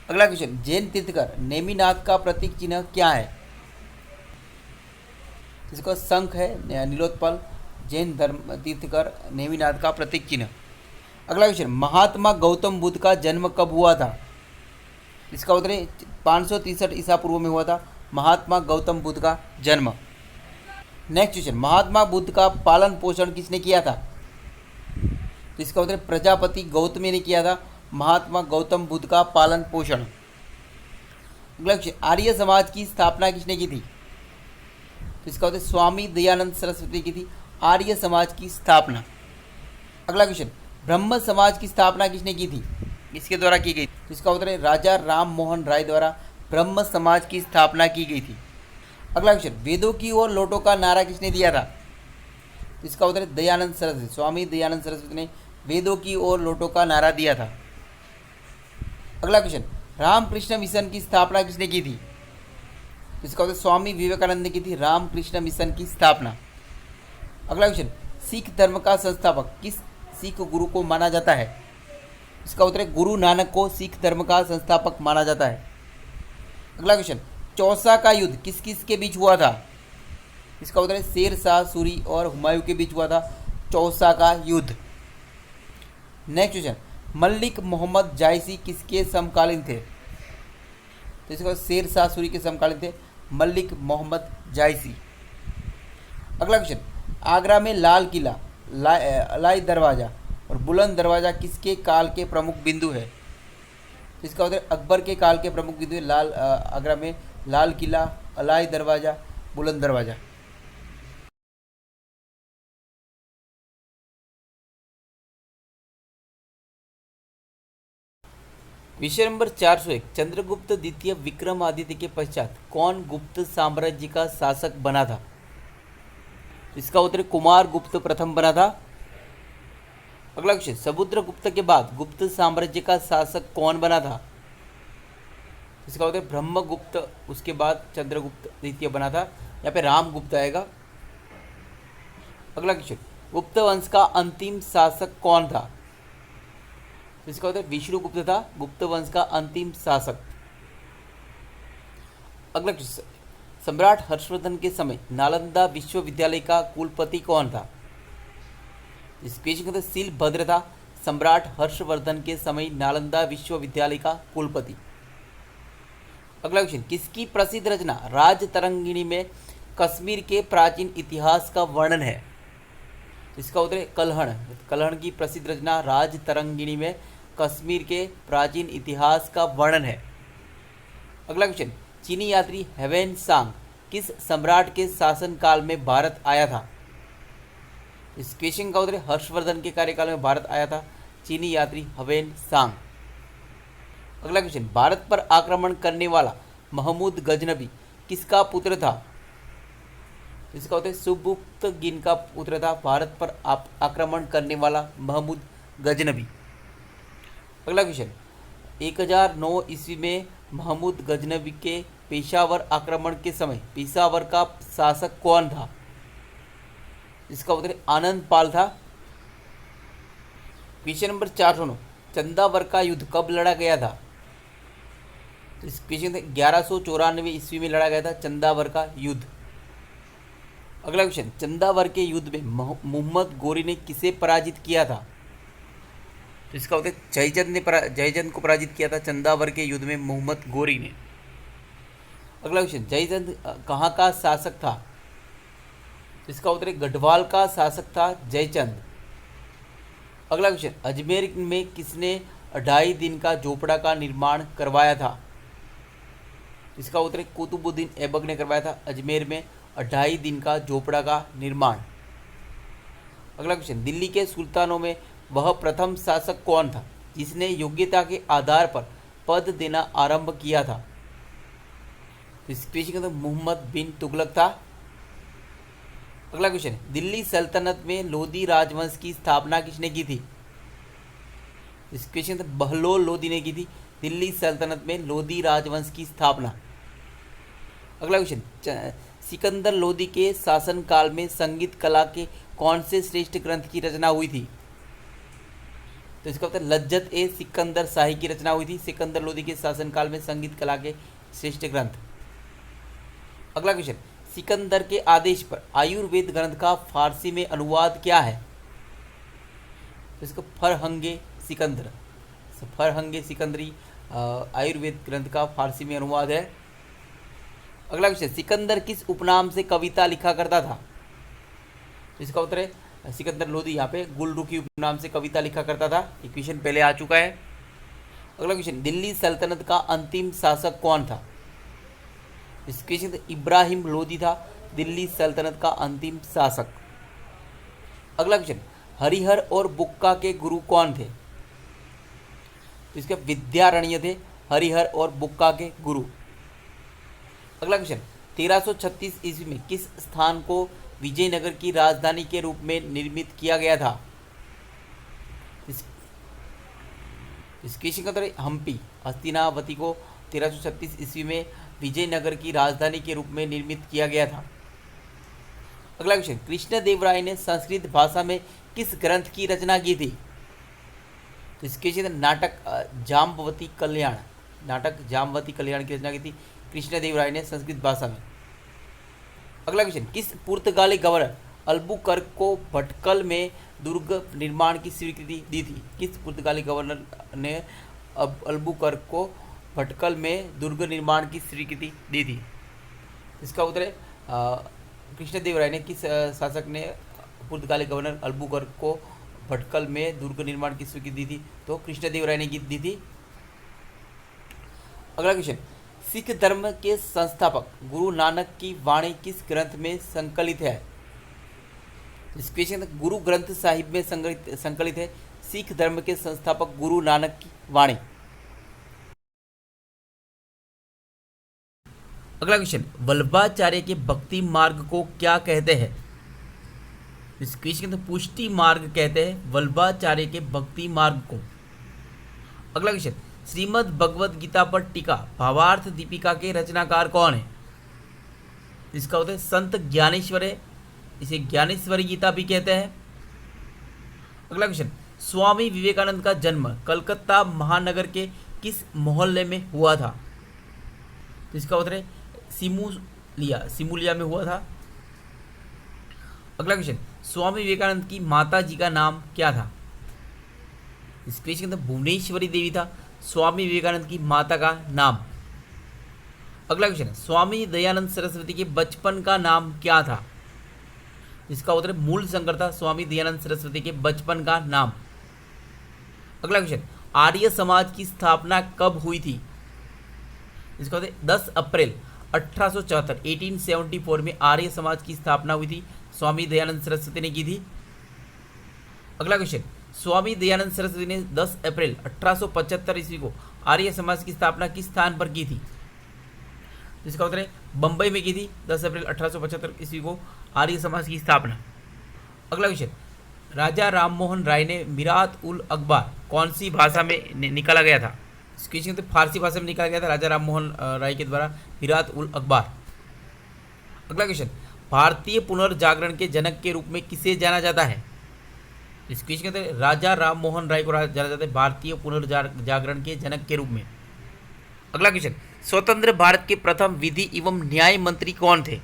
अगला क्वेश्चन, जैन तीर्थकर नेमिनाथ का प्रतीक चिन्ह क्या है? इसका शंख है नीलोत्पल जैन धर्म तीर्थकर नेमिनाथ का प्रतीक चिन्ह। अगला क्वेश्चन, महात्मा गौतम बुद्ध का जन्म कब हुआ था? इसका उत्तर 563 ईसा पूर्व में हुआ था महात्मा गौतम बुद्ध का जन्म। नेक्स्ट क्वेश्चन, महात्मा बुद्ध का पालन पोषण किसने किया था? तो इसका उत्तर प्रजापति गौतमी ने किया था महात्मा गौतम बुद्ध का पालन पोषण। अगला क्वेश्चन, आर्य समाज की स्थापना किसने की थी? तो इसका उत्तर स्वामी दयानंद सरस्वती की थी आर्य समाज की स्थापना। अगला क्वेश्चन, ब्रह्म समाज की स्थापना किसने की थी? इसके द्वारा की गई। तो इसका उत्तर है राजा राम मोहन राय द्वारा ब्रह्म समाज की स्थापना की गई थी। अगला क्वेश्चन, वेदों की ओर लौटो का नारा किसने दिया था? इसका उत्तर है दयानंद सरस्वती स्वामी दयानंद सरस्वती ने वेदों की ओर लौटो का नारा दिया था। अगला क्वेश्चन, रामकृष्ण मिशन की स्थापना किसने की थी? इसका उत्तर स्वामी विवेकानंद ने की थी रामकृष्ण मिशन की स्थापना। अगला क्वेश्चन, सिख धर्म का संस्थापक किस सिख गुरु को माना जाता है? इसका उत्तर है गुरु नानक को सिख धर्म का संस्थापक माना जाता है। अगला क्वेश्चन, चौसा का युद्ध किस किस के बीच हुआ था? इसका उत्तर है शेर शाह सूरी और हुमायूं के बीच हुआ था चौसा का युद्ध। नेक्स्ट क्वेश्चन, मलिक मोहम्मद जायसी किसके समकालीन थे? तो इसका शेर शाह सूरी के समकालीन थे मलिक मोहम्मद जायसी। अगला क्वेश्चन, आगरा में लाल किला, अलाई दरवाज़ा और बुलंद दरवाज़ा किसके काल के प्रमुख बिंदु है? इसका उत्तर अकबर के काल के प्रमुख बिंदु है आगरा में लाल किला, अलाई दरवाज़ा, बुलंद दरवाज़ा। विषय नंबर 401, चंद्रगुप्त द्वितीय विक्रमादित्य के पश्चात कौन गुप्त साम्राज्य का शासक बना था? इसका उत्तर कुमार गुप्त प्रथम बना था। अगला क्वेश्चन, समुद्रगुप्त के बाद गुप्त साम्राज्य का शासक कौन बना था? इसका उत्तर ब्रह्मगुप्त, उसके बाद चंद्रगुप्त द्वितीय बना था। यहाँ पे रामगुप्त आएगा। अगला क्वेश्चन, गुप्त वंश का अंतिम शासक कौन था? इसका उत्तर विष्णुगुप्त था गुप्त वंश का अंतिम शासक। अगला क्वेश्चन, सम्राट हर्षवर्धन के समय नालंदा विश्वविद्यालय का कुलपति कौन था? इस क्वेश्चन का उत्तर शीलभद्र था सम्राट हर्षवर्धन के समय नालंदा विश्वविद्यालय का कुलपति। अगला क्वेश्चन, किसकी प्रसिद्ध रचना राजतरंगिणी में कश्मीर के प्राचीन इतिहास का वर्णन है? इसका उत्तर है कल्हण। कल्हण की प्रसिद्ध रचना राजतरंगिणी में कश्मीर के प्राचीन इतिहास का वर्णन है। अगला क्वेश्चन, चीनी यात्री हेवेन सांग किस सम्राट के शासनकाल में भारत आया था? इस क्वेश्चन का उत्तर है हर्षवर्धन के कार्यकाल में भारत आया था चीनी यात्री हेवेन सांग। अगला क्वेश्चन, भारत पर आक्रमण करने वाला महमूद गजनबी किसका पुत्र था? इसका उत्तर सुबुक्त गिन का पुत्र था भारत पर आक्रमण करने वाला महमूद गजनबी। अगला क्वेश्चन, 1009 ईस्वी में महमूद गजनबी के पेशावर आक्रमण के समय पेशावर का शासक कौन था? इसका उत्तर आनंद पाल था। क्वेश्चन नंबर 409, चंदावर का युद्ध कब लड़ा गया था? इस क्वेश्चन 1194 ईस्वी में लड़ा गया था चंदावर का युद्ध। अगला क्वेश्चन, चंदावर के युद्ध में मोहम्मद गोरी ने किसे पराजित किया था? तो इसका उत्तर जयचंद को पराजित किया था चंदावर के युद्ध में मोहम्मद गोरी ने। अगला क्वेश्चन, जयचंद कहाँ का शासक था? इसका उत्तर गढ़वाल का शासक था जयचंद। अगला क्वेश्चन, अजमेर में किसने 2.5 दिन का झोपड़ा का निर्माण करवाया था? इसका उत्तर कुतुबुद्दीन ऐबक ने करवाया था अजमेर में 2.5 दिन का झोपड़ा का निर्माण। अगला क्वेश्चन, दिल्ली के सुल्तानों में वह प्रथम शासक कौन था जिसने योग्यता के आधार पर पद देना आरंभ किया था? इस क्वेश्चन का तो मोहम्मद बिन तुगलक था। अगला क्वेश्चन, दिल्ली सल्तनत में लोधी राजवंश की स्थापना किसने की थी? इस क्वेश्चन तो बहलोल लोधी ने की थी दिल्ली सल्तनत में लोधी राजवंश की स्थापना। अगला क्वेश्चन, सिकंदर लोधी के शासनकाल में संगीत कला के कौन से श्रेष्ठ ग्रंथ की रचना हुई थी? तो इसका उत्तर लज्जत ए सिकंदर शाही की रचना हुई थी सिकंदर लोधी के शासनकाल में संगीत कला के श्रेष्ठ ग्रंथ। अगला क्वेश्चन, सिकंदर के आदेश पर आयुर्वेद ग्रंथ का फारसी में अनुवाद क्या है? तो इसका फरहंगे सिकंदर, फरहंगे सिकंदरी आयुर्वेद ग्रंथ का फारसी में अनुवाद है। अगला क्वेश्चन, सिकंदर किस उपनाम से कविता लिखा करता था? इसका उत्तर है सिकंदर लोधी यहाँ पे गुलरुखी उपनाम से कविता लिखा करता था। ये क्वेश्चन पहले आ चुका है। अगला क्वेश्चन, दिल्ली सल्तनत का अंतिम शासक कौन था? इस क्वेश्चन इब्राहिम लोधी था दिल्ली सल्तनत का अंतिम शासक। अगला क्वेश्चन, हरिहर और बुक्का के गुरु कौन थे? तो इसके विद्यारण्य थे हरिहर और बुक्का के गुरु। अगला क्वेश्चन, 1336 ईस्वी में किस स्थान को विजयनगर की राजधानी के रूप में निर्मित किया गया था? इस क्वेश्चन का उत्तर हम्पी। हस्तिनावती को 1336 ईस्वी में विजयनगर की राजधानी के रूप में निर्मित किया गया था। अगला क्वेश्चन, कृष्णदेवराय ने संस्कृत भाषा में किस ग्रंथ की रचना की थी? तो इसके क्षेत्र नाटक जाम्बवती कल्याण, नाटक जाम्बवती कल्याण की रचना की थी कृष्णदेवराय ने संस्कृत भाषा में। अगला क्वेश्चन, किस पुर्तगाली गवर्नर अल्बुकर्क को भटकल में दुर्ग निर्माण की स्वीकृति दी थी? किस पुर्तगाली गवर्नर ने अल्बुकर्क को भटकल में दुर्ग निर्माण की स्वीकृति दी थी? इसका उत्तर है कृष्णदेवराय ने। किस शासक ने पुर्तगाली गवर्नर अल्बुकर्क को भटकल में दुर्ग निर्माण की स्वीकृति दी थी? तो कृष्णदेवराय ने दी थी। अगला क्वेश्चन, सिख धर्म के संस्थापक गुरु नानक की वाणी किस ग्रंथ में संकलित है? इस क्वेश्चन गुरु ग्रंथ साहिब में संकलित है सिख धर्म के संस्थापक गुरु नानक की वाणी। अगला क्वेश्चन, वल्लभाचार्य के भक्ति मार्ग को क्या कहते हैं? इस क्वेश्चन पुष्टि मार्ग कहते हैं वल्लभाचार्य के भक्ति मार्ग को। अगला क्वेश्चन, श्रीमद् भगवद गीता पर टीका भावार्थ दीपिका के रचनाकार कौन है? इसका उत्तर संत ज्ञानेश्वर है, इसे ज्ञानेश्वरी गीता भी कहते हैं। अगला क्वेश्चन, स्वामी विवेकानंद का जन्म कलकत्ता महानगर के किस मोहल्ले में हुआ था? तो इसका उत्तर है सिमुलिया में हुआ था। अगला क्वेश्चन, स्वामी विवेकानंद की माता जी का नाम क्या था? इस क्वेश्चन के अंदर भुवनेश्वरी देवी था स्वामी विवेकानंद की माता का नाम। अगला क्वेश्चन, स्वामी दयानंद सरस्वती के बचपन का नाम क्या था? इसका उत्तर मूल शंकर था स्वामी दयानंद सरस्वती के बचपन का नाम। अगला क्वेश्चन, आर्य समाज की स्थापना कब हुई थी? इसका उत्तर 10 अप्रैल 1874 1874 में आर्य समाज की स्थापना हुई थी, स्वामी दयानंद सरस्वती ने की थी। अगला क्वेश्चन, स्वामी दयानंद सरस्वती ने 10 अप्रैल 1875 ईस्वी को आर्य समाज की स्थापना किस स्थान पर की थी? इसका उत्तर है बम्बई में की थी 10 अप्रैल 1875 ईस्वी को आर्य समाज की स्थापना। अगला क्वेश्चन, राजा राममोहन राय ने मिरात उल अखबार कौन सी भाषा में निकाला गया था? इस क्वेश्चन तो फारसी भाषा में निकाला गया था राजा राममोहन राय के द्वारा मिरात उल अखबार। अगला क्वेश्चन, भारतीय पुनर्जागरण के जनक के रूप में किसे जाना जाता है? इस क्वेश्चन के अंदर राजा राममोहन राय को जाना जाता है भारतीय पुनर्जागरण के जनक के रूप में। अगला क्वेश्चन, स्वतंत्र भारत के प्रथम विधि एवं न्याय मंत्री कौन थे?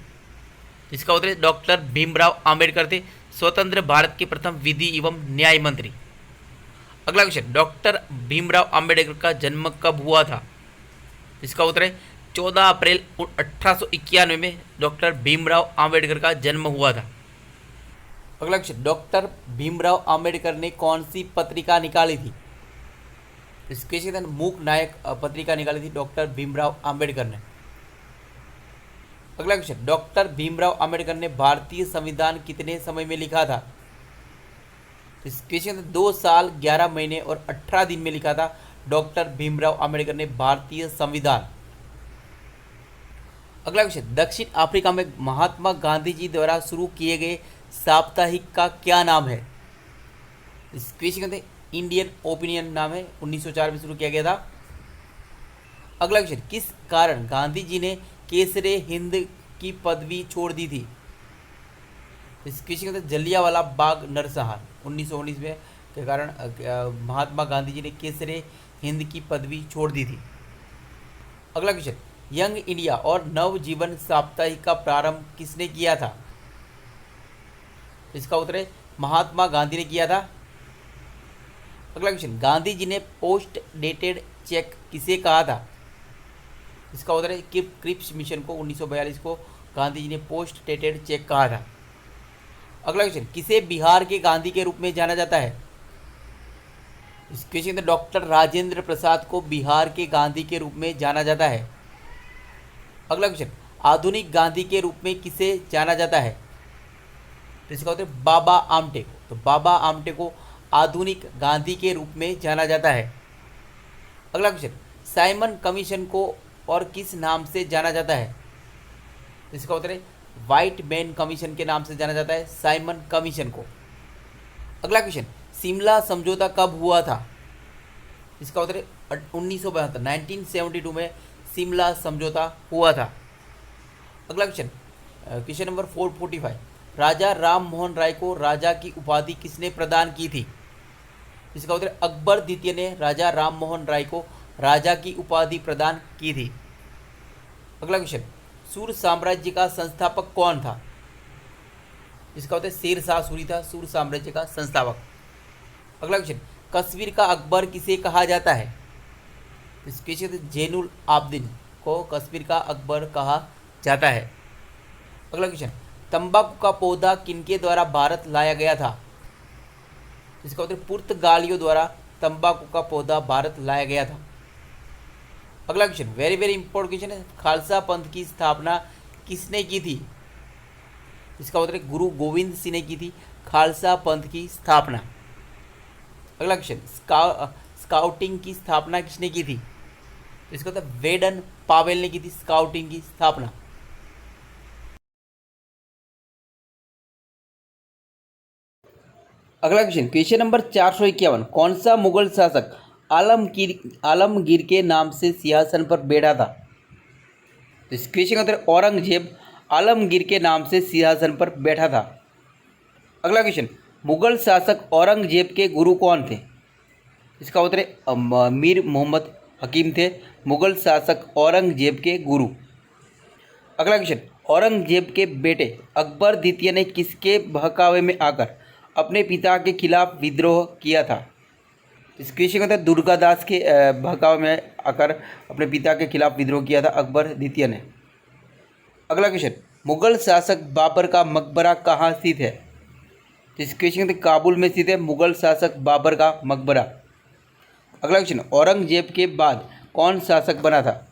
इसका उत्तर है डॉक्टर भीमराव आम्बेडकर थे स्वतंत्र भारत के प्रथम विधि एवं न्याय मंत्री। अगला क्वेश्चन, डॉक्टर भीमराव आम्बेडकर का जन्म कब हुआ था? इसका उत्तर है 14 अप्रैल 1891 में डॉक्टर भीमराव आम्बेडकर का जन्म हुआ था। अगला क्वेश्चन, डॉक्टर भीमराव आम्बेडकर ने कौन सी पत्रिका निकाली थी? इसके क्षेत्र मूक नायक पत्रिका निकाली थी डॉक्टर भीमराव आम्बेडकर ने। अगला क्वेश्चन, डॉक्टर भीमराव आम्बेडकर ने भारतीय संविधान कितने समय में लिखा था? इसके क्षेत्र 2 साल 11 महीने और 18 दिन में लिखा था डॉक्टर भीमराव आम्बेडकर ने भारतीय संविधान। अगला क्वेश्चन, दक्षिण अफ्रीका में महात्मा गांधी जी द्वारा शुरू किए गए साप्ताहिक का क्या नाम है? इस क्वेश्चन के इंडियन ओपिनियन नाम है, 1904 में शुरू किया गया था। अगला क्वेश्चन, किस कारण गांधी जी ने केसरे हिंद की पदवी छोड़ दी थी? इस क्वेश्चन के जलियांवाला बाग नरसंहार 1919 में के कारण महात्मा गांधी जी ने केसरे हिंद की पदवी छोड़ दी थी। अगला क्वेश्चन, यंग इंडिया और नवजीवन साप्ताहिक का प्रारंभ किसने किया था? इसका उत्तर है महात्मा गांधी ने किया था। अगला क्वेश्चन, गांधी जी ने पोस्ट डेटेड चेक किसे कहा था? इसका उत्तर है क्रिप्स मिशन को 1942 को गांधी जी ने पोस्ट डेटेड चेक कहा था। अगला क्वेश्चन, किसे बिहार के गांधी के रूप में जाना जाता है? इस क्वेश्चन में डॉक्टर राजेंद्र प्रसाद को बिहार के गांधी के रूप में जाना जाता है। अगला क्वेश्चन, आधुनिक गांधी के रूप में किसे जाना जाता है? तो इसका उत्तर बाबा आमटे को। तो बाबा आमटे को आधुनिक गांधी के रूप में जाना जाता है। अगला क्वेश्चन, साइमन कमीशन को और किस नाम से जाना जाता है? तो इसका उत्तर है व्हाइट मैन कमीशन के नाम से जाना जाता है साइमन कमीशन को। अगला क्वेश्चन, शिमला समझौता कब हुआ था? इसका उत्तर है 1972, 1972 में शिमला समझौता हुआ था। अगला क्वेश्चन, क्वेश्चन नंबर 445, राजा राम मोहन राय को राजा की उपाधि किसने प्रदान की थी? इसका उत्तर है अकबर द्वितीय ने राजा राम मोहन राय को राजा की उपाधि प्रदान की थी। अगला क्वेश्चन, सूर साम्राज्य का संस्थापक कौन था? इसका उत्तर शेर शाह सूरी था सूर साम्राज्य का संस्थापक। अगला क्वेश्चन, कश्मीर का अकबर किसे कहा जाता है? इसके जैनुल आबदीन को कश्मीर का अकबर कहा जाता है। अगला क्वेश्चन, तंबाकू का पौधा किनके द्वारा भारत लाया गया था? इसका उत्तर पुर्तगालियों द्वारा तंबाकू का पौधा भारत लाया गया था। अगला question, very very important question है, खालसा पंथ की स्थापना किसने की थी? इसका उत्तर गुरु गोविंद सिंह ने की थी खालसा पंथ की स्थापना। अगला क्वेश्चन, स्काउटिंग की स्थापना किसने की थी? इसका उत्तर वेडन पावेल ने की थी स्काउटिंग की स्थापना। अगला क्वेश्चन, क्वेश्चन नंबर 451, कौन सा मुगल शासक आलमगीर के नाम से सिंहासन पर बैठा था? इस क्वेश्चन का उत्तर औरंगजेब आलमगीर के नाम से सिंहासन पर बैठा था। अगला क्वेश्चन, मुगल शासक औरंगजेब के गुरु कौन थे? इसका उत्तर है मीर मोहम्मद हकीम थे मुगल शासक औरंगजेब के गुरु। अगला क्वेश्चन, औरंगजेब के बेटे अकबर द्वितीय ने किसके बहकावे में आकर अपने पिता के खिलाफ विद्रोह किया था? इस क्वेश्चन का उत्तर दुर्गादास के बहकावे में आकर अपने पिता के खिलाफ विद्रोह किया था अकबर द्वितीय ने। अगला क्वेश्चन, मुगल शासक बाबर का मकबरा कहाँ स्थित है? इस क्वेश्चन का काबुल में स्थित है मुगल शासक बाबर का मकबरा। अगला क्वेश्चन, औरंगजेब के बाद कौन शासक बना था?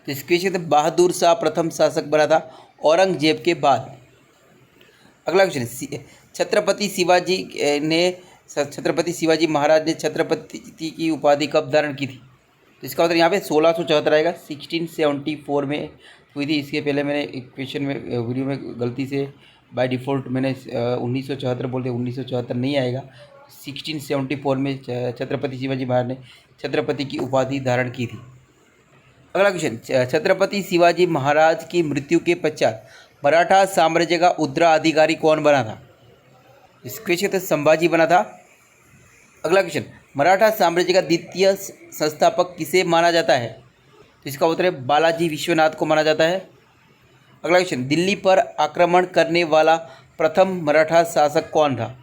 इस क्वेश्चन का बहादुर शाह प्रथम शासक बना था औरंगजेब के बाद। अगला क्वेश्चन, छत्रपति शिवाजी महाराज ने छत्रपति की उपाधि कब धारण की थी? इसका उत्तर यहाँ पे 1674 आएगा, 1674 में हुई थी। इसके पहले मैंने एक क्वेश्चन में वीडियो में गलती से बाय डिफ़ॉल्ट मैंने 1974 बोलते, 1974 नहीं आएगा, 1674 में छत्रपति शिवाजी महाराज ने छत्रपति की उपाधि धारण की थी। अगला क्वेश्चन, छत्रपति शिवाजी महाराज की मृत्यु के पश्चात मराठा साम्राज्य का उत्तराधिकारी कौन बना था? इस क्वेश्चन तो संभाजी बना था। अगला क्वेश्चन, मराठा साम्राज्य का द्वितीय संस्थापक किसे माना जाता है? तो इसका उत्तर है बालाजी विश्वनाथ को माना जाता है। अगला क्वेश्चन, दिल्ली पर आक्रमण करने वाला प्रथम मराठा शासक कौन था?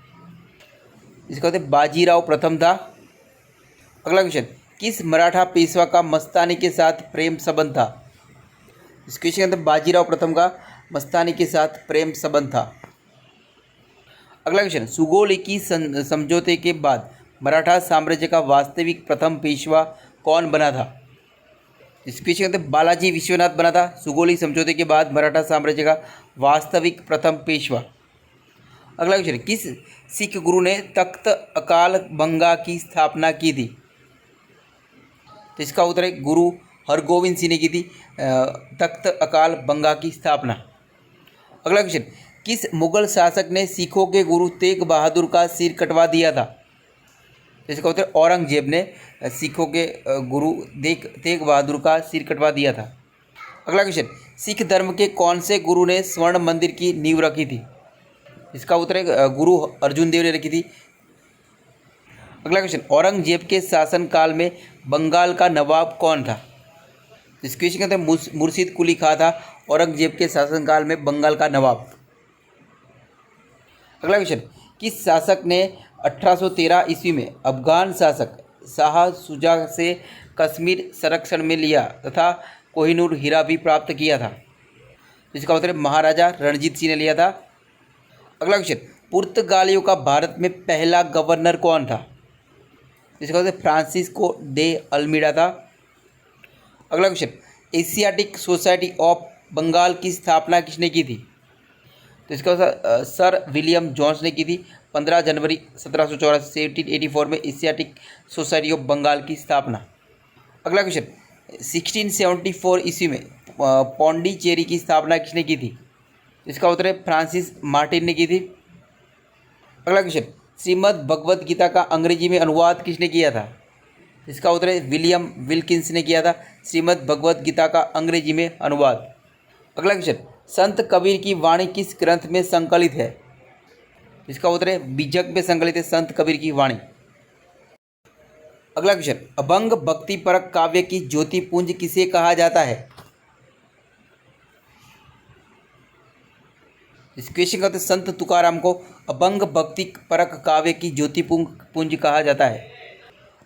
इसका उत्तर बाजीराव प्रथम था। अगला क्वेश्चन, किस मराठा पेशवा का मस्तानी के साथ प्रेम संबंध था? इस क्वेश्चन के अंदर बाजीराव प्रथम का मस्तानी के साथ प्रेम संबंध था। अगला क्वेश्चन, सुगोली की समझौते के बाद मराठा साम्राज्य का वास्तविक प्रथम पेशवा कौन बना था? इस क्वेश्चन के अंदर बालाजी विश्वनाथ बना था सुगोली समझौते के बाद मराठा साम्राज्य का वास्तविक प्रथम पेशवा। अगला क्वेश्चन, किस सिख गुरु ने तख्त अकाल बंगा की स्थापना की थी? तो इसका उत्तर है गुरु हरगोविंद सिंह ने की थी तख्त अकाल बंगा की स्थापना। अगला क्वेश्चन, किस मुगल शासक ने सिखों के गुरु तेग बहादुर का सिर कटवा दिया था? तो इसका उत्तर औरंगजेब ने सिखों के गुरु तेग बहादुर का सिर कटवा दिया था। अगला क्वेश्चन, सिख धर्म के कौन से गुरु ने स्वर्ण मंदिर की नींव रखी थी? इसका उत्तर है गुरु अर्जुन देव ने रखी थी। अगला क्वेश्चन, औरंगजेब के शासनकाल में बंगाल का नवाब कौन था? इस क्वेश्चन के अंदर मुर्शिद कुली खां था औरंगजेब के शासनकाल में बंगाल का नवाब। अगला क्वेश्चन, किस शासक ने 1813 ईस्वी में अफगान शासक शाह शुजा से कश्मीर संरक्षण में लिया तथा कोहिनूर हीरा भी प्राप्त किया था? इसका उत्तर है महाराजा रणजीत सिंह ने लिया था। अगला क्वेश्चन, पुर्तगालियों का भारत में पहला गवर्नर कौन था? इसका उत्तर फ्रांसिस्को दे अल्मीडा था। अगला question, Asiatic Society of Bengal की स्थापना किसने की थी? तो इसका सर विलियम जोन्स ने की थी 15 जनवरी 1784 से 1884 में एशियाटिक सोसाइटी ऑफ बंगाल की स्थापना। अगला क्वेश्चन, 1674 ईस्वी में पौंडीचेरी की स्थापना किसने की थी? इसका उत्तर है फ्रांसिस मार्टिन ने की थी। अगला क्वेश्चन, श्रीमद् भगवद गीता का अंग्रेजी में अनुवाद किसने किया था? इसका उत्तर है विलियम विल्किंस ने किया था श्रीमद् भगवत गीता का अंग्रेजी में अनुवाद। अगला क्वेश्चन, संत कबीर की वाणी किस ग्रंथ में संकलित है? इसका उत्तर है बीजक में संकलित है संत कबीर की वाणी। अगला क्वेश्चन, अभंग भक्ति परक काव्य की ज्योति पुंज किसे कहा जाता है? इस क्वेश्चन का उत्तर संत तुकाराम को अभंग भक्ति परक काव्य की ज्योति पुंज कहा जाता है।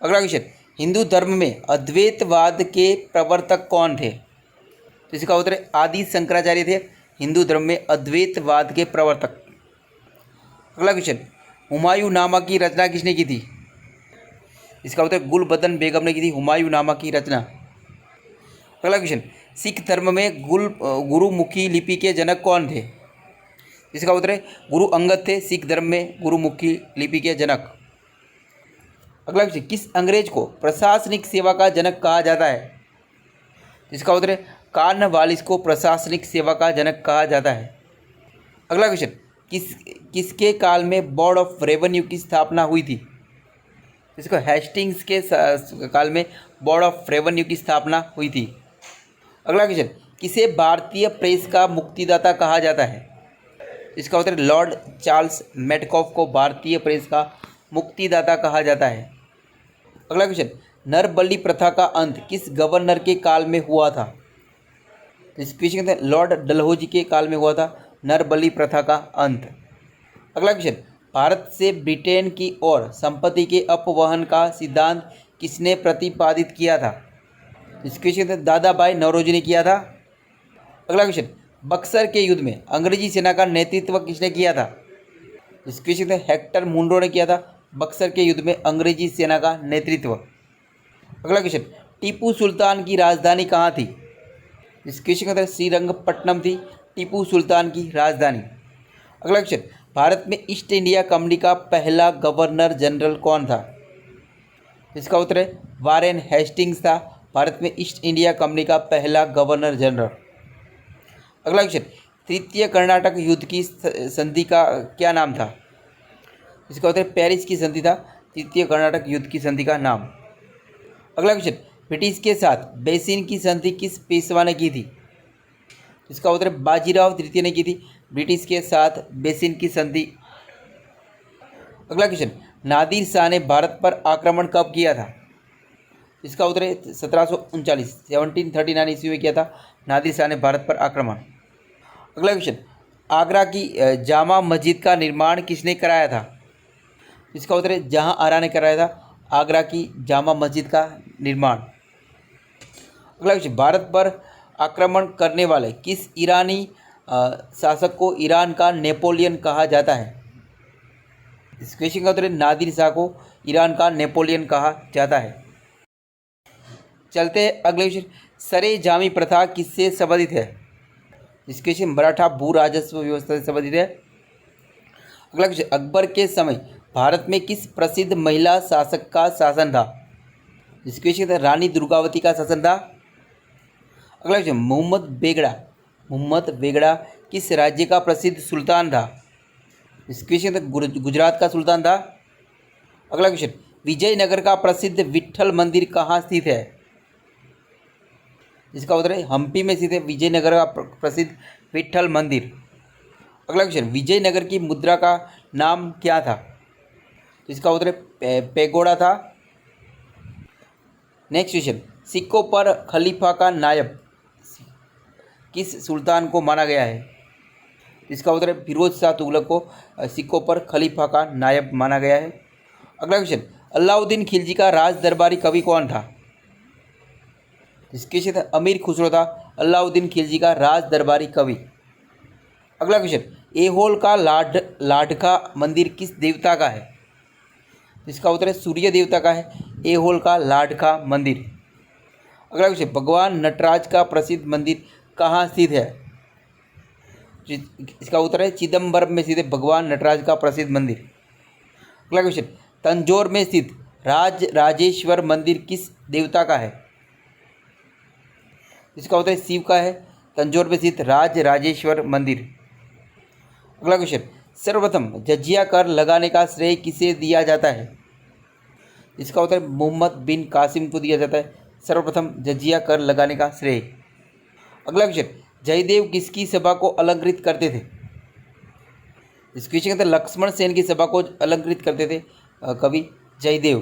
अगला क्वेश्चन, हिंदू धर्म में अद्वैतवाद के प्रवर्तक कौन थे? तो इसका उत्तर है आदि शंकराचार्य थे हिंदू धर्म में अद्वैतवाद के प्रवर्तक। अगला क्वेश्चन, हुमायूं नामा की रचना किसने की थी? इसका उत्तर गुलबदन बेगम ने की थी हुमायूं नामा की रचना। अगला क्वेश्चन, सिख धर्म में गुरुमुखी लिपि के जनक कौन थे? इसका उत्तर है गुरु अंगद थे सिख धर्म में गुरुमुखी लिपि के जनक। अगला क्वेश्चन, किस अंग्रेज को प्रशासनिक सेवा का जनक कहा जाता है? इसका उत्तर है कॉर्नवालिस को प्रशासनिक सेवा का जनक कहा जाता है। अगला क्वेश्चन, किसके काल में बोर्ड ऑफ रेवेन्यू की स्थापना हुई थी? इसको हेस्टिंग्स के काल में बोर्ड ऑफ रेवेन्यू की स्थापना हुई थी। अगला क्वेश्चन, किसे भारतीय प्रेस का मुक्तिदाता कहा जाता है? इसका उत्तर लॉर्ड चार्ल्स मेटकॉफ को भारतीय प्रेस का मुक्तिदाता कहा जाता है। अगला क्वेश्चन, नरबली प्रथा का अंत किस गवर्नर के काल में हुआ था? इस क्वेश्चन के अंदर लॉर्ड डलहौजी के काल में हुआ था नरबली प्रथा का अंत। अगला क्वेश्चन, भारत से ब्रिटेन की ओर संपत्ति के अपवहन का सिद्धांत किसने प्रतिपादित किया था? इस क्वेश्चन के अंदर दादा भाई नौरोजी ने किया था। अगला क्वेश्चन, बक्सर के युद्ध में अंग्रेजी सेना का नेतृत्व किसने किया था? इस क्वेश्चन के अंदर हेक्टर मुंडो ने किया था बक्सर के युद्ध में अंग्रेजी सेना का नेतृत्व। अगला क्वेश्चन, टीपू सुल्तान की राजधानी कहाँ थी? इस क्वेश्चन के अंदर श्रीरंगपट्टनम थी टीपू सुल्तान की राजधानी। अगला क्वेश्चन, भारत में ईस्ट इंडिया कंपनी का पहला गवर्नर जनरल कौन था? इसका उत्तर है वारेन हेस्टिंग्स था भारत में ईस्ट इंडिया कंपनी का पहला गवर्नर जनरल। अगला क्वेश्चन, तृतीय कर्नाटक युद्ध की संधि का क्या नाम था? इसका उत्तर पेरिस की संधि था तृतीय कर्नाटक युद्ध की संधि का नाम। अगला क्वेश्चन, ब्रिटिश के साथ बेसिन की संधि किस पेशवा ने की थी? इसका उत्तर बाजीराव तृतीय ने की थी ब्रिटिश के साथ बेसिन की संधि। अगला क्वेश्चन, नादिर शाह ने भारत पर आक्रमण कब किया था? इसका उत्तर है 1739 ईस्वी में किया था नादिर शाह ने भारत पर आक्रमण। अगला क्वेश्चन, आगरा की जामा मस्जिद का निर्माण किसने कराया था? इसका उत्तर है जहां आरा ने कराया था आगरा की जामा मस्जिद का निर्माण। अगला क्वेश्चन, भारत पर आक्रमण करने वाले किस ईरानी शासक को ईरान का नेपोलियन कहा जाता है? इस क्वेश्चन का उत्तर है नादिर शाह को ईरान का नेपोलियन कहा जाता है। चलते हैं अगले क्वेश्चन, सरे जामी प्रथा किससे संबंधित है? इस क्वेश्चन मराठा भू राजस्व व्यवस्था से संबंधित है। अगला क्वेश्चन, अकबर के समय भारत में किस प्रसिद्ध महिला शासक का शासन था? इस क्वेश्चन रानी दुर्गावती का शासन था। अगला क्वेश्चन, मोहम्मद बेगड़ा किस राज्य का प्रसिद्ध सुल्तान था? इस क्वेश्चन गुजरात का सुल्तान था। अगला क्वेश्चन, विजयनगर का प्रसिद्ध विट्ठल मंदिर कहाँ स्थित है? इसका उत्तर है हम्पी में स्थित है विजयनगर का प्रसिद्ध विट्ठल मंदिर। अगला क्वेश्चन, विजयनगर की मुद्रा का नाम क्या था? इसका उत्तर पेगोड़ा था। नेक्स्ट क्वेश्चन, सिक्कों पर खलीफा का नायब किस सुल्तान को माना गया है? इसका उत्तर है फिरोज शाह तुगलक को सिक्कों पर खलीफा का नायब माना गया है। अगला क्वेश्चन, अलाउद्दीन खिलजी का राज दरबारी कवि कौन था? इसके क्षेत्र अमीर खुसरो था अलाउद्दीन खिलजी का राज दरबारी कवि। अगला क्वेश्चन, एहोल का लाडका मंदिर किस देवता का है? इसका उत्तर है सूर्य देवता का है एहोल का लाडका मंदिर। अगला क्वेश्चन, भगवान नटराज का प्रसिद्ध मंदिर कहाँ स्थित है? इसका उत्तर है चिदम्बरम में स्थित है भगवान नटराज का प्रसिद्ध मंदिर। अगला क्वेश्चन, तंजौर में स्थित राजेश्वर मंदिर किस देवता का है? इसका उत्तर शिव का है तंजौर में स्थित राजेश्वर मंदिर। अगला क्वेश्चन, सर्वप्रथम जजिया कर लगाने का श्रेय किसे दिया जाता है? इसका उत्तर मोहम्मद बिन कासिम को दिया जाता है सर्वप्रथम जजिया कर लगाने का श्रेय। अगला क्वेश्चन, जयदेव किसकी सभा को अलंकृत करते थे? इस क्वेश्चन के अंदर लक्ष्मण सेन की सभा को अलंकृत करते थे कवि जयदेव।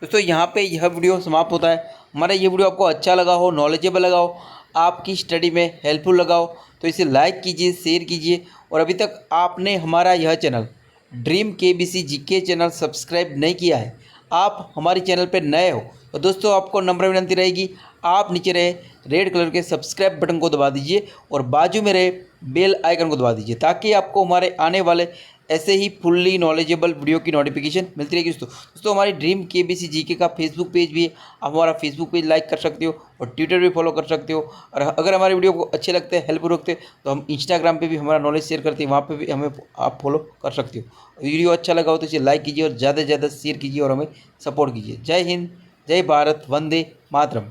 दोस्तों यहाँ पे यह वीडियो समाप्त होता है। हमारा ये वीडियो आपको अच्छा लगा हो, नॉलेजेबल लगा हो, आपकी स्टडी में हेल्पफुल लगा हो तो इसे लाइक कीजिए, शेयर कीजिए। और अभी तक आपने हमारा यह channel dream KBC GK channel subscribe नहीं किया है, आप हमारे चैनल पर नए हो तो दोस्तों आपको नम्र विनती रहेगी, आप नीचे रहे रेड कलर के सब्सक्राइब बटन को दबा दीजिए और बाजू में रहे बेल आइकन को दबा दीजिए ताकि आपको हमारे आने वाले ऐसे ही फुल्ली नॉलेजेबल वीडियो की नोटिफिकेशन मिलती रहेगी। दोस्तों हमारी ड्रीम केबीसी जीके का फेसबुक पेज भी है, आप हमारा फेसबुक पेज लाइक कर सकते हो और ट्विटर भी फॉलो कर सकते हो। और अगर हमारे वीडियो को अच्छे लगते हैं, हेल्पफुल लगते हैं तो हम इंस्टाग्राम पे भी हमारा नॉलेज शेयर करते हैं, वहाँ पे भी हमें आप फॉलो कर सकते हो। वीडियो अच्छा लगा हो तो इसे लाइक कीजिए और ज़्यादा से ज़्यादा शेयर कीजिए और हमें सपोर्ट कीजिए। जय हिंद, जय भारत, वंदे मातरम।